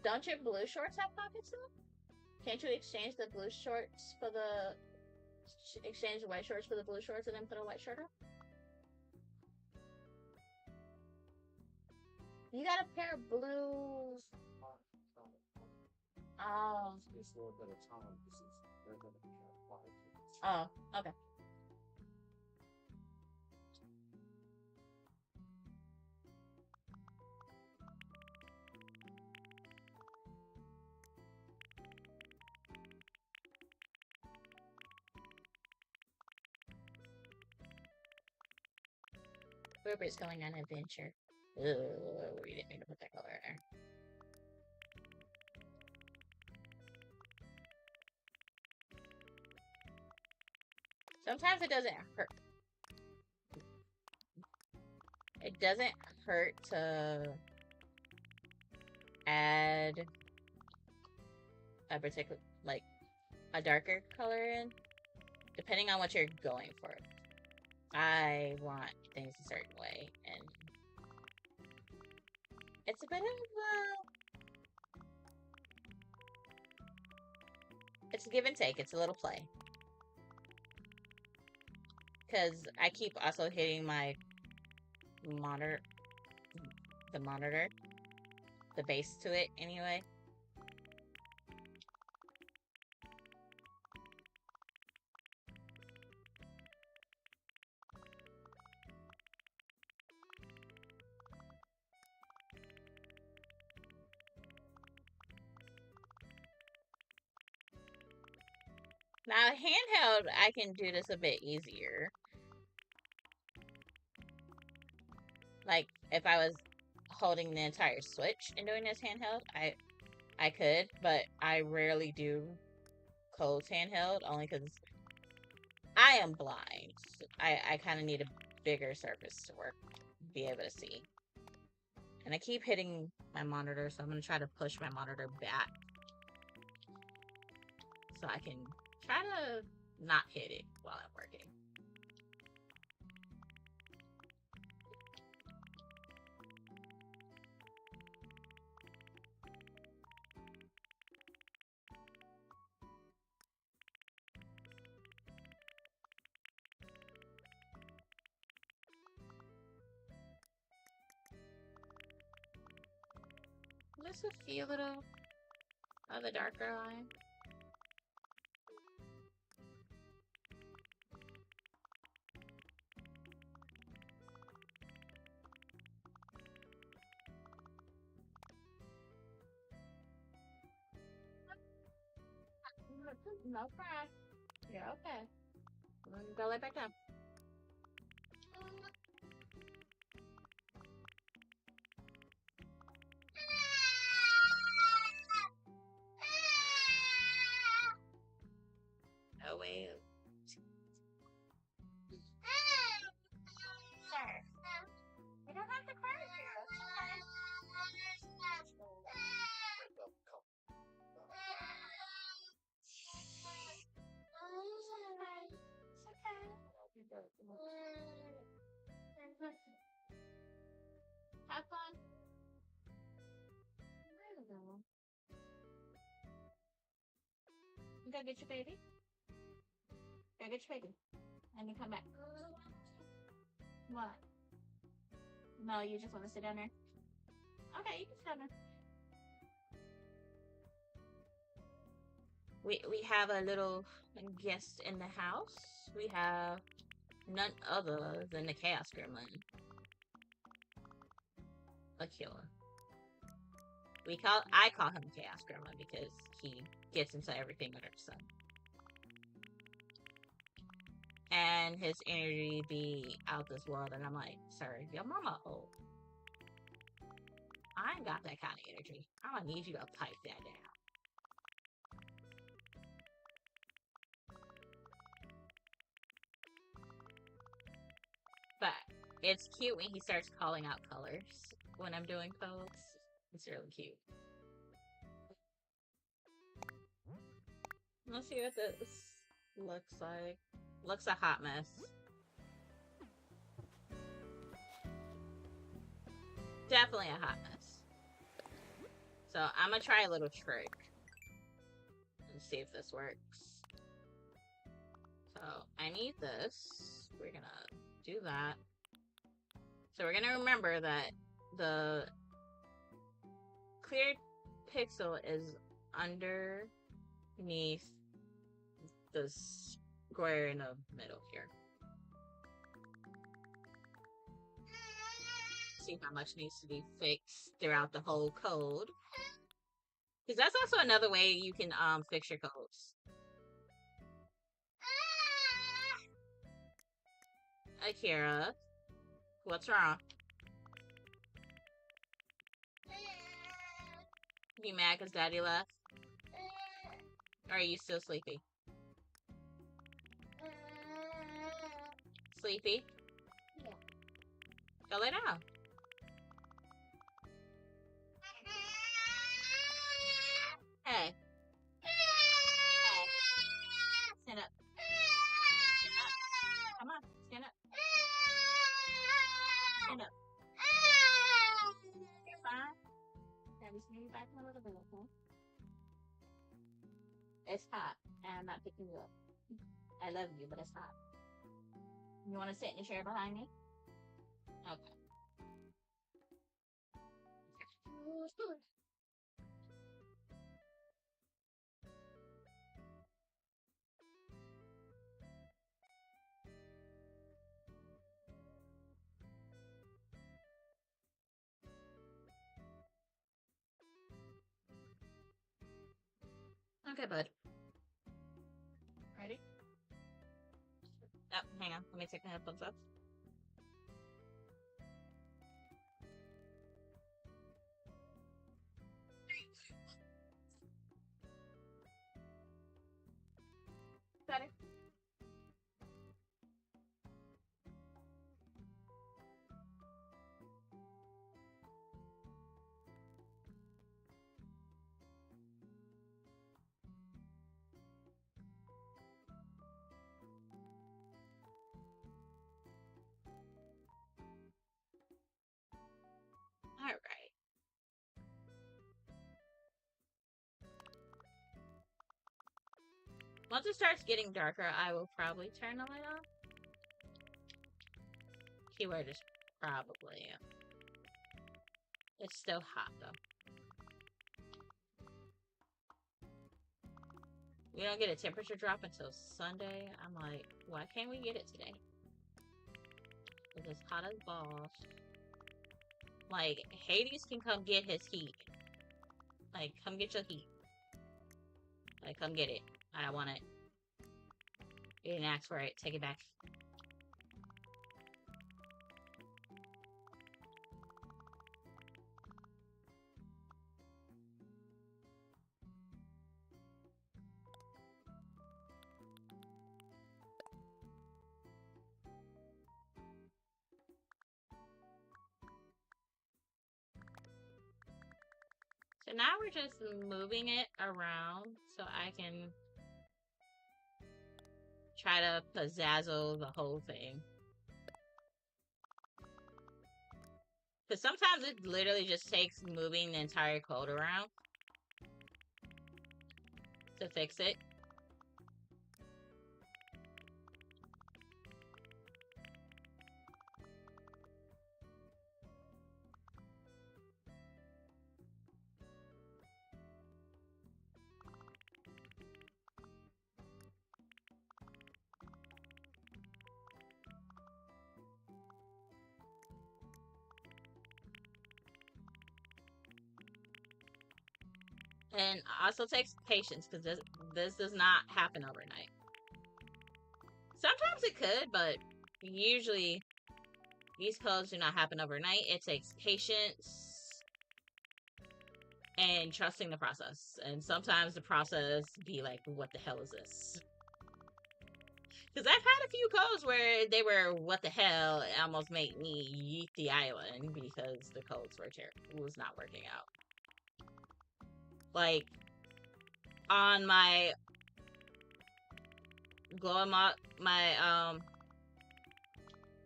Speaker 1: Don't your blue shorts have pockets though? Can't you exchange the blue shorts for the exchange the white shorts for the blue shorts and then put a white shirt on? You got a pair of blue. Oh. Oh, okay. Rupert's going on an adventure. Ugh, we didn't need to put that color in there. Sometimes it doesn't hurt. It doesn't hurt to add a particular, like, a darker color in, depending on what you're going for. I want things a certain way, and it's a bit of it's a give and take. It's a little play. Because I keep also hitting my monitor, the base to it anyway. Now, handheld, I can do this a bit easier. Like, if I was holding the entire Switch and doing this handheld, I could, but I rarely do codes handheld, only because I am blind. I kind of need a bigger surface to be able to see. And I keep hitting my monitor, so I'm going to try to push my monitor back so I can try to not hit it while I'm working. Just a few little of the darker line. No cry. You're okay. Go lay back down. Oh, wait. Sir, you don't have to cry here. Have fun. Go get your baby. Go get your baby. And then come back. What? No, you just want to sit down there? Okay, you can sit down there. We have a little guest in the house. We have none other than the Chaos Gremlin. Akila. I call him Chaos Gremlin because he gets into everything under the sun. And his energy be out this world, and I'm like, sir, your mama old. I ain't got that kind of energy. I'm gonna need you to pipe that down. But it's cute when he starts calling out colors when I'm doing codes. It's really cute. Let's see what this looks like. Looks a hot mess. Definitely a hot mess. So I'm gonna try a little trick and see if this works. So I need this. We're gonna do that. So we're gonna remember that the cleared pixel is underneath the square in the middle here. See how much needs to be fixed throughout the whole code. Because that's also another way you can fix your codes. Akira, what's wrong? You mad because Daddy left? Or are you still sleepy? Sleepy? Yeah. Go lay down. Hey. Hey. Stand up. Stand up. Come on, stand up. Stand up. You're fine? Let me sneak you back in a little bit, okay? It's hot, and I'm not picking you up. I love you, but it's hot. You want to sit in the chair behind me? Okay. Okay, bud. Ready? Oh, hang on. Let me take the headphones off. Better. All right. Once it starts getting darker, I will probably turn the light off. Keyword is probably. It's still hot though. We don't get a temperature drop until Sunday. I'm like, why can't we get it today? It's as hot as balls. Like, Hades can come get his heat. Like, come get your heat. Like, come get it. I want it. You didn't ask for it. Take it back. So now we're just moving it around so I can try to pizzazzle the whole thing. Because sometimes it literally just takes moving the entire code around to fix it. And also takes patience because this does not happen overnight. Sometimes it could, but usually these codes do not happen overnight. It takes patience and trusting the process. And sometimes the process be like, what the hell is this? Because I've had a few codes where they were, what the hell, it almost made me yeet the island because the codes were terrible. It was not working out. Like, on my glowing moss,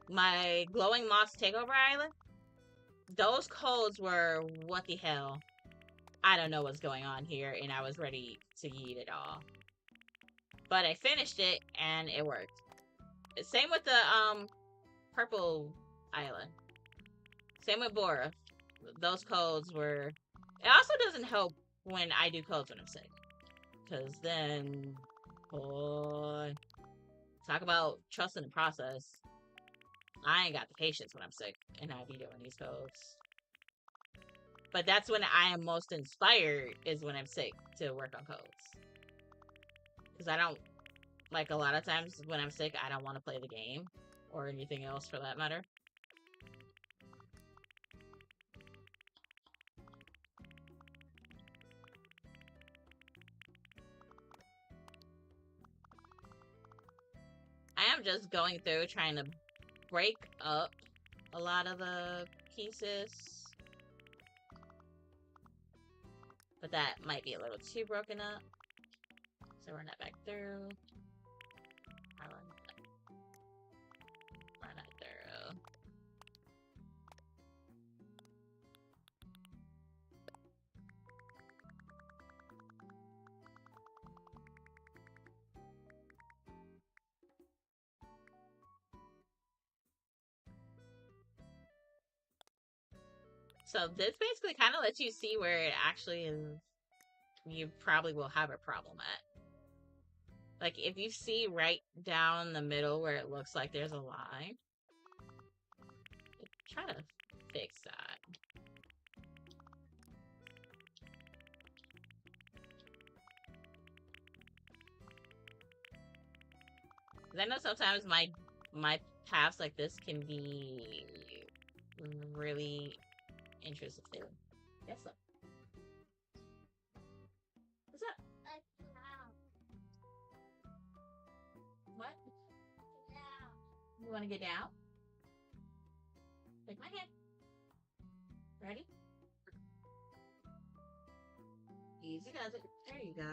Speaker 1: my glowing moss takeover island, those codes were, what the hell? I don't know what's going on here, and I was ready to yeet it all. But I finished it, and it worked. Same with the, purple island. Same with Bora. Those codes were... It also doesn't help when I do codes when I'm sick. Because then... Boy... Talk about trusting the process. I ain't got the patience when I'm sick, and I be doing these codes. But that's when I am most inspired, is when I'm sick, to work on codes. Because I don't... Like, a lot of times when I'm sick, I don't want to play the game. Or anything else, for that matter. I am just going through trying to break up a lot of the pieces. But that might be a little too broken up. So run that back through. Run that through. So this basically kind of lets you see where it actually is. You probably will have a problem at. Like, if you see right down the middle where it looks like there's a line, try to fix that. Because I know sometimes my paths like this can be really intrusive. Yes, sir. What's up? What? You want to get down? Take my hand. Ready? Easy does it. There you go.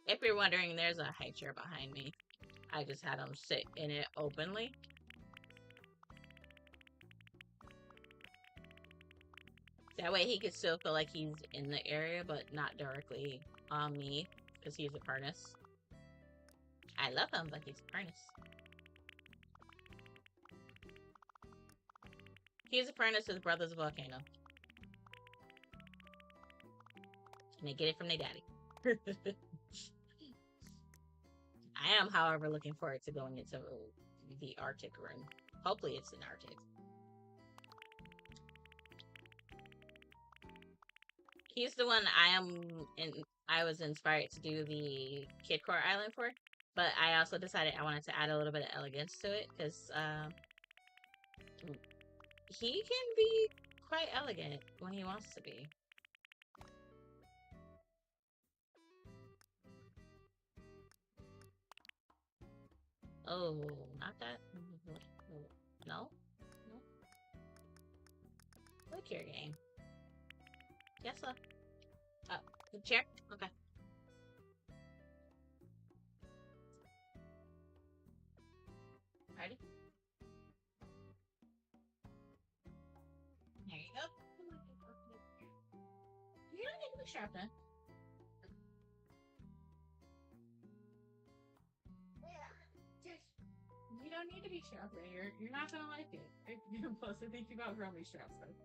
Speaker 1: If you're wondering, there's a high chair behind me. I just had them sit in it openly. That way he could still feel like he's in the area, but not directly on me, because he's a furnace. I love him, but he's a furnace. He's a furnace, his brother's a volcano. And they get it from their daddy. I am, however, looking forward to going into the Arctic room. Hopefully it's in Arctic. He's the one I was inspired to do the Kid Core Island for, but I also decided I wanted to add a little bit of elegance to it, because he can be quite elegant when he wants to be. Oh, not that. No? No? Look your game. Yes, sir. Oh, the chair? Okay. Ready? There you go. You don't need to be sharp then. You don't need to be sharp then. You're not gonna like it. You're supposed to think about grumpy straps then.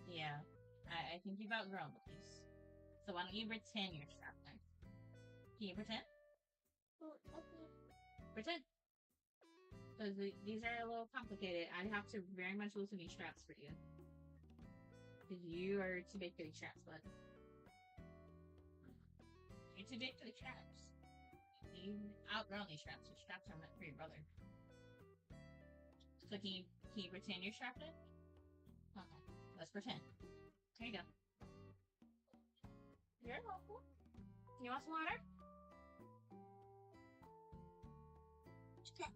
Speaker 1: Yeah, I think you've outgrown these. So why don't you pretend you're strapped then? Can you pretend? Pretend. Because these are a little complicated. I have to very much loosen these straps for you. Because you are too big for these straps, bud. You're too big for the straps. You outgrown these straps. Your straps are meant for your brother. So can you pretend you're strapped in? Okay, let's pretend. There you go. You're welcome. You want some water? Okay.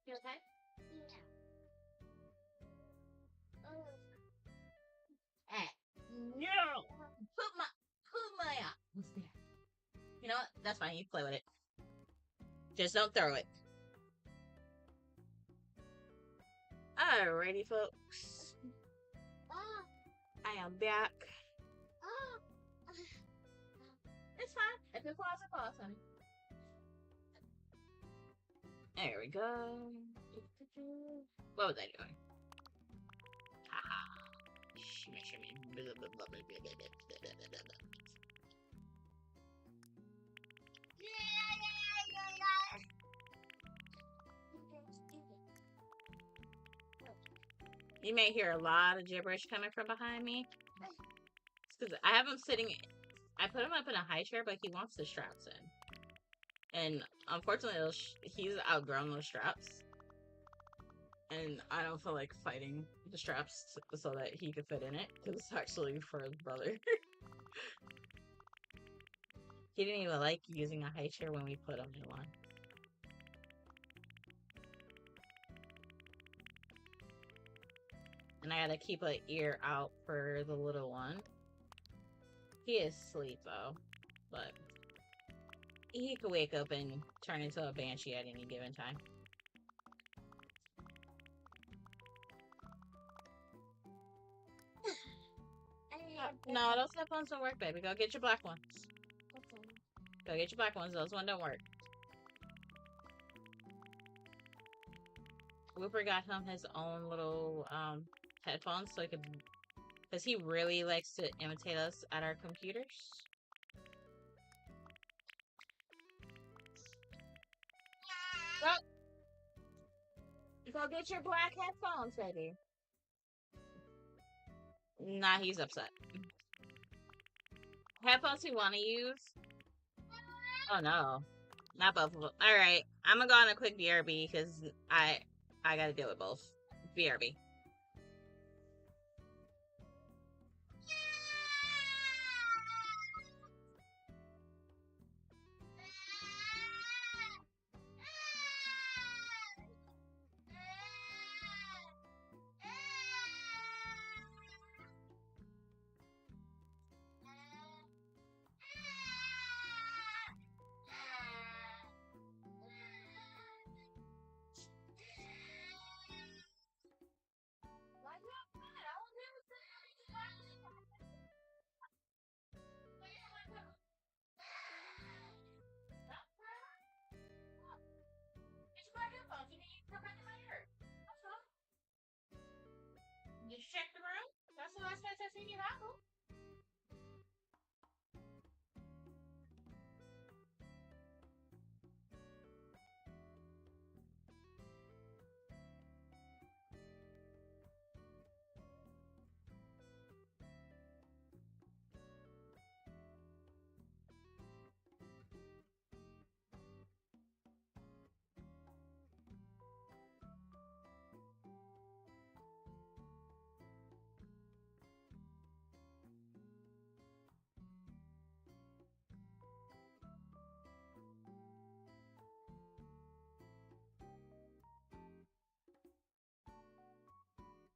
Speaker 1: You okay? No! Put my What's that? You know what? That's fine. You play with it. Just don't throw it. Alrighty, folks. I am back. It's fine. If it falls, it falls, honey. There we go. What was I doing? Haha. Shimmy, shimmy. You may hear a lot of gibberish coming from behind me. It's because I have him sitting. I put him up in a high chair, but he wants the straps in. And unfortunately, he's outgrown those straps. And I don't feel like fighting the straps so that he could fit in it, because it's actually for his brother. He didn't even like using a high chair when we put him in one. And I gotta keep an ear out for the little one. He is asleep though, but he could wake up and turn into a banshee at any given time. No, those headphones don't work, baby. Go get your black ones. Go get your black ones. Those ones don't work. Whooper got him his own little headphones so he could, because he really likes to imitate us at our computers. Go get your black headphones, baby. Nah, he's upset. Headphones you want to use? Oh no, not both of them. All right, I'm gonna go on a quick BRB because I gotta deal with both. BRB. check the room? That's the last place I seen you have.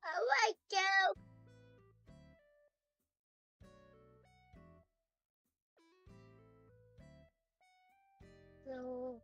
Speaker 1: I like you. So.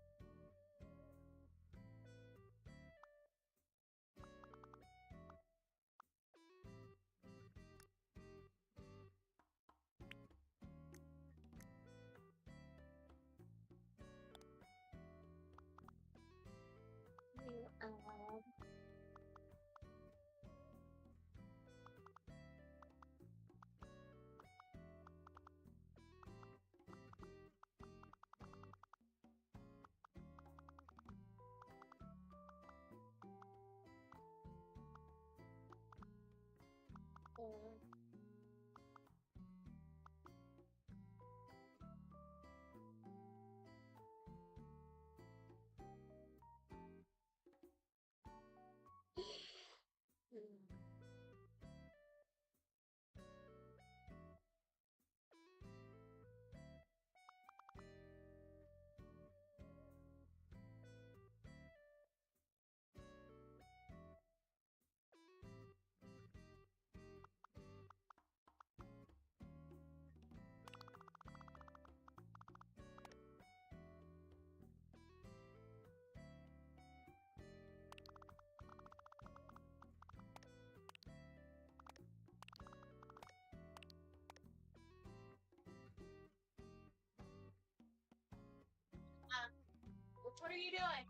Speaker 1: What are you doing?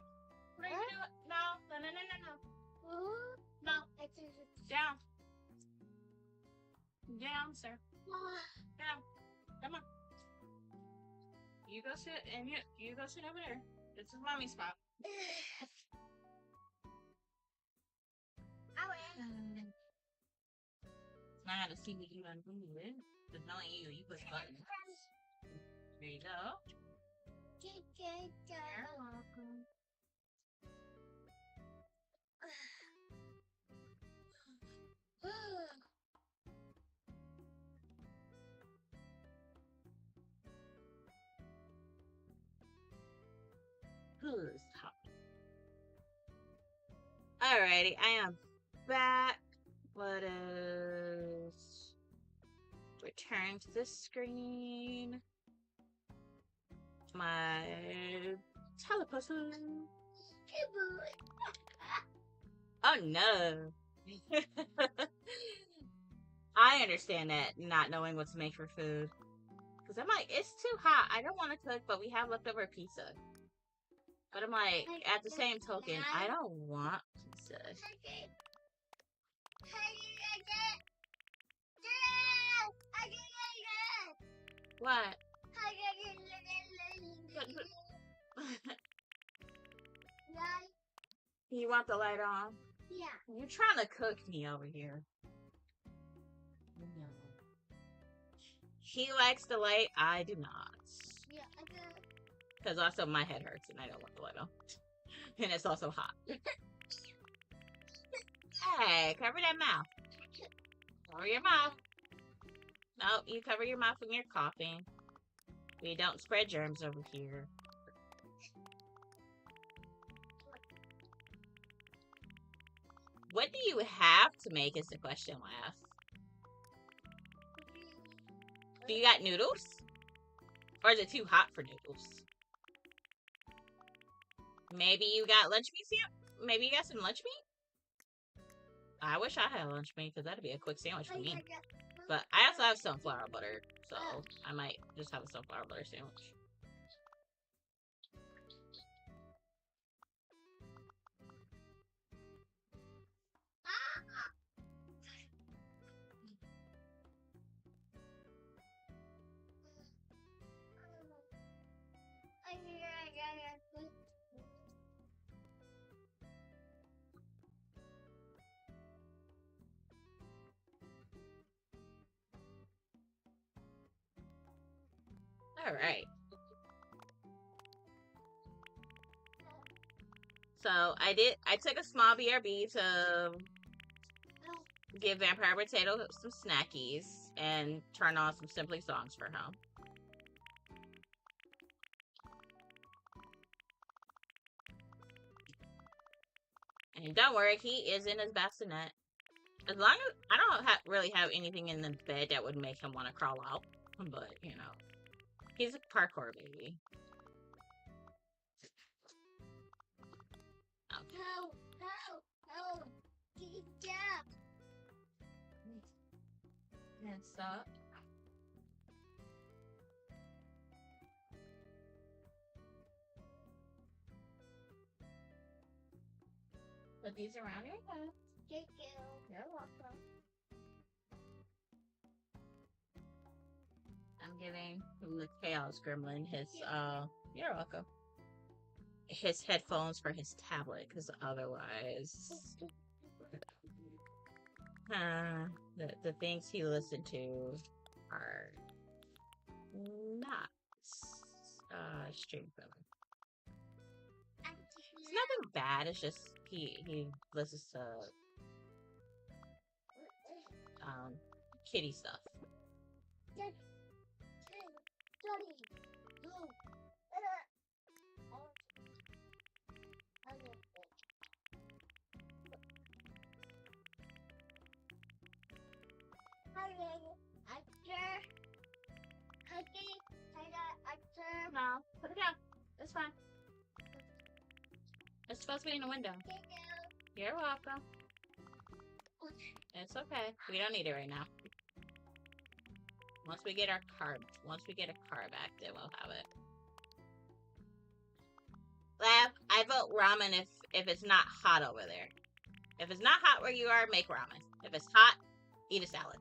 Speaker 1: What are you doing? No. No. Down. Down, sir. Down. Come on. You go sit and you go sit over there. This is mommy's spot. I had to see what you gonna do with it. But knowing you push buttons. There you go. You're welcome. Alrighty, I am back. Let us return to this screen. My teleport. Oh no. I understand that, not knowing what to make for food. Because I'm like, it's too hot. I don't want to cook, but we have leftover pizza. But I'm like, at the same token, I don't want pizza. What? You want the light on? Yeah. You're trying to cook me over here. No. He likes the light. I do not. Yeah, I do. Because also my head hurts and I don't want the light on. And it's also hot. Hey, cover that mouth. Cover your mouth. No, you cover your mouth when you're coughing. We don't spread germs over here. What do you have to make is the question, Laugh. Do you got noodles? Or is it too hot for noodles? Maybe you got lunch meat? Maybe you got some lunch meat? I wish I had lunch meat because that'd be a quick sandwich for me. But I also have sunflower butter, so I might just have a sunflower butter sandwich. Right. So I took a small BRB to give Vampire Potato some snackies and turn on some Simply songs for him. And don't worry, he is in his bassinet. As long as I don't really have anything in the bed that would make him want to crawl out, but you know, he's a parkour baby. Okay. And so, put these around your head.
Speaker 2: Thank you.
Speaker 1: You're welcome. I'm giving the Chaos Gremlin his, you're welcome. His headphones for his tablet, because otherwise, the things he listened to are not stream friendly. It's nothing bad. It's just he listens to kitty stuff. No, put it down. It's fine. It's supposed to be in the window. You're welcome. It's okay. We don't need it right now. Once we get a car back, then we'll have it. Laugh, I vote ramen if it's not hot over there. If it's not hot where you are, make ramen. If it's hot, eat a salad.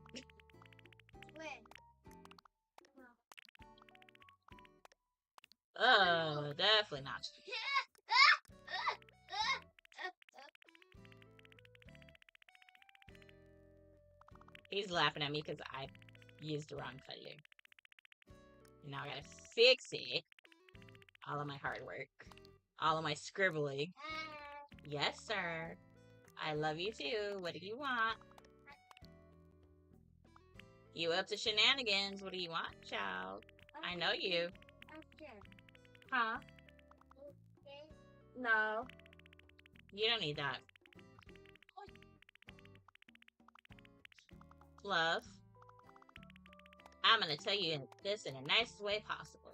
Speaker 1: Oh, definitely not. He's laughing at me because I used the wrong color. And now I gotta fix it. All of my hard work. All of my scribbling. Yes, sir. I love you too. What do you want? You up to shenanigans. What do you want, child? I know you. Huh? No. You don't need that. Love, I'm gonna tell you this in the nicest way possible.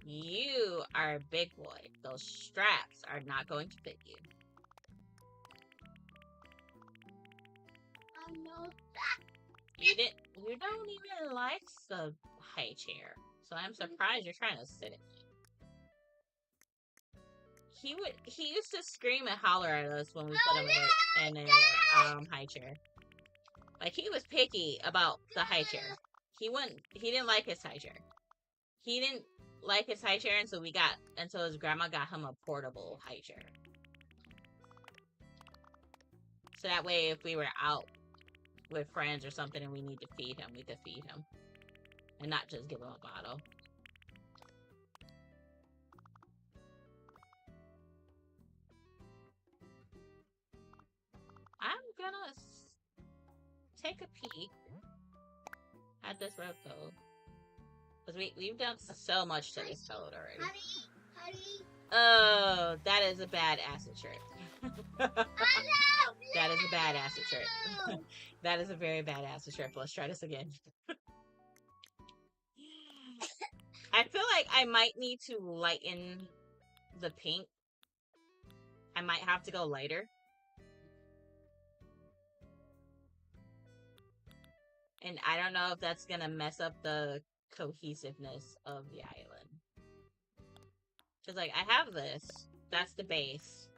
Speaker 1: You are a big boy. Those straps are not going to fit you.
Speaker 2: I know
Speaker 1: You don't even like the high chair. So I'm surprised you're trying to sit in it. He used to scream and holler at us when we put him in a high chair. Like, he was picky about the high chair. He didn't like his high chair. He didn't like his high chair until his grandma got him a portable high chair. So that way, if we were out with friends or something and we need to feed him, we could feed him. And not just give him a bottle. I'm gonna take a peek at this road code. Because we've done so much to this code already.
Speaker 2: Honey.
Speaker 1: Oh, that is a bad acid trip. That is a bad acid trip. That is a very bad acid trip. Let's try this again. I feel like I might need to lighten the pink. I might have to go lighter. And I don't know if that's gonna mess up the cohesiveness of the island. Cause like, I have this. That's the base.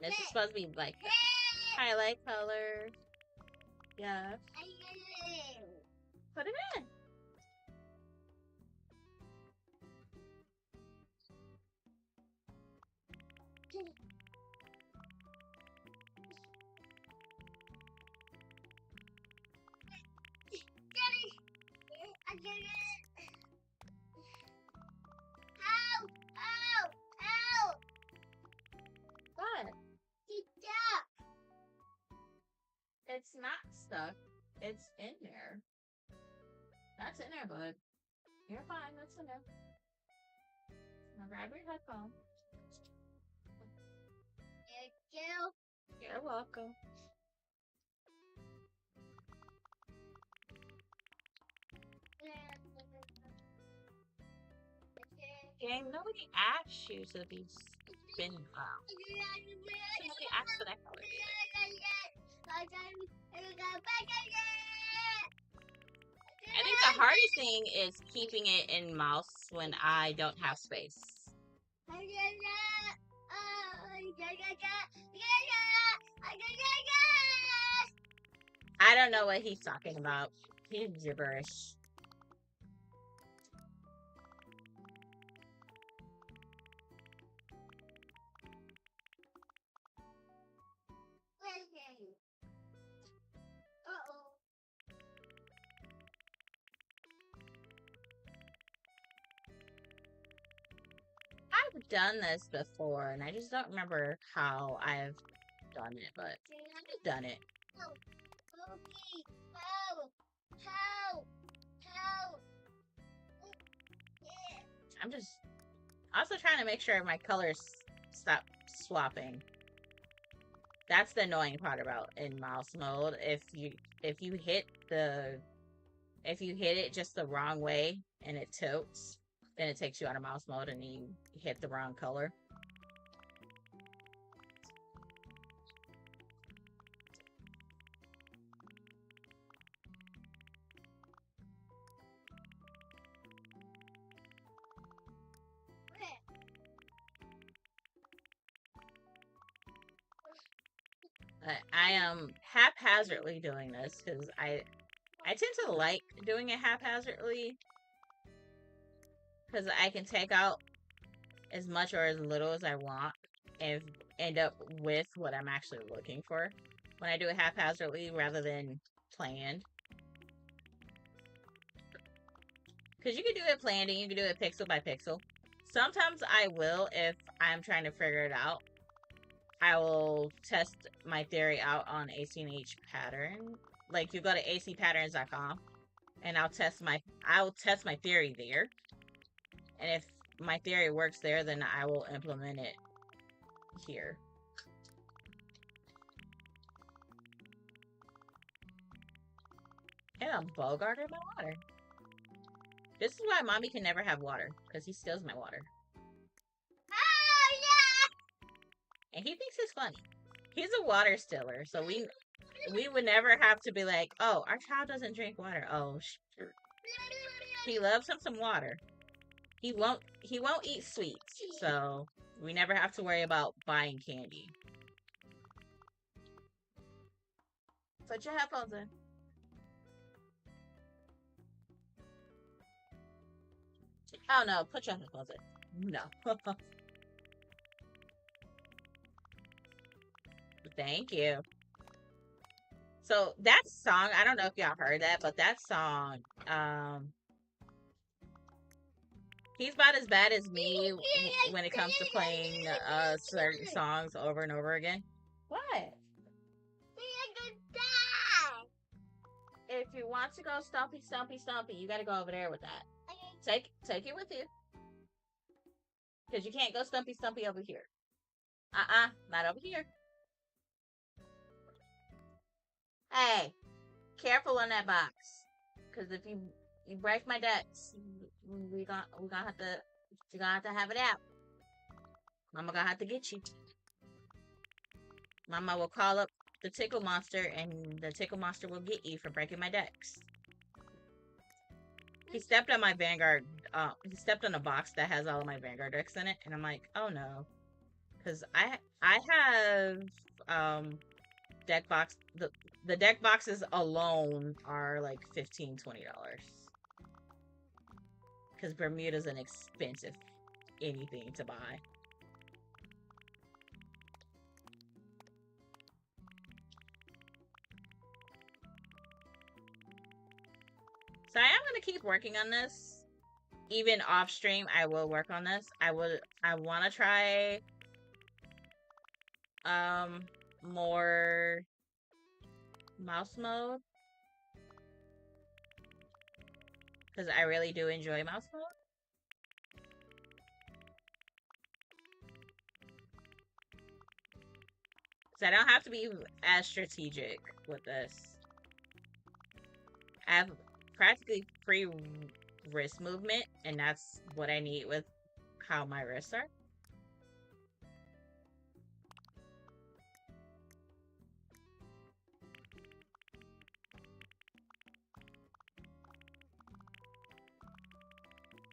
Speaker 1: This is supposed to be like highlight color. Yeah. Put it in.
Speaker 2: Ow! Ow! Ow!
Speaker 1: What?
Speaker 2: It's up!
Speaker 1: It's not stuck. It's in there. That's in there, bud. You're fine. That's in there. Now grab your headphone.
Speaker 2: Thank you.
Speaker 1: You're welcome. Gang, nobody asked you to be spinning around. Nobody asked for that color either. I think the hardest thing is keeping it in mouse when I don't have space. I don't know what he's talking about. He's gibberish. I've done this before, and I just don't remember how I've done it, but I've done it. I'm just also trying to make sure my colors stop swapping. That's the annoying part about in mouse mode. If you hit it just the wrong way and it tilts, then it takes you out of mouse mode and you hit the wrong color. I am haphazardly doing this because I tend to like doing it haphazardly because I can take out as much or as little as I want and end up with what I'm actually looking for when I do it haphazardly rather than planned. Because you can do it planned and you can do it pixel by pixel. Sometimes I will if I'm trying to figure it out. I will test my theory out on AC&H pattern. Like, you go to acpatterns.com and I'll test my theory there. And if my theory works there, then I will implement it here. And I'm bogarting my water. This is why mommy can never have water, because he steals my water. And he thinks it's funny. He's a water stealer, so we would never have to be like, oh, our child doesn't drink water. Oh, shoot. He loves him some water. He won't eat sweets, so we never have to worry about buying candy. Put your headphones in. Oh no, put your headphones in. No. Thank you. So that song, I don't know if y'all heard that, but that song, he's about as bad as me when it comes to playing certain songs over and over again. What? If you want to go stompy, stompy, stompy, you gotta go over there with that. Take it with you. Because you can't go stumpy, stumpy over here. Not over here. Hey, careful on that box. Because if you break my decks, you're gonna have to have it out. Mama gonna have to get you. Mama will call up the tickle monster, and the tickle monster will get you for breaking my decks. He stepped on my Vanguard. He stepped on a box that has all of my Vanguard decks in it, and I'm like, oh no, because I have deck box. The deck boxes alone are like $15-20. Because Bermuda's an expensive anything to buy. So I am gonna keep working on this. Even off stream, I will work on this. I want to try more mouse mode because I really do enjoy mouse mode. So I don't have to be as strategic with this. I have practically free wrist movement, and that's what I need with how my wrists are.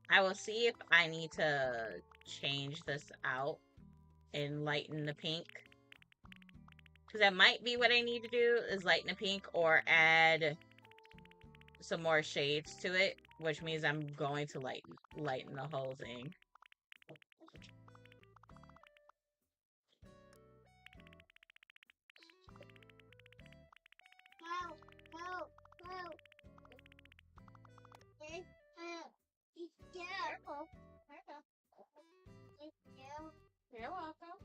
Speaker 1: I will see if I need to change this out and lighten the pink. Because that might be what I need to do, is lighten the pink or add some more shades to it, which means I'm going to lighten the whole thing.
Speaker 2: Help, help, help. Help. Careful. Careful.
Speaker 1: You're welcome.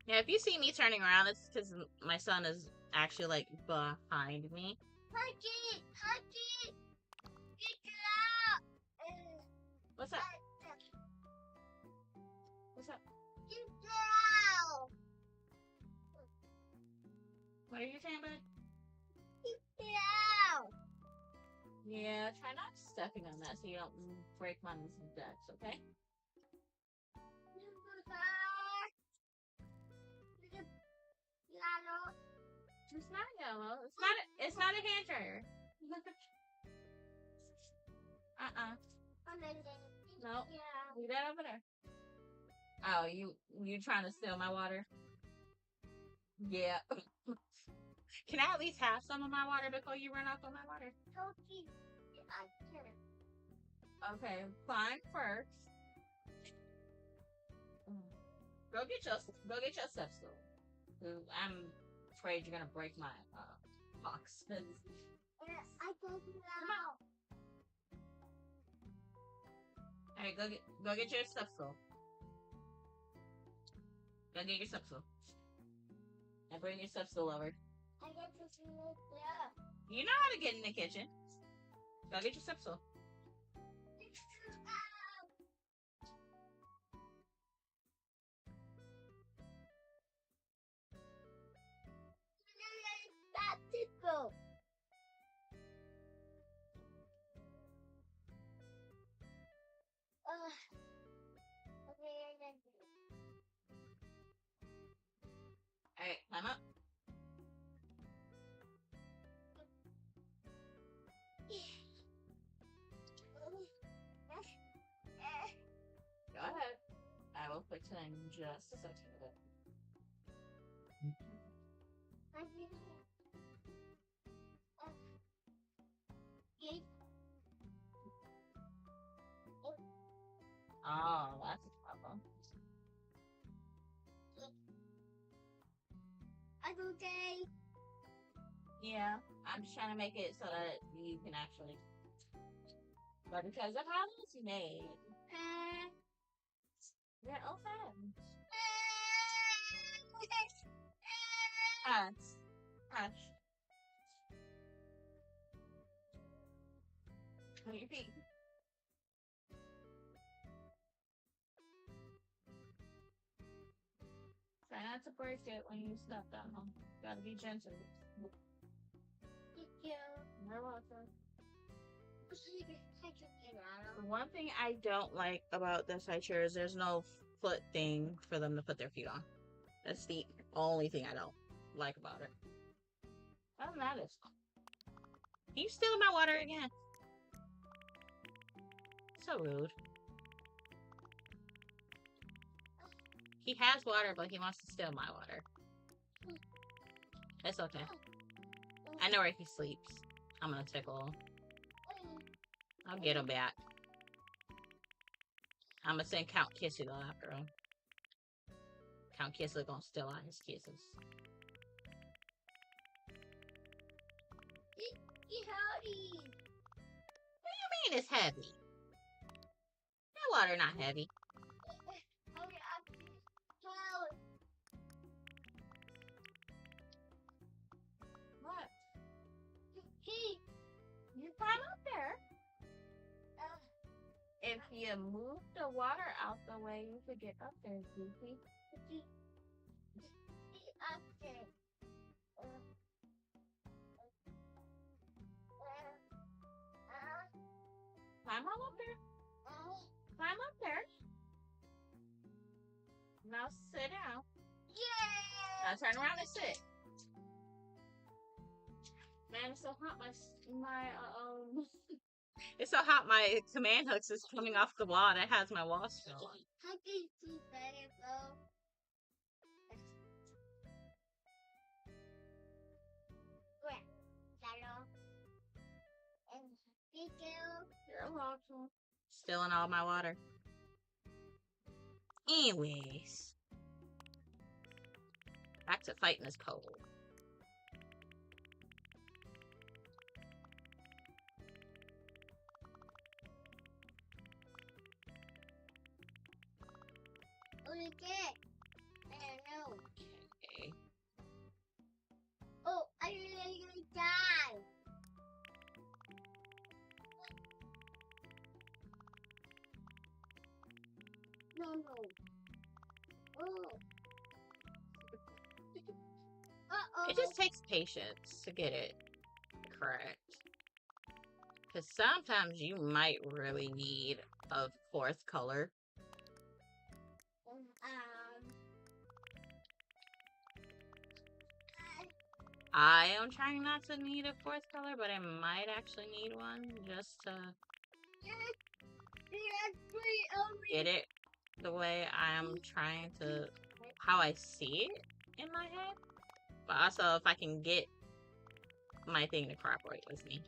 Speaker 1: Yeah, if you see me turning around, it's because my son is actually, like, behind me.
Speaker 2: Huggy, Huggy. Get out.
Speaker 1: What's up? What's up?
Speaker 2: Get out.
Speaker 1: What are you saying, bud?
Speaker 2: Get out.
Speaker 1: Yeah, try not stepping on that so you don't break my decks, okay? It's not yellow. It's not a hand dryer. No. Leave that over there. Oh, you trying to steal my water? Yeah. Can I at least have some of my water before you run off on my water? Okay, climb first. Go get your step stool. I'm afraid you're gonna break my box.
Speaker 2: I don't know.
Speaker 1: Alright, go get your step stool. Go get your step stool. And bring your step stool over.
Speaker 2: I get to see it there.
Speaker 1: You know how to get in the kitchen. Go get your step stool.
Speaker 2: Go.
Speaker 1: Alright, climb up. Go ahead. I will put you in just a second. Oh, that's a problem.
Speaker 2: Okay.
Speaker 1: Yeah, I'm just trying to make it so that you can actually. But because of how it's made, you're open. Hush. Hush. Put your feet. Try not to break it when you step down. Gotta be gentle.
Speaker 2: Thank you.
Speaker 1: You're welcome. The one thing I don't like about this high chair is there's no foot thing for them to put their feet on. That's the only thing I don't like about it. Other than that, it's fun. Can you steal my water again? So rude. He has water, but he wants to steal my water. It's okay. I know where he sleeps. I'm gonna tickle him. I'll get him back. I'm gonna send Count Kissy though after all. Count Kissy gonna steal all his kisses.
Speaker 2: Howdy.
Speaker 1: What do you mean it's heavy? That water not heavy. What? You climb up there. If you move the water out the way, you could get up there, Goofy. Climb on up there. Climb up there. Now sit down. Now turn around and sit. Man, it's so hot. It's so hot. My command hooks is coming off the wall. That has my wall still on.
Speaker 2: How can you see better, though?
Speaker 1: You're welcome. Stealing all my water. Anyways, back to fighting this cold.
Speaker 2: Okay. I don't know.
Speaker 1: Okay.
Speaker 2: Oh, I really die. No. Oh. Uh-oh.
Speaker 1: It just takes patience to get it correct. Because sometimes you might really need a fourth color. I am trying not to need a fourth color, but I might actually need one just to get it the way I'm trying to, how I see it in my head. But also if I can get my thing to cooperate with me.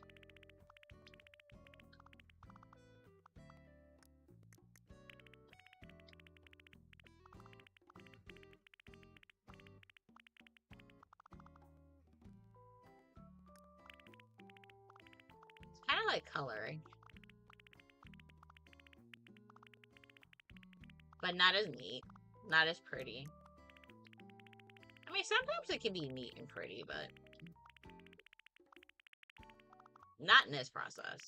Speaker 1: Kind of like coloring, but not as neat, not as pretty. I mean, sometimes it can be neat and pretty, but not in this process.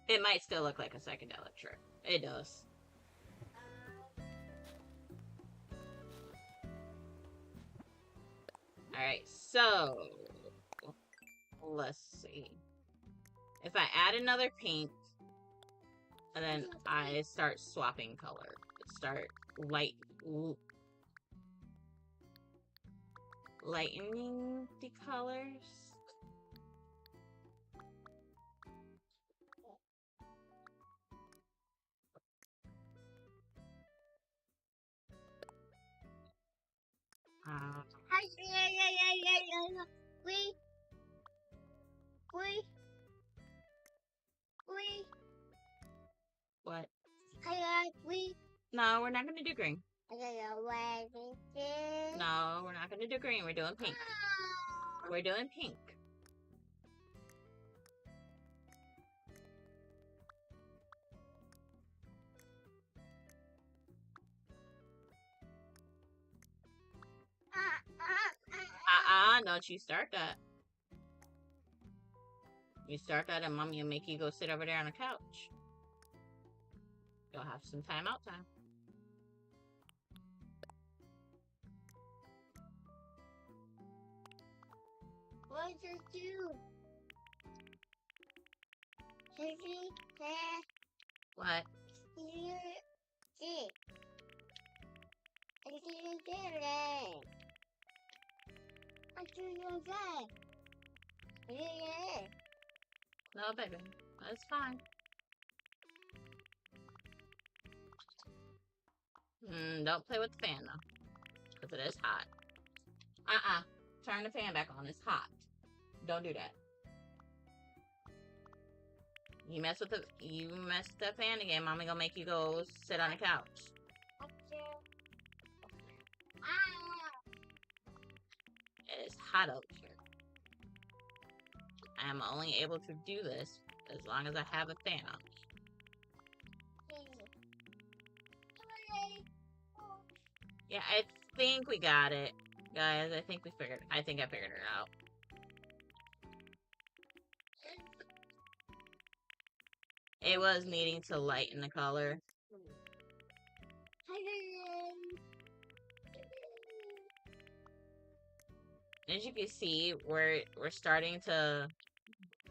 Speaker 1: It might still look like a psychedelic trip. It does. Alright, so let's see. If I add another pink, and then I start swapping color. Start lightening the colors. What? No, we're not gonna do green. No, we're not gonna do green. We're doing pink. We're doing pink. Don't you start that. You start that and mommy will make you go sit over there on the couch. You'll have some time out time.
Speaker 2: What did you do?
Speaker 1: What? No, baby. That's fine. Don't play with the fan, though. Because it is hot. Turn the fan back on. It's hot. Don't do that. You mess with the fan again, Mommy gonna make you go sit on the couch. It is hot over here. I am only able to do this as long as I have a fan on. Yeah, I think we got it. Guys, I think I figured it out. It was needing to lighten the color. As you can see, we're starting to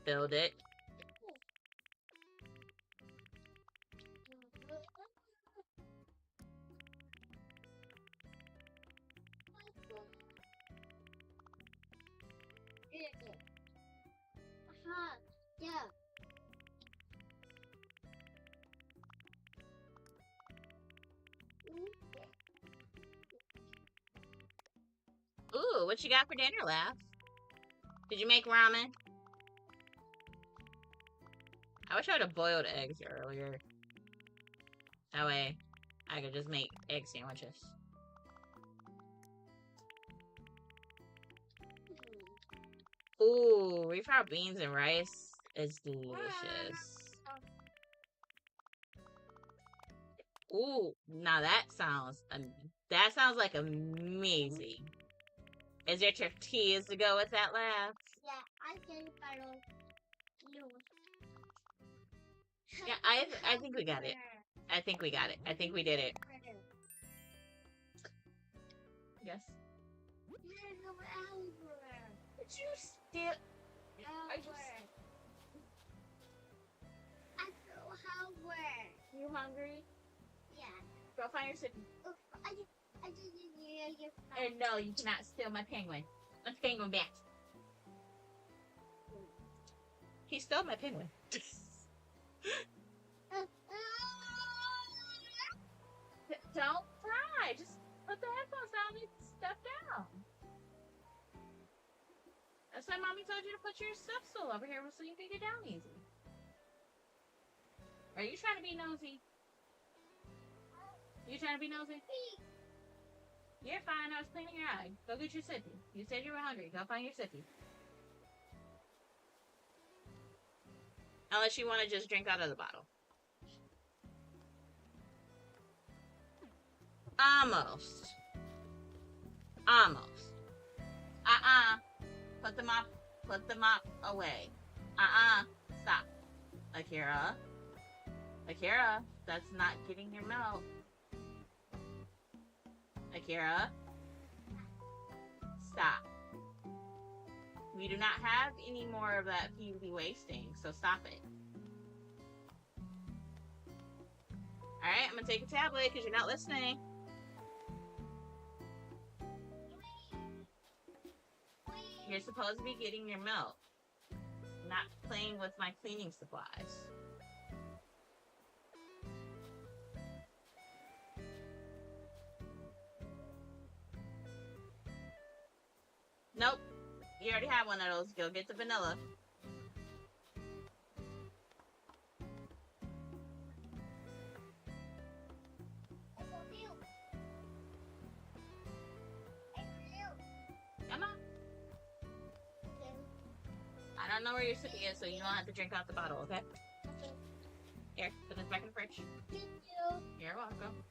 Speaker 1: build it.
Speaker 2: Yeah.
Speaker 1: Ooh, what you got for dinner, Laugh? Did you make ramen? I wish I would have boiled eggs earlier. That way, I could just make egg sandwiches. Ooh, refried beans and rice is delicious. Ooh, now that sounds like amazing. Is there tortillas to go with that, Laugh?
Speaker 2: Yeah, I think I don't know.
Speaker 1: Yeah, I think we got it. I think we got it. I think we did it. Yes. Did you steal? You hungry?
Speaker 2: Yeah.
Speaker 1: Go find your sippy.
Speaker 2: I didn't hear you.
Speaker 1: And no, you cannot steal my penguin. My penguin back. He stole my penguin. Don't cry. Just put the headphones down and step down. That's why Mommy told you to put your step stool over here so you can get down easy. Are you trying to be nosy? You trying to be nosy? You're fine. I was cleaning your eye. Go get your sippy. You said you were hungry. Go find your sippy. Unless you want to just drink out of the bottle. Almost. Almost. Put the mop away. Stop. Akira, that's not getting your milk. Akira, stop. We do not have any more of that for you to be wasting, so stop it. Alright, I'm gonna take a tablet because you're not listening. You're supposed to be getting your milk, not playing with my cleaning supplies. Nope. You already have one of those. Go get the vanilla. Come on. I don't know where your sippy is, so you don't have to drink out the bottle, okay? Here, put this back in the fridge.
Speaker 2: Thank you.
Speaker 1: You're welcome.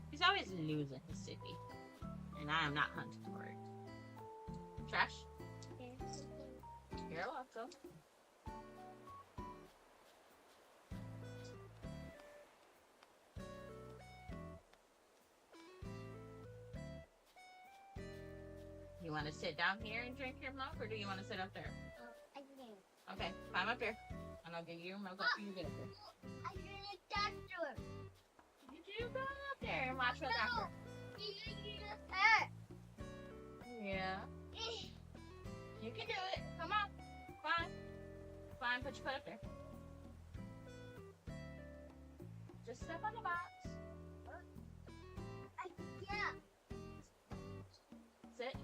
Speaker 1: He's always losing his sippy, and I am not hunting for it. Trash? You're welcome. You want to sit down here and drink your milk, or do you want to sit up there?
Speaker 2: I think.
Speaker 1: Okay, climb up here, and I'll give you your milk after you get up there.
Speaker 2: I really don't do it.
Speaker 1: You do go up there and watch what's after. Yeah. You can do it. Come on. Climb. Climb, put your foot up there. Just step on the box.
Speaker 2: Yeah.
Speaker 1: Sit.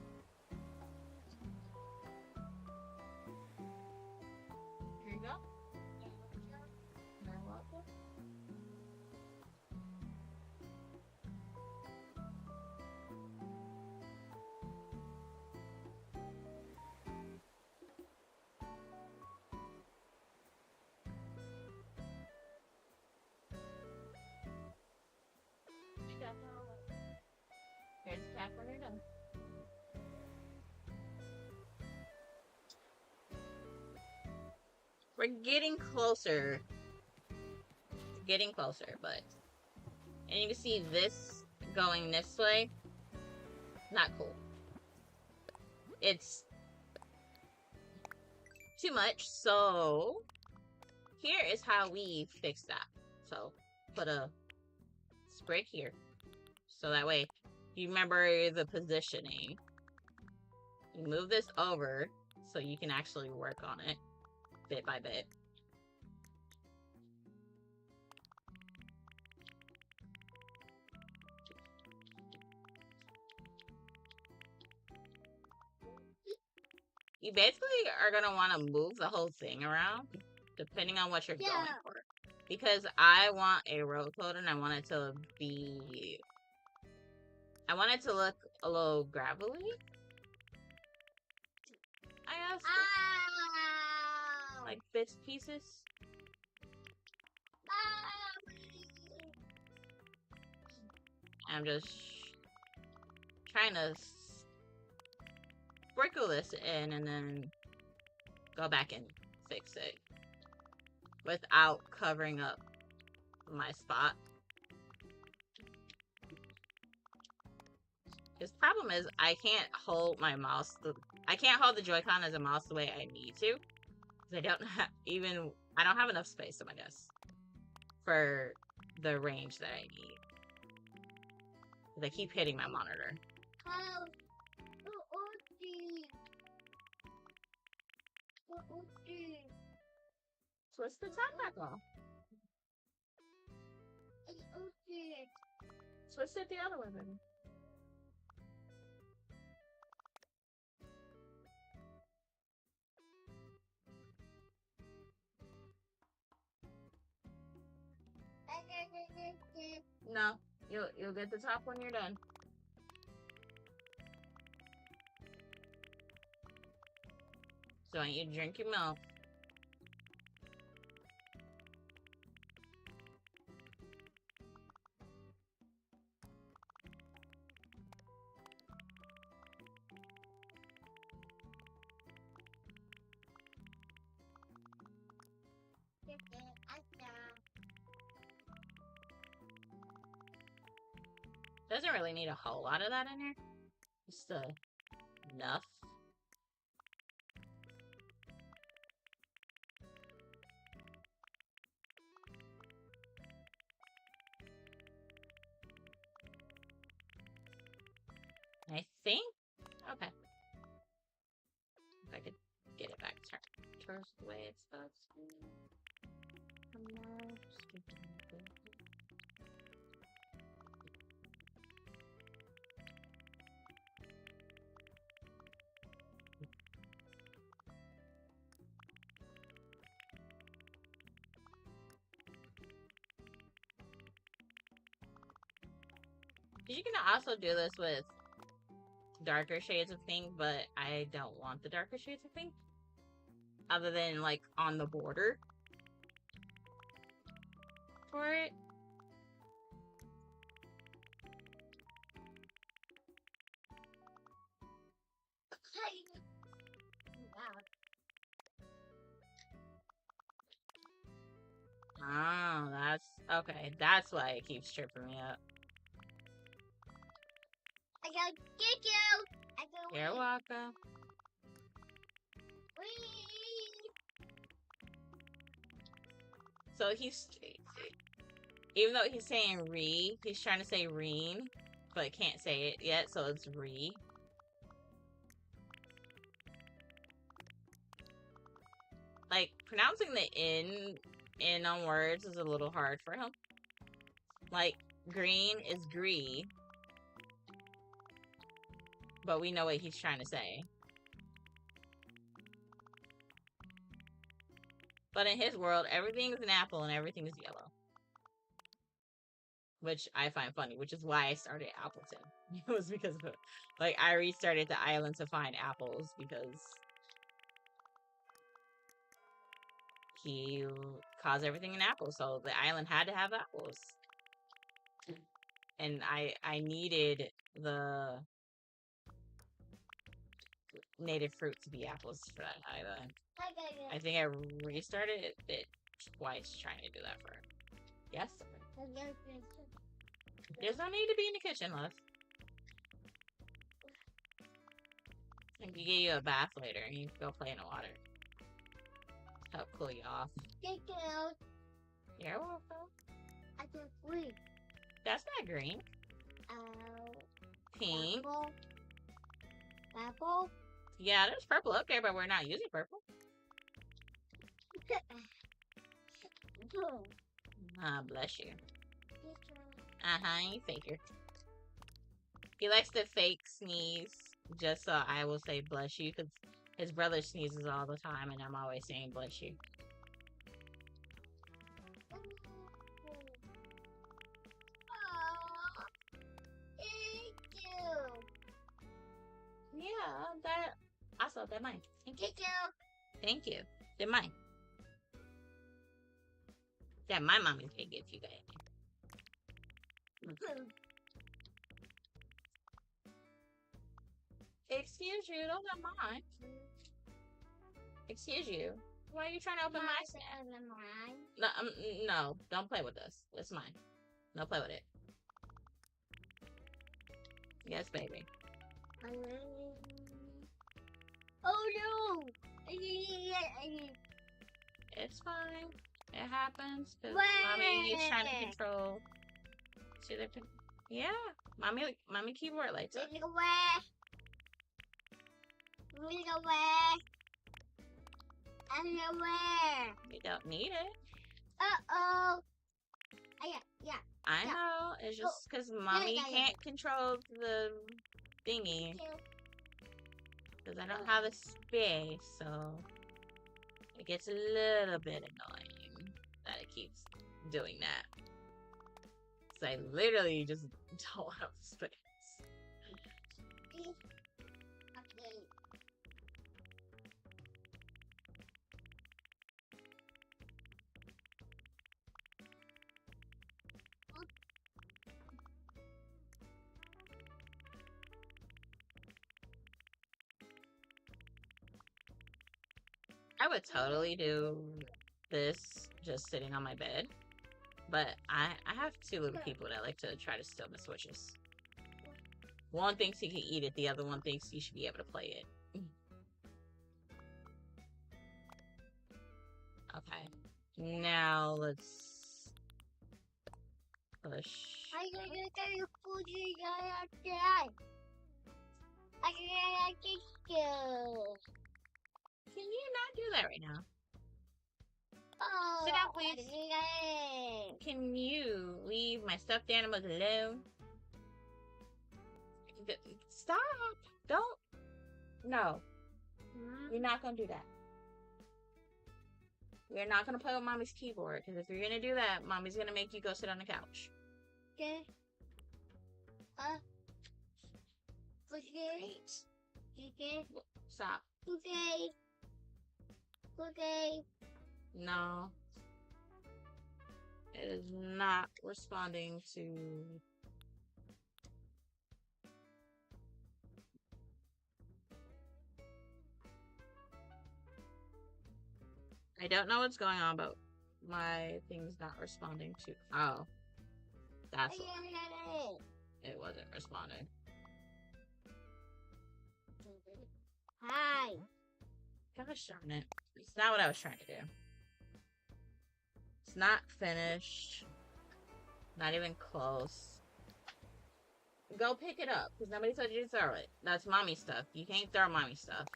Speaker 1: Here you go. You're welcome. Here's the tap when you're done. We're getting closer. Getting closer, but... And you can see this going this way. Not cool. It's too much, so... Here is how we fix that. So, put a sprig here. So that way, you remember the positioning. You move this over so you can actually work on it bit by bit. You basically are going to want to move the whole thing around depending on what you're going for. Because I want a road coat and I want it to be... I want it to look a little gravelly. I guess.
Speaker 2: Ow.
Speaker 1: Like bits, pieces. I'm just trying to sprinkle this in and then go back and fix it without covering up my spot. His problem is I can't hold my mouse. I can't hold the Joy-Con as a mouse the way I need to. Because I don't have enough space on my desk for the range that I need. Because I keep hitting my monitor. Twist the top back off. Twist it the other way, baby. No, you'll get the top when you're done. So I want you to drink your milk. Doesn't really need a whole lot of that in there. Just enough. I think. Okay. If I could get it back towards the way it's supposed to. You can also do this with darker shades of pink, but I don't want the darker shades of pink. Other than, like, on the border for it. Oh, that's... Okay, that's why it keeps tripping me up.
Speaker 2: I gotta get you. I can
Speaker 1: You're
Speaker 2: win.
Speaker 1: welcome.
Speaker 2: Wee.
Speaker 1: So even though he's saying re, he's trying to say reen, but can't say it yet, so it's re. Like, pronouncing the in on words is a little hard for him. Like, green is gree, but we know what he's trying to say. But in his world, everything is an apple and everything is yellow. Which I find funny, which is why I started Appleton. It was because of, like, I restarted the island to find apples because he caused everything an apple, so the island had to have apples. And I needed the native fruit to be apples for that island. I think I restarted it twice trying to do that for it. Yes, sir. There's no need to be in the kitchen, love. I can give you a bath later and you can go play in the water. Help cool you off.
Speaker 2: Get out.
Speaker 1: You're welcome.
Speaker 2: I can win.
Speaker 1: That's not green. Pink.
Speaker 2: Apple. Apple.
Speaker 1: Yeah, there's purple up there, but we're not using purple. Ah, bless you. You faker. He likes to fake sneeze just so I will say bless you because his brother sneezes all the time and I'm always saying bless you.
Speaker 2: Thank you.
Speaker 1: Yeah, that also they're mine. Thank you.
Speaker 2: Thank you.
Speaker 1: Thank you. They're mine. Yeah, my mommy's gonna give you guys. Excuse you, don't have mine. Excuse you. Why are you trying to open my snack? No, no, don't play with this. It's mine. No, play with it. Yes, baby.
Speaker 2: Oh no!
Speaker 1: It's fine. It happens. Cause
Speaker 2: Wah!
Speaker 1: mommy is trying to control. See the yeah. Mommy keyboard lights up.
Speaker 2: Moving away. Moving away. I'm aware.
Speaker 1: You don't need it.
Speaker 2: Uh-oh. Yeah.
Speaker 1: I
Speaker 2: Yeah.
Speaker 1: know. It's just because mommy
Speaker 2: yeah.
Speaker 1: can't control the thingy. Because I don't have the space, so it gets a little bit annoying that it keeps doing that. So I literally just don't have space.
Speaker 2: Okay.
Speaker 1: I would totally do this just sitting on my bed. But I have two little people that like to try to steal my switches. One thinks he can eat it, the other one thinks he should be able to play it. Okay. Now let's push. Can you not do that right now? Sit down, please. Can you leave my stuffed animals alone? Stop! Don't. No. You're not gonna do that. You're not gonna play with mommy's keyboard, because if you're gonna do that, mommy's gonna make you go sit on the couch.
Speaker 2: Okay.
Speaker 1: Great.
Speaker 2: Okay.
Speaker 1: Stop.
Speaker 2: Okay.
Speaker 1: No. It is not responding to... I don't know what's going on, but my thing's not responding to... Oh. That's why. It wasn't responding.
Speaker 2: Hi.
Speaker 1: Gosh darn it. It's not what I was trying to do. It's not finished. Not even close. Go pick it up, because nobody told you to throw it. That's mommy stuff. You can't throw mommy stuff.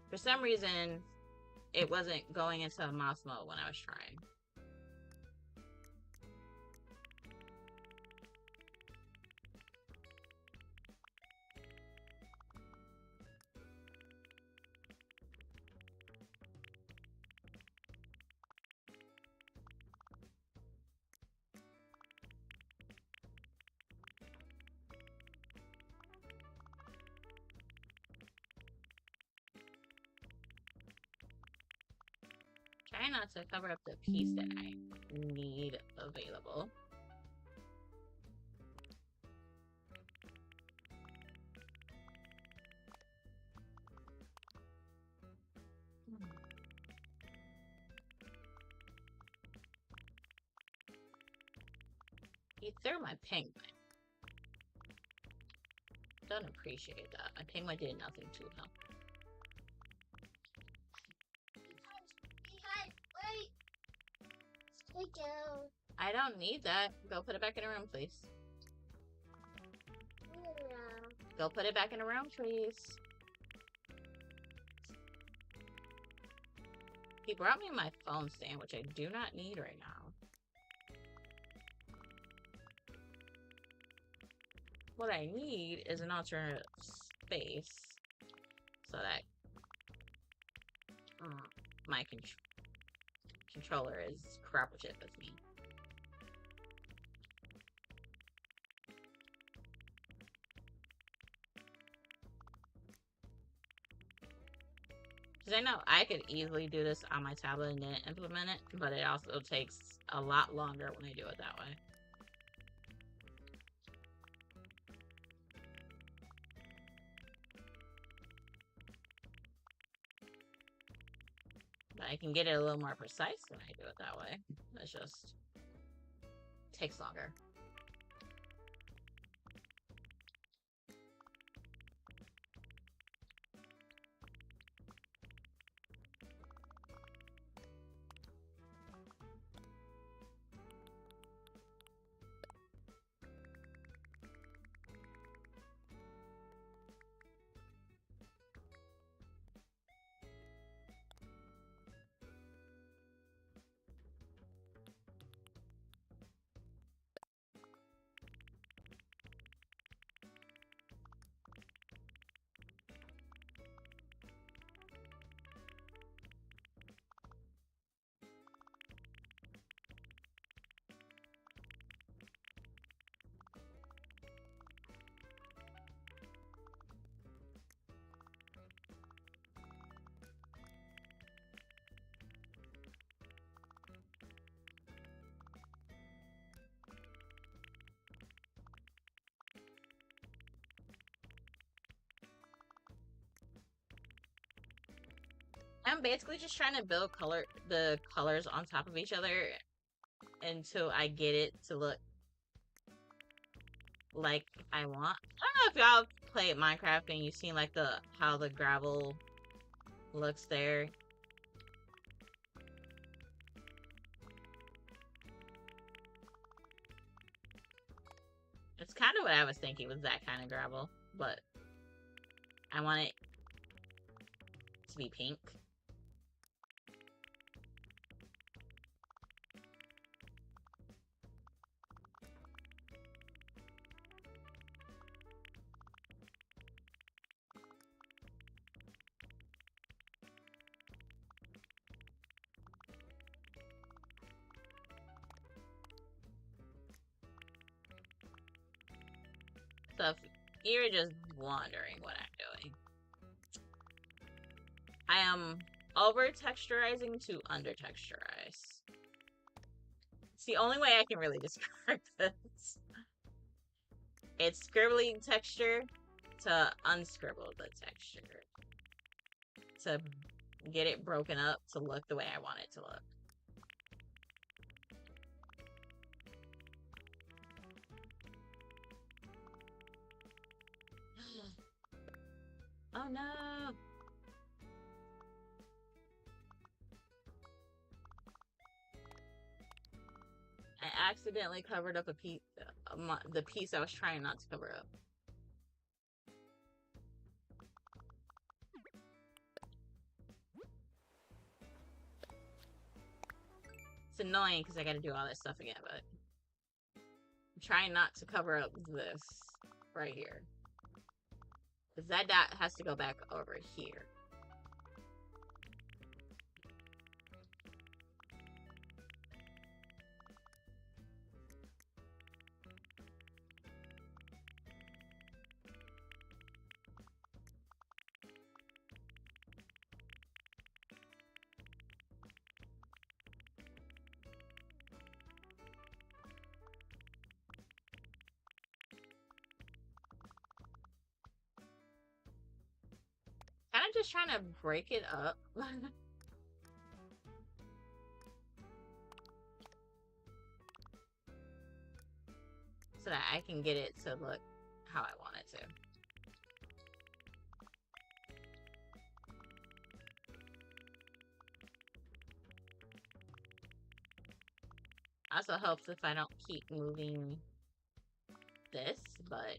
Speaker 1: For some reason, it wasn't going into mouse mode when I was trying. Try not to cover up the piece that I need available. He threw my penguin. Don't appreciate that. My penguin did nothing to him.
Speaker 2: Wait. Take down.
Speaker 1: I don't need that. Go put it back in a room, please. Go put it back in a room, please. He brought me my phone stand, which I do not need right now. What I need is an alternate space so that my controller is cooperative with me. Because I know I could easily do this on my tablet and then implement it, but it also takes a lot longer when I do it that way. But I can get it a little more precise when I do it that way. It just takes longer. I'm basically just trying to build the colors on top of each other until I get it to look like I want. I don't know if y'all played Minecraft and you've seen like how the gravel looks there. It's kind of what I was thinking was that kind of gravel, but I want it to be pink. So if you're just wondering what I'm doing, I am over texturizing to under texturize. It's the only way I can really describe this. It's scribbling texture to unscribble the texture to get it broken up to look the way I want it to look. Oh no! I accidentally covered up a piece, the piece I was trying not to cover up. It's annoying because I gotta do all this stuff again, but I'm trying not to cover up this right here. Because that dot has to go back over here. Kind of just trying to break it up. So that I can get it to look how I want it to. Also helps if I don't keep moving this, but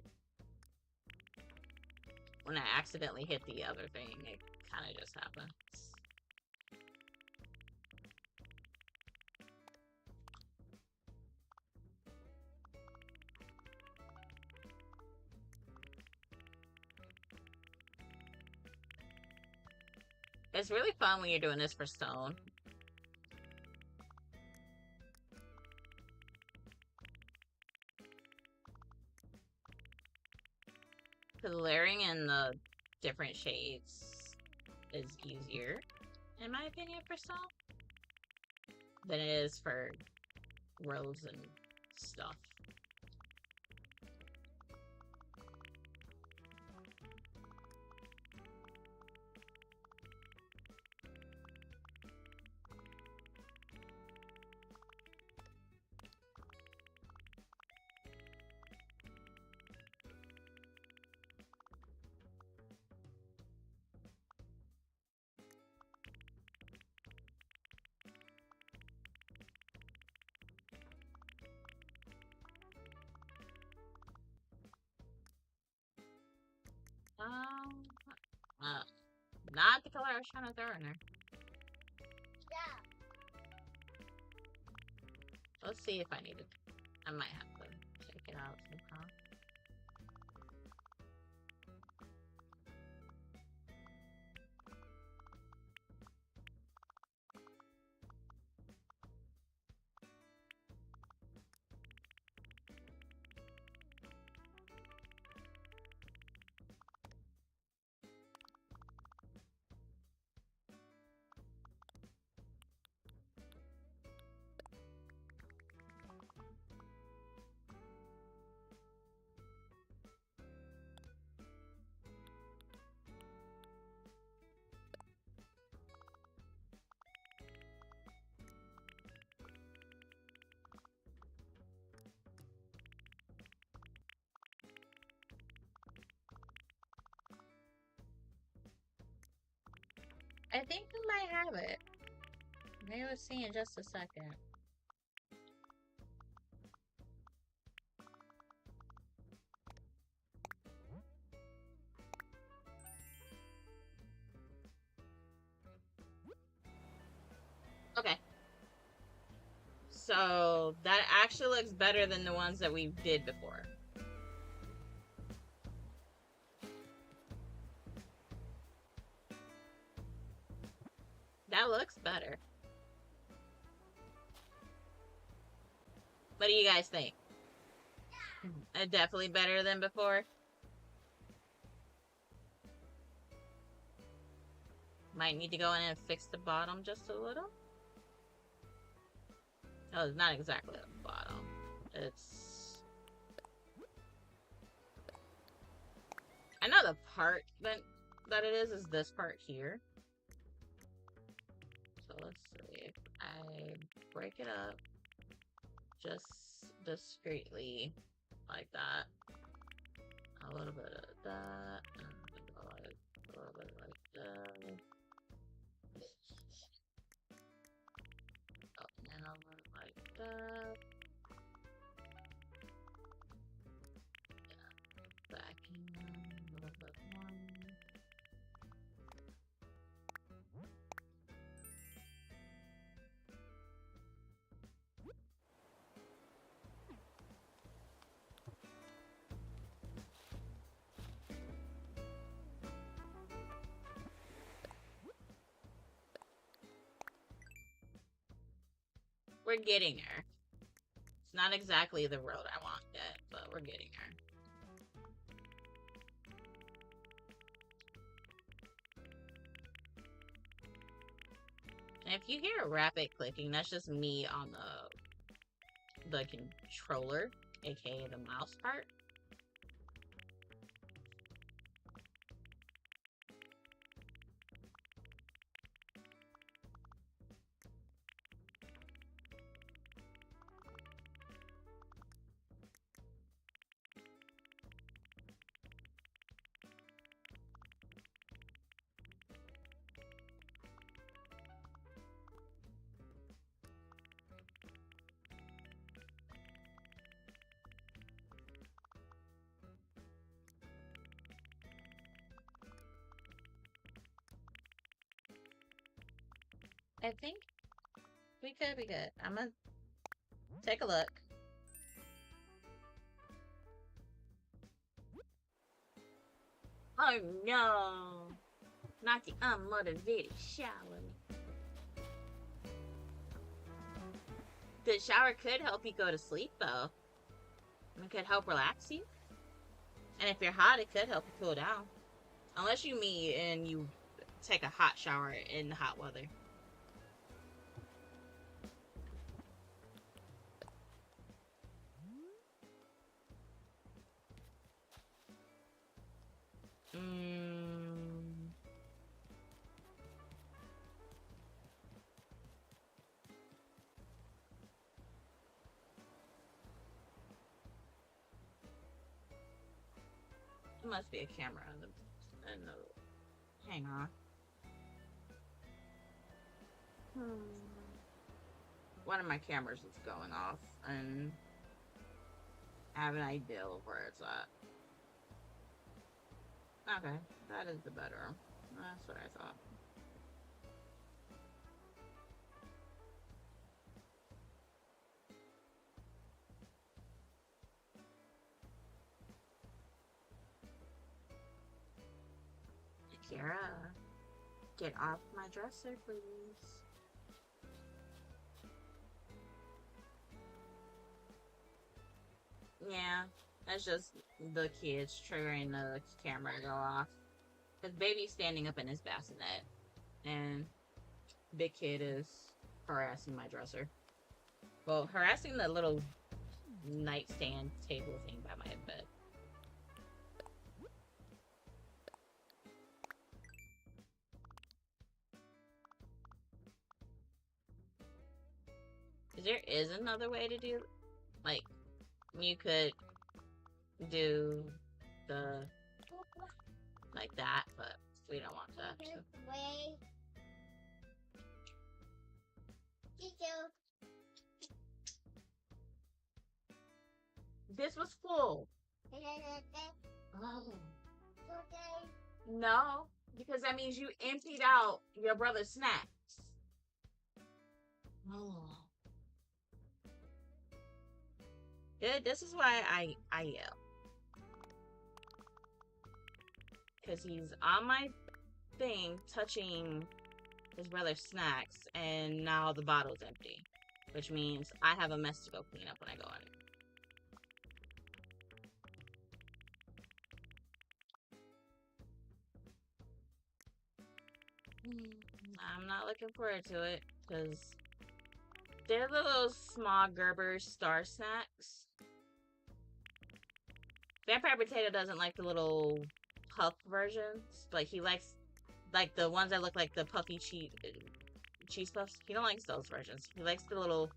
Speaker 1: when I accidentally hit the other thing, it kind of just happens. It's really fun when you're doing this for stone. Because layering in the different shades is easier, in my opinion, for stone than it is for rows and stuff. Uh, not the color I was trying to throw in there.
Speaker 2: Yeah.
Speaker 1: Let's see if I need it. I might have to check it out somehow. I think we might have it. Maybe we'll see in just a second. Okay. So that actually looks better than the ones that we did before. That looks better. What do you guys think? Definitely better than before. Might need to go in and fix the bottom just a little. Oh, it's not exactly the bottom. It's... I know the part that it is this part here. So let's see if I break it up just discreetly like that. A little bit of that, and a bit like that. Up and over like that. Yeah. Back in a little bit more. We're getting her. It's not exactly the road I want yet, but we're getting her. And if you hear rapid clicking, that's just me on the controller, aka the mouse part. I think we could be good. I'm gonna take a look. Oh no! Not the unmotivated shower. The shower could help you go to sleep though. It could help relax you. And if you're hot, it could help you cool down. Unless you meet and you take a hot shower in hot weather. There must be a camera in the hang on. One of my cameras is going off and I have an idea of where it's at. Okay, that is the bedroom. That's what I thought. Kira, get off my dresser, please. Yeah, that's just the kids triggering the camera to go off. Because baby's standing up in his bassinet, and big kid is harassing my dresser. Well, harassing the little nightstand table thing by my bed. There is another way to do, like, you could do the, like that, but we don't want that. So. This was full. Oh. No, because that means you emptied out your brother's snacks. Oh. Good. This is why I yell. Because he's on my thing touching his brother's snacks, and now the bottle's empty. Which means I have a mess to go clean up when I go in. I'm not looking forward to it, because they're those small Gerber star snacks. Vampire Potato doesn't like the little puff versions. Like, he likes, like, the ones that look like the puffy cheese puffs. He don't like those versions. He likes the little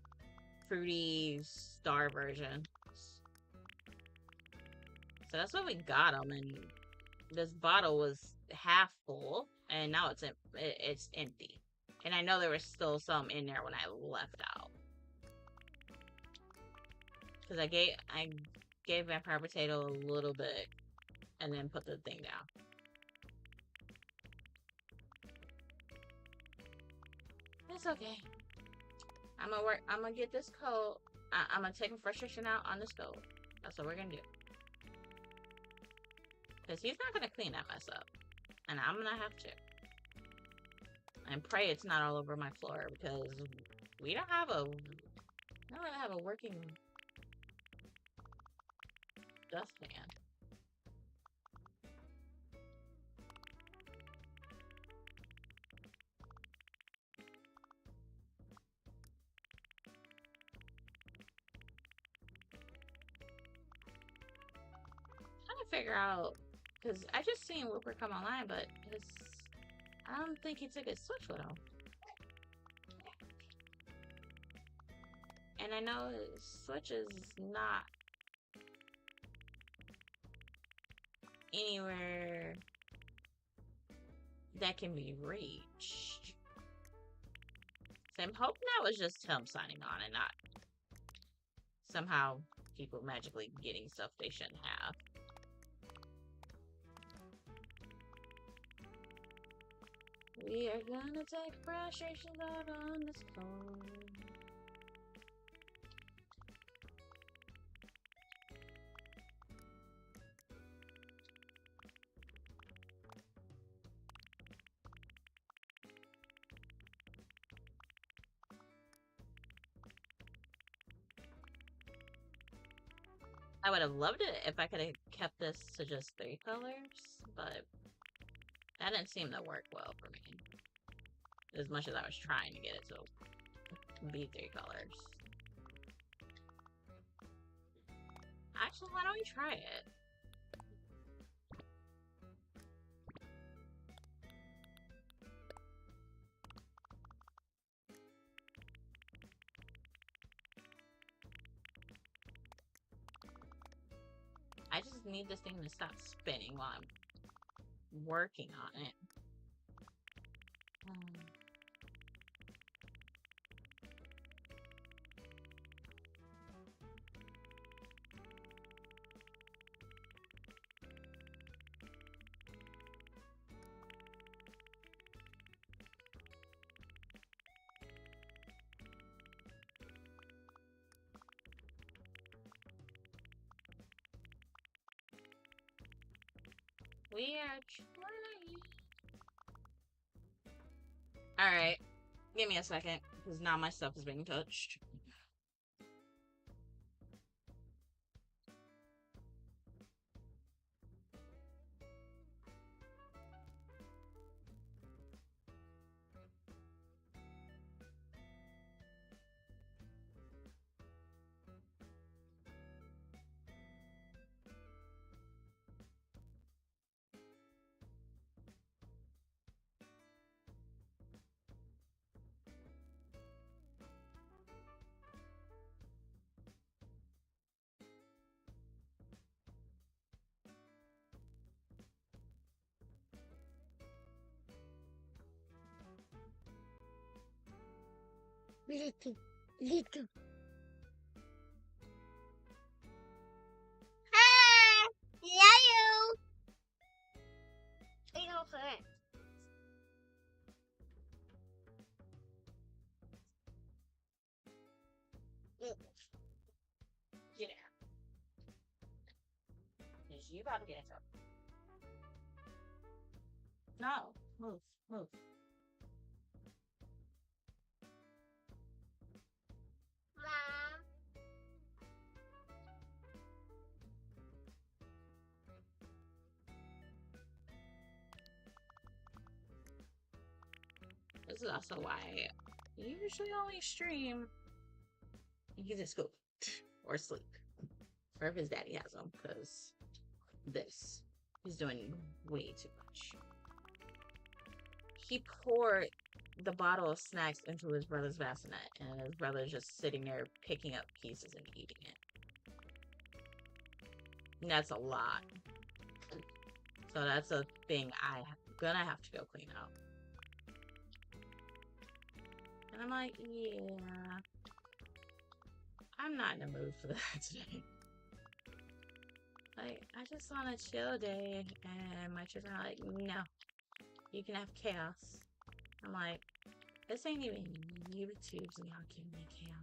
Speaker 1: fruity star version. So that's what we got him, and this bottle was half full, and now it's empty. And I know there was still some in there when I left out. Because I gave Vampire Potato a little bit and then put the thing down. It's okay. I'm gonna get this coat. I'm gonna take frustration out on this coat. That's what we're gonna do. Because he's not gonna clean that mess up. And I'm gonna have to. And pray it's not all over my floor because we don't have a working dustpan. Trying to figure out because I just seen Whooper come online, but I don't think he took his Switch with him. And I know his Switch is not anywhere that can be reached. So I'm hoping that was just him signing on and not somehow people magically getting stuff they shouldn't have. We are gonna take frustrations out on this phone. I would have loved it if I could have kept this to just 3 colors, but that didn't seem to work well for me. As much as I was trying to get it to be 3 colors. Actually, why don't we try it? I just need this thing to stop spinning while I'm working on it. We are trying. Alright. Give me a second, because now my stuff is being touched.
Speaker 2: Little. Little. Hi! Yeah, you! I know her.
Speaker 1: Get out. Because you about to get in trouble. No. Move. Move.
Speaker 2: Mom.
Speaker 1: This is also why you usually only stream. He's in school. Or sleep. Or if his daddy has him, because he's doing way too much. He poured the bottle of snacks into his brother's bassinet, and his brother's just sitting there picking up pieces and eating it. And that's a lot. So that's a thing I'm gonna have to go clean out. And I'm like, yeah, I'm not in the mood for that today. Like, I just want a chill day. And my children are like, no, you can have chaos. I'm like, this ain't even YouTube's and y'all giving me chaos.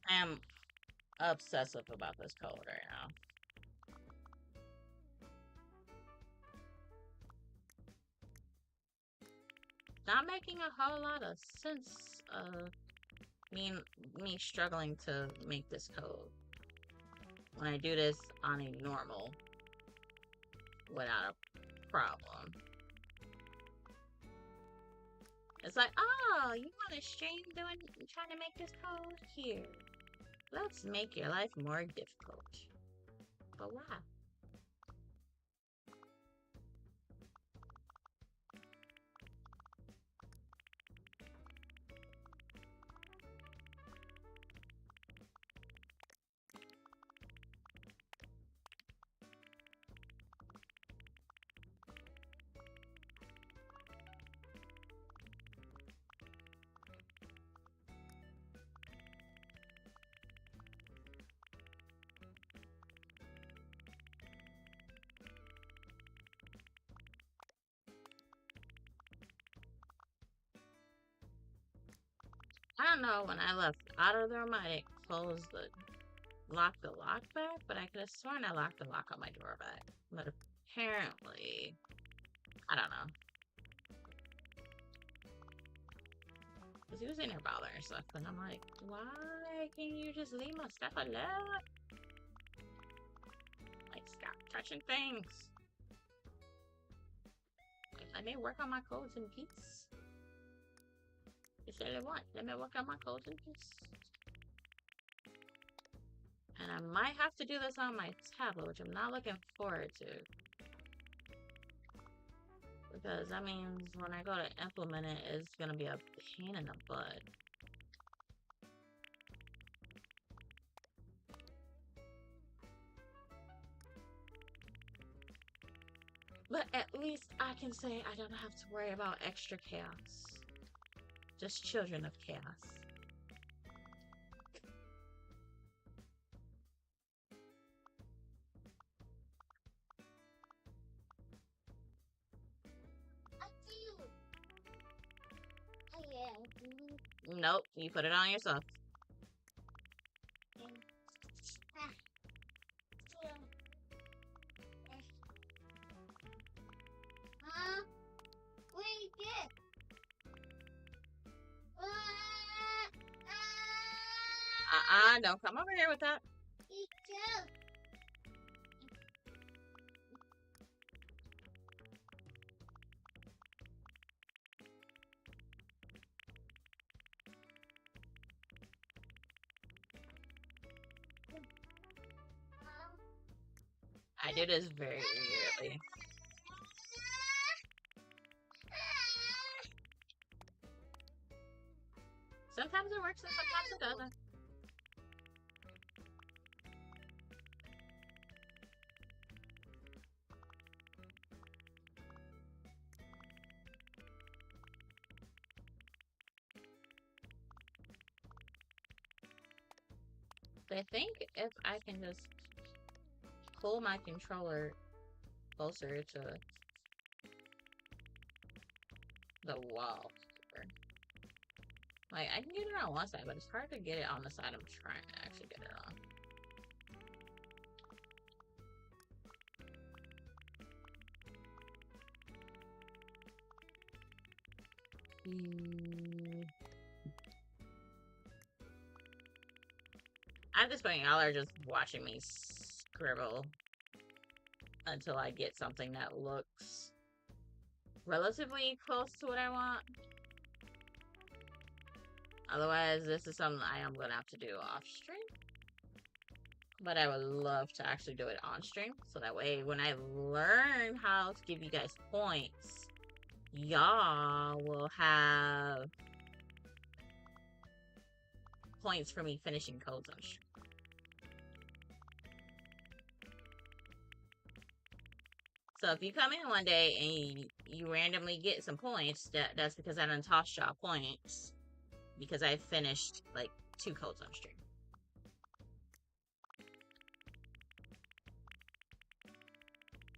Speaker 1: I am obsessive about this code right now. Not making a whole lot of sense of me struggling to make this code when I do this on a normal without a problem. It's like, oh, you want to stream trying to make this code? Here, let's make your life more difficult. But why? I don't know when I left out of the room, I closed locked the lock back, but I could have sworn I locked the lock on my door back. But apparently, I don't know. Because he was in there bothering stuff, and I'm like, why can't you just leave my stuff alone? Like, stop touching things. Like, let me work on my codes in peace. You said what? Let me work on my codes in peace. And I might have to do this on my tablet, which I'm not looking forward to. Because that means when I go to implement it, it's going to be a pain in the butt. But at least I can say I don't have to worry about extra chaos. Just children of chaos. Nope, you put it on yourself. Don't come over here with that. I do this very rarely. Sometimes it works and sometimes it doesn't. I think if I can just pull my controller closer to the wall, like I can get it on one side, but it's hard to get it on the side I'm trying to actually get it on. At this point, y'all are just watching me scribble until I get something that looks relatively close to what I want. Otherwise, this is something I am gonna have to do off stream. But I would love to actually do it on stream, so that way when I learn how to give you guys points, y'all will have points for me finishing codes on stream. So if you come in one day and you randomly get some points, that's because I done tossed y'all points because I finished like 2 codes on stream.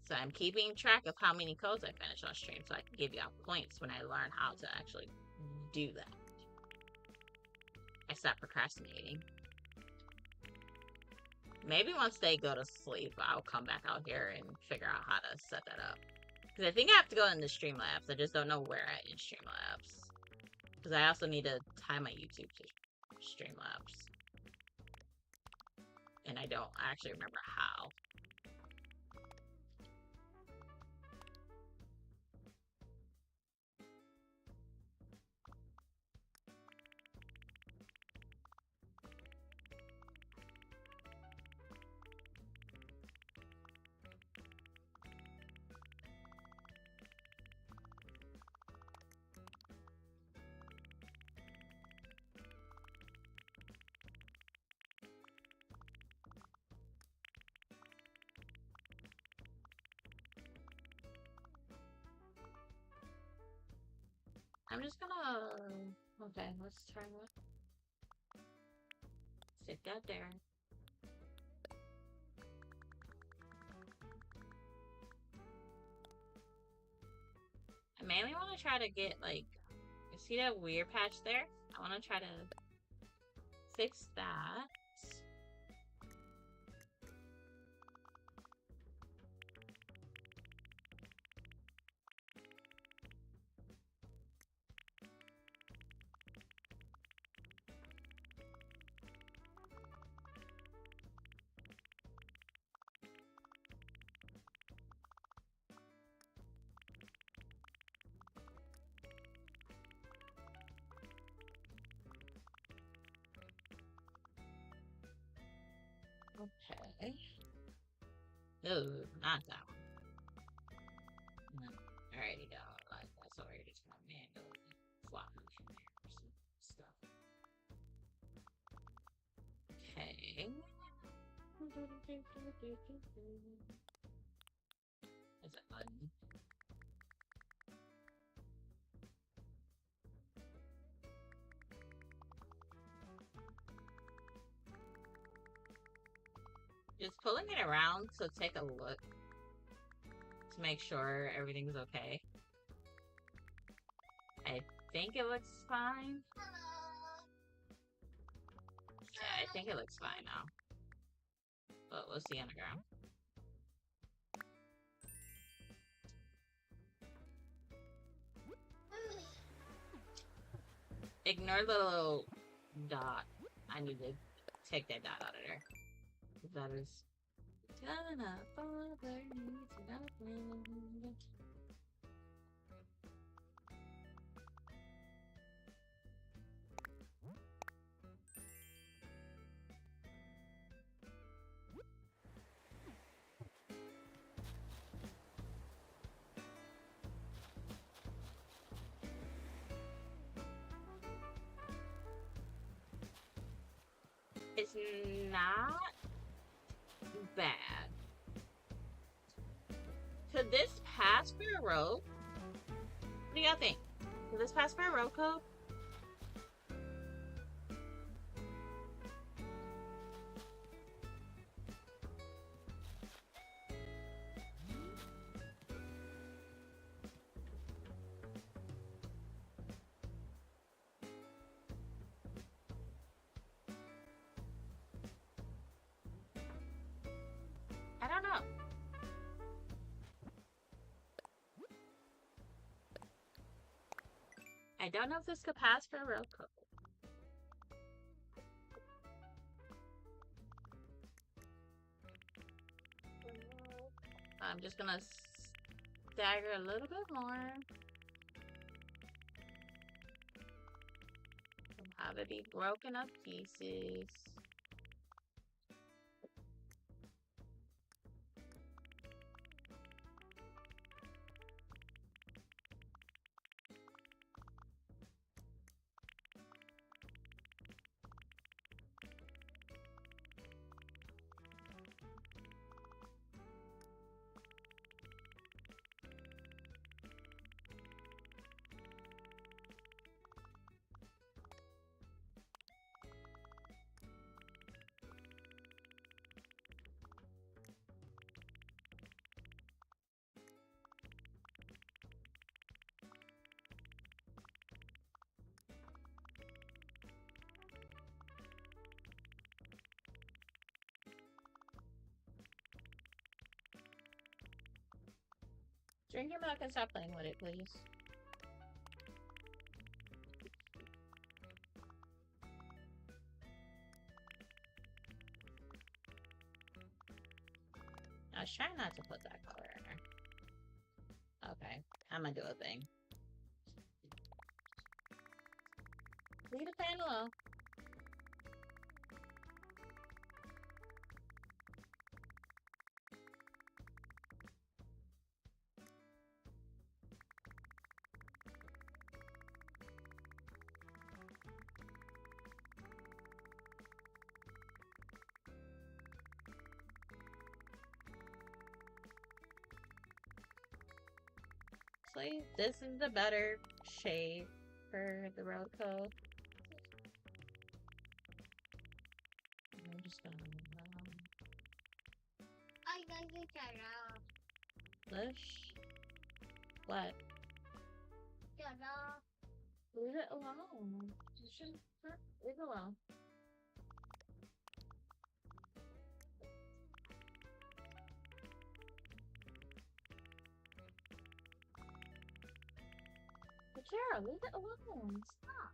Speaker 1: So I'm keeping track of how many codes I finish on stream so I can give y'all points when I learn how to actually do that. I stop procrastinating. Maybe once they go to sleep, I'll come back out here and figure out how to set that up. Because I think I have to go into Streamlabs. I just don't know where at in Streamlabs. Because I also need to tie my YouTube to Streamlabs. And I don't actually remember how. I'm just gonna... Okay, let's try what? Stick that there. I mainly want to try to get, like... You see that weird patch there? I want to try to fix that. Okay. Ooh, not that one. No, I already know. Like, that's already just my manually flopping from there or some stuff. Okay. Is it button? Just pulling it around to take a look to make sure everything's okay. I think it looks fine. Yeah, I think it looks fine now. But we'll see on the ground. Ignore the little dot. I need to take that dot out of there. That is... It's not bad. Could this pass for a road? What do y'all think? Could this pass for a road code? I don't know. I don't know if this could pass for a road code. I'm just gonna dagger a little bit more. We'll have it be broken up pieces. Drink your milk and stop playing with it, please. I was trying not to put that color in there. Okay, I'm gonna do a thing. Leave the fan alone. Actually, this is the better shade for the road coat. I'm just gonna
Speaker 2: I got the chara.
Speaker 1: push. What?
Speaker 2: Chara.
Speaker 1: Leave it alone. You shouldn't leave it alone. Kara, leave it alone. Stop.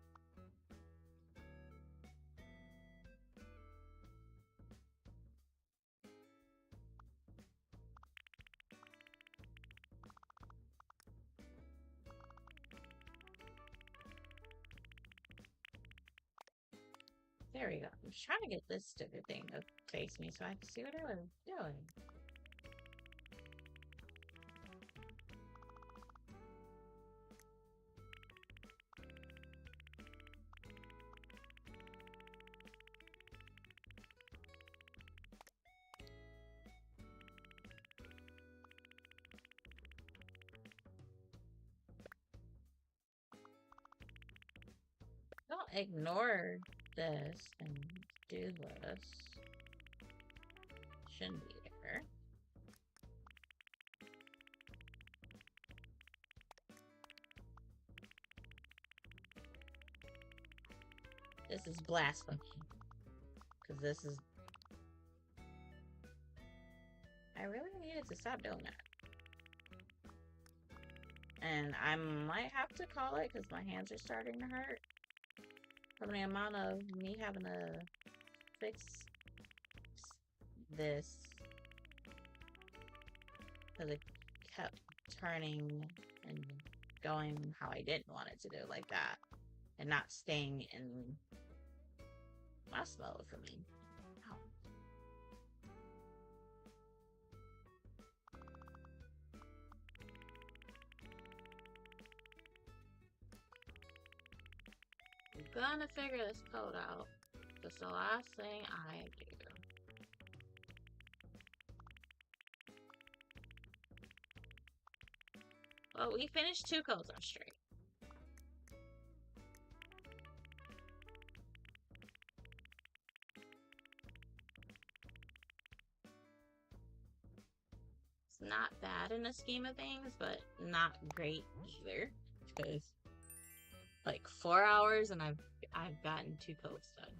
Speaker 1: There we go. I'm trying to get this stupid thing to face me so I can see what I was doing. Don't ignore this and do this. Shouldn't be there. This is blasphemy. Because this is... I really needed to stop doing that. And I might have to call it because my hands are starting to hurt. From the amount of me having to fix this. Because it kept turning and going how I didn't want it to do, like that. And not staying in mouse mode for me. Ow. I'm gonna figure this code out. That's the last thing I do. Well, we finished 2 codes on straight. It's not bad in the scheme of things, but not great either. Because like 4 hours and I've gotten 2 codes done.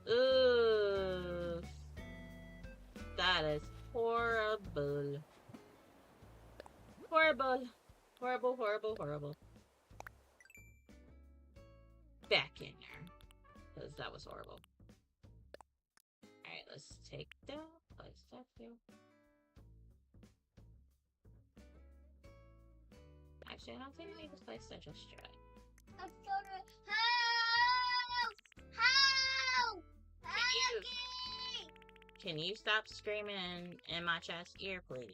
Speaker 1: Ooh, that is horrible. Horrible. Horrible, horrible, horrible. Back in there. Because that was horrible. Alright, let's take that. Place that there. Actually, I don't think I need to place that just yet.
Speaker 2: I'm sorry. Help! Help! Help me!
Speaker 1: Can you stop screaming in my chest ear, please?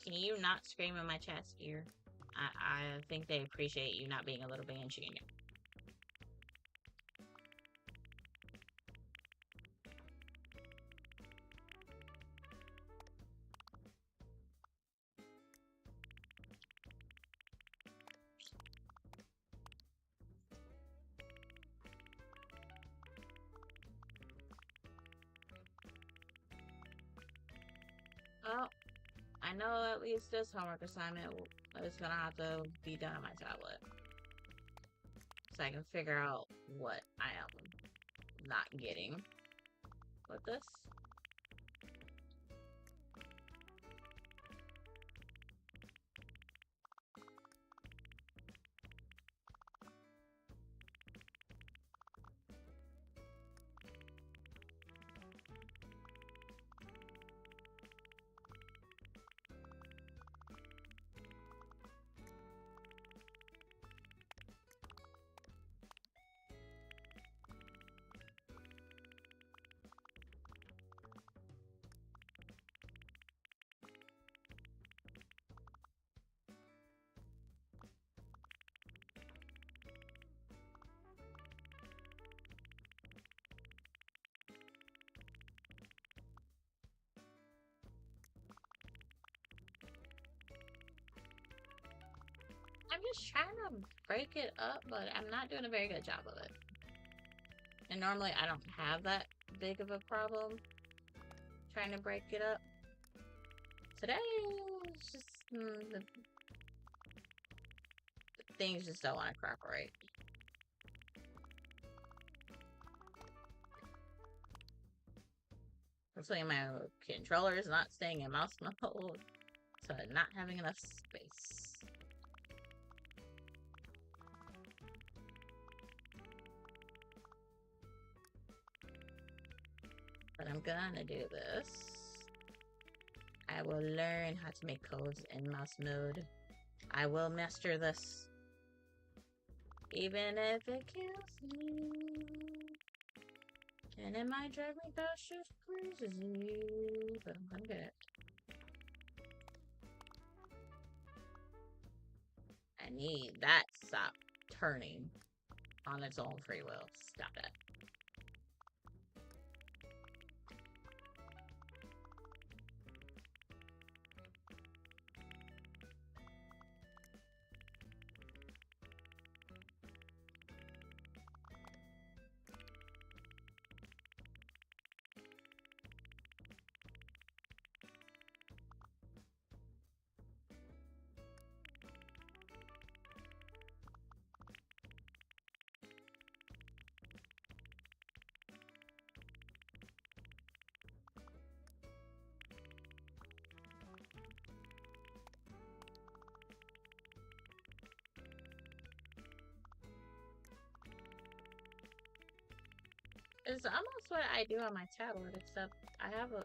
Speaker 1: Can you not scream in my chest ear? I think they appreciate you not being a little banshee. Oh, I know at least this homework assignment is gonna have to be done on my tablet. So I can figure out what I am not getting with this. I'm just trying to break it up, but I'm not doing a very good job of it. And normally I don't have that big of a problem trying to break it up. Today, it's just the things just don't want to cooperate. Hopefully my controller is not staying in mouse mode, so not having enough space. But I'm gonna do this. I will learn how to make codes in mouse mode. I will master this. Even if it kills me. And it might drive me batshit crazy. But I'm gonna get it. I need that to stop turning on its own free will. Stop it. It's almost what I do on my tablet, except I have a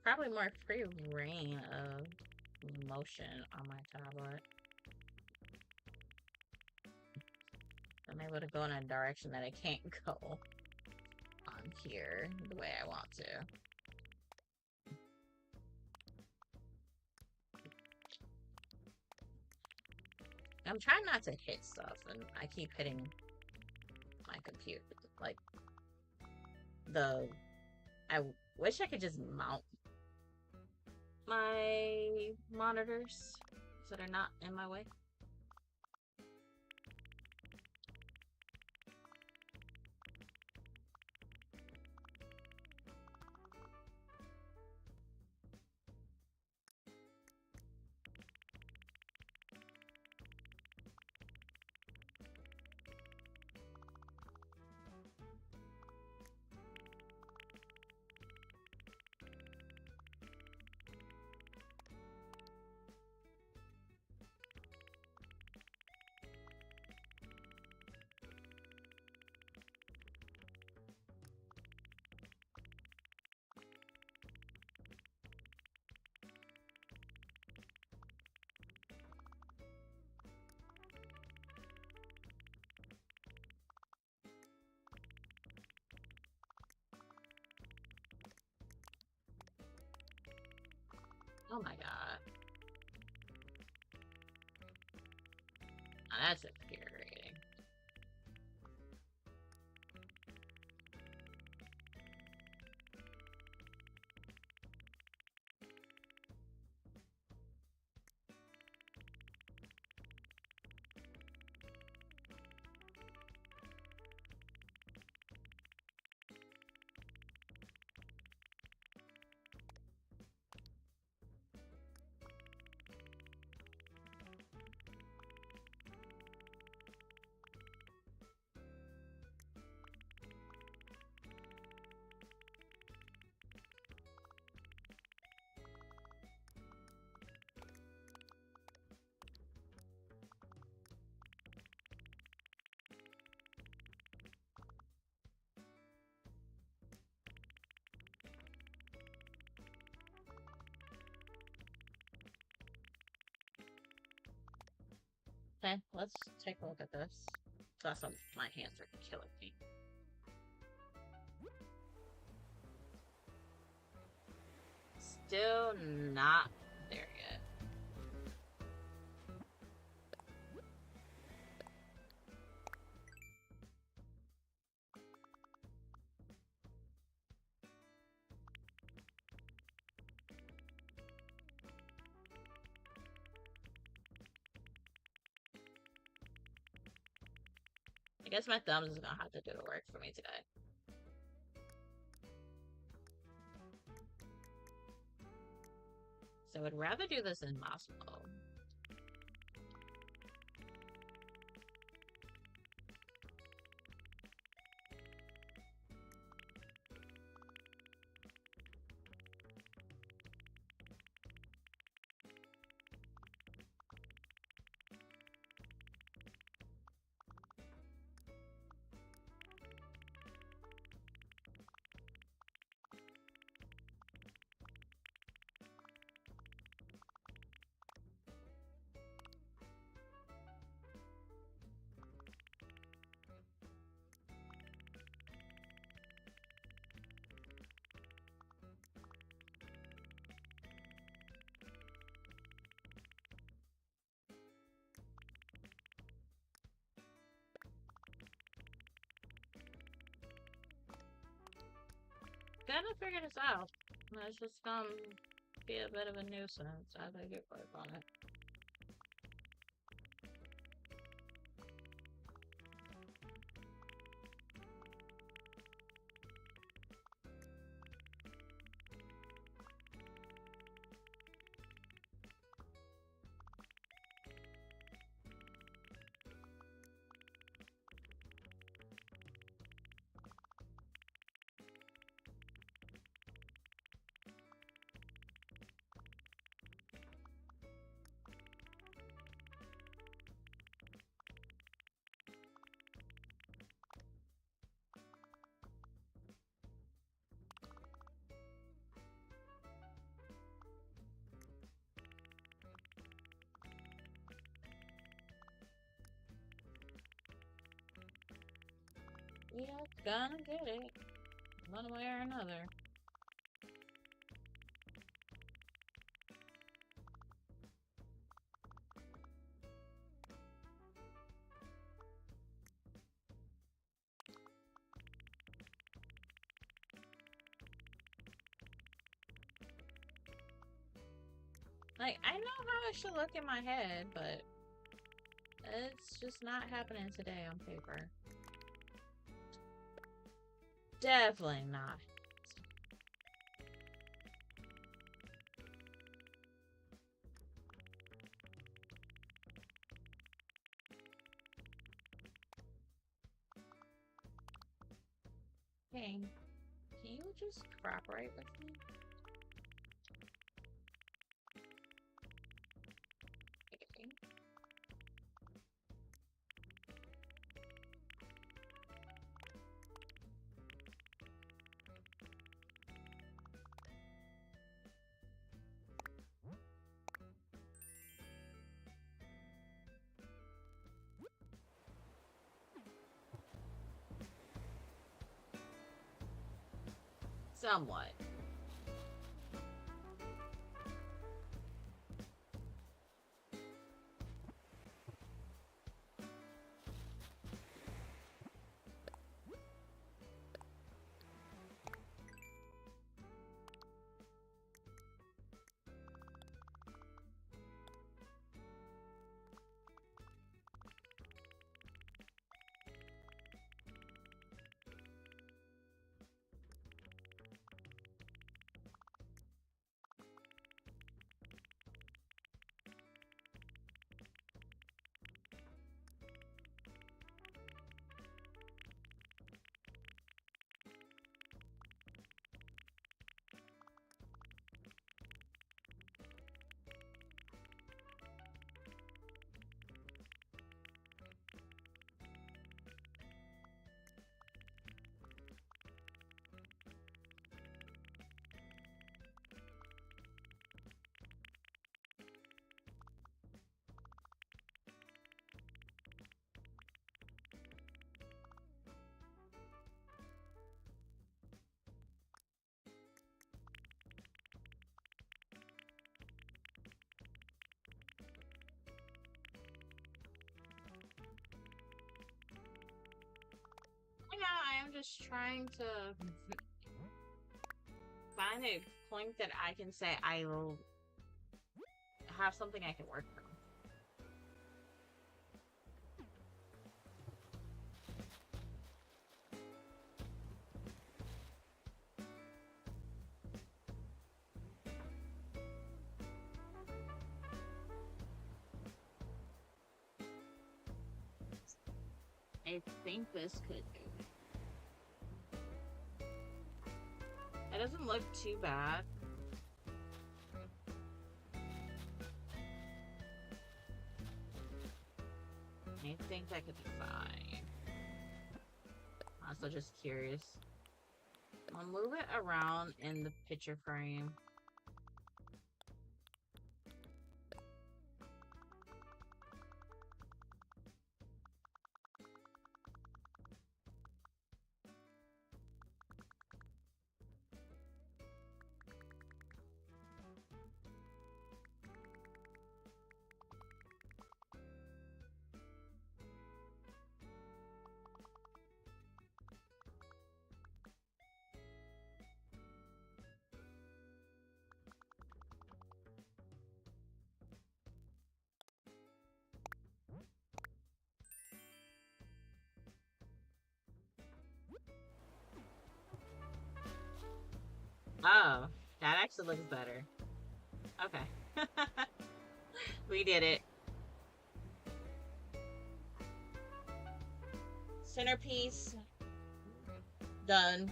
Speaker 1: probably more free reign of motion on my tablet. I'm able to go in a direction that I can't go on here the way I want to. I'm trying not to hit stuff, and I keep hitting my computer. Like, I wish I could just mount my monitors so they're not in my way. Oh my god. Now that's infuriating. Okay, let's take a look at this. Plus, my hands are killing me. Still not there yet. I guess my thumbs is gonna have to do the work for me today. So I would rather do this in mouse mode. Gotta figure this out. It's just gonna be a bit of a nuisance as I get work on it. Yeah, gonna get it. One way or another. Like, I know how it should look in my head, but it's just not happening today on paper. Definitely not. Hey, can you just cooperate with me? Okay. Somewhat. just trying to find a point that I can say I will have something I can work from. I think this could do. It doesn't look too bad. I think that could be fine. Also just curious. I'll move it around in the picture frame. Oh, that actually looks better. Okay. We did it. Centerpiece done.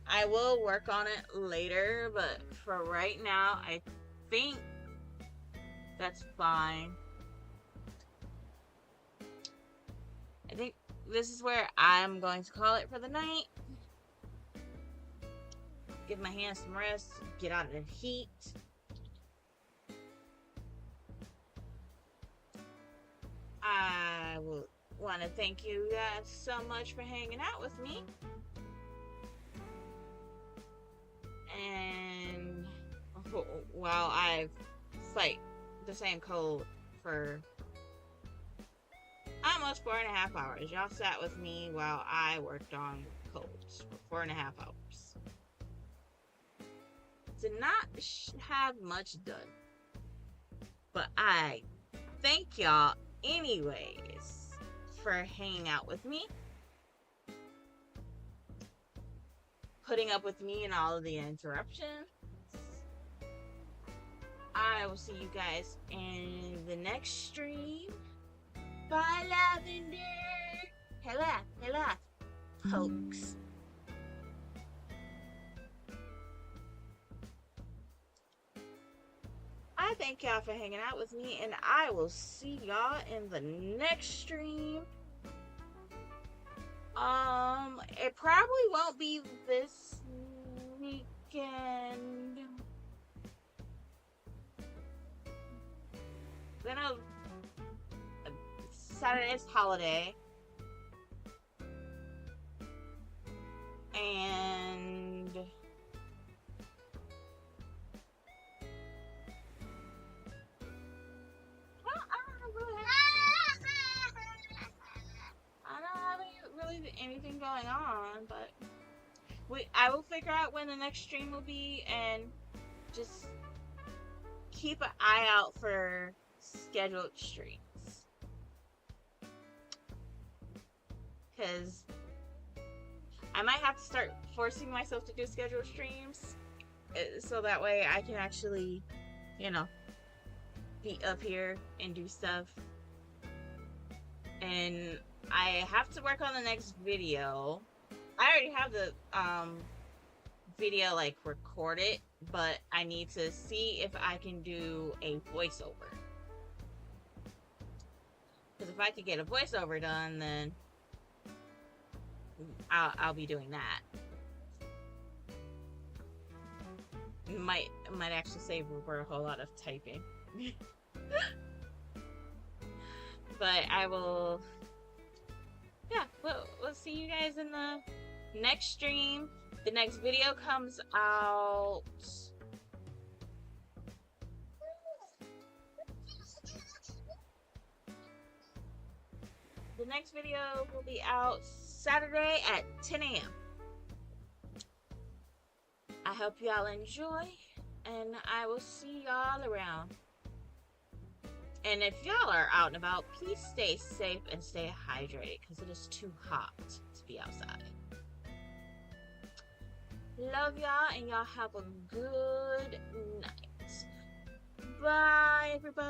Speaker 1: I will work on it later, but for right now, I think that's fine. I think this is where I'm going to call it for the night. Give my hands some rest, get out of the heat. I will want to thank you guys so much for hanging out with me. And while I fight the same cold for almost 4.5 hours, y'all sat with me while I worked on colds for 4.5 hours. Did not have much done, but I thank y'all anyways for hanging out with me, putting up with me and all of the interruptions. I will see you guys in the next stream. Bye, Lavender. Hello, folks. I thank y'all for hanging out with me, and I will see y'all in the next stream. It probably won't be this weekend. Then Saturday's holiday, and I don't have really anything going on, but I will figure out when the next stream will be, and just keep an eye out for scheduled streams. Because I might have to start forcing myself to do scheduled streams, so that way I can actually, be up here and do stuff. And I have to work on the next video. I already have the video recorded, but I need to see if I can do a voiceover. Because if I could get a voiceover done, then I'll be doing that. Might actually save for a whole lot of typing. But I will. Yeah, we'll see you guys in the next stream. The next video comes out. The next video will be out Saturday at 10 a.m. I hope y'all enjoy, and I will see y'all around. And if y'all are out and about, please stay safe and stay hydrated because it is too hot to be outside. Love y'all, and y'all have a good night. Bye, everybody.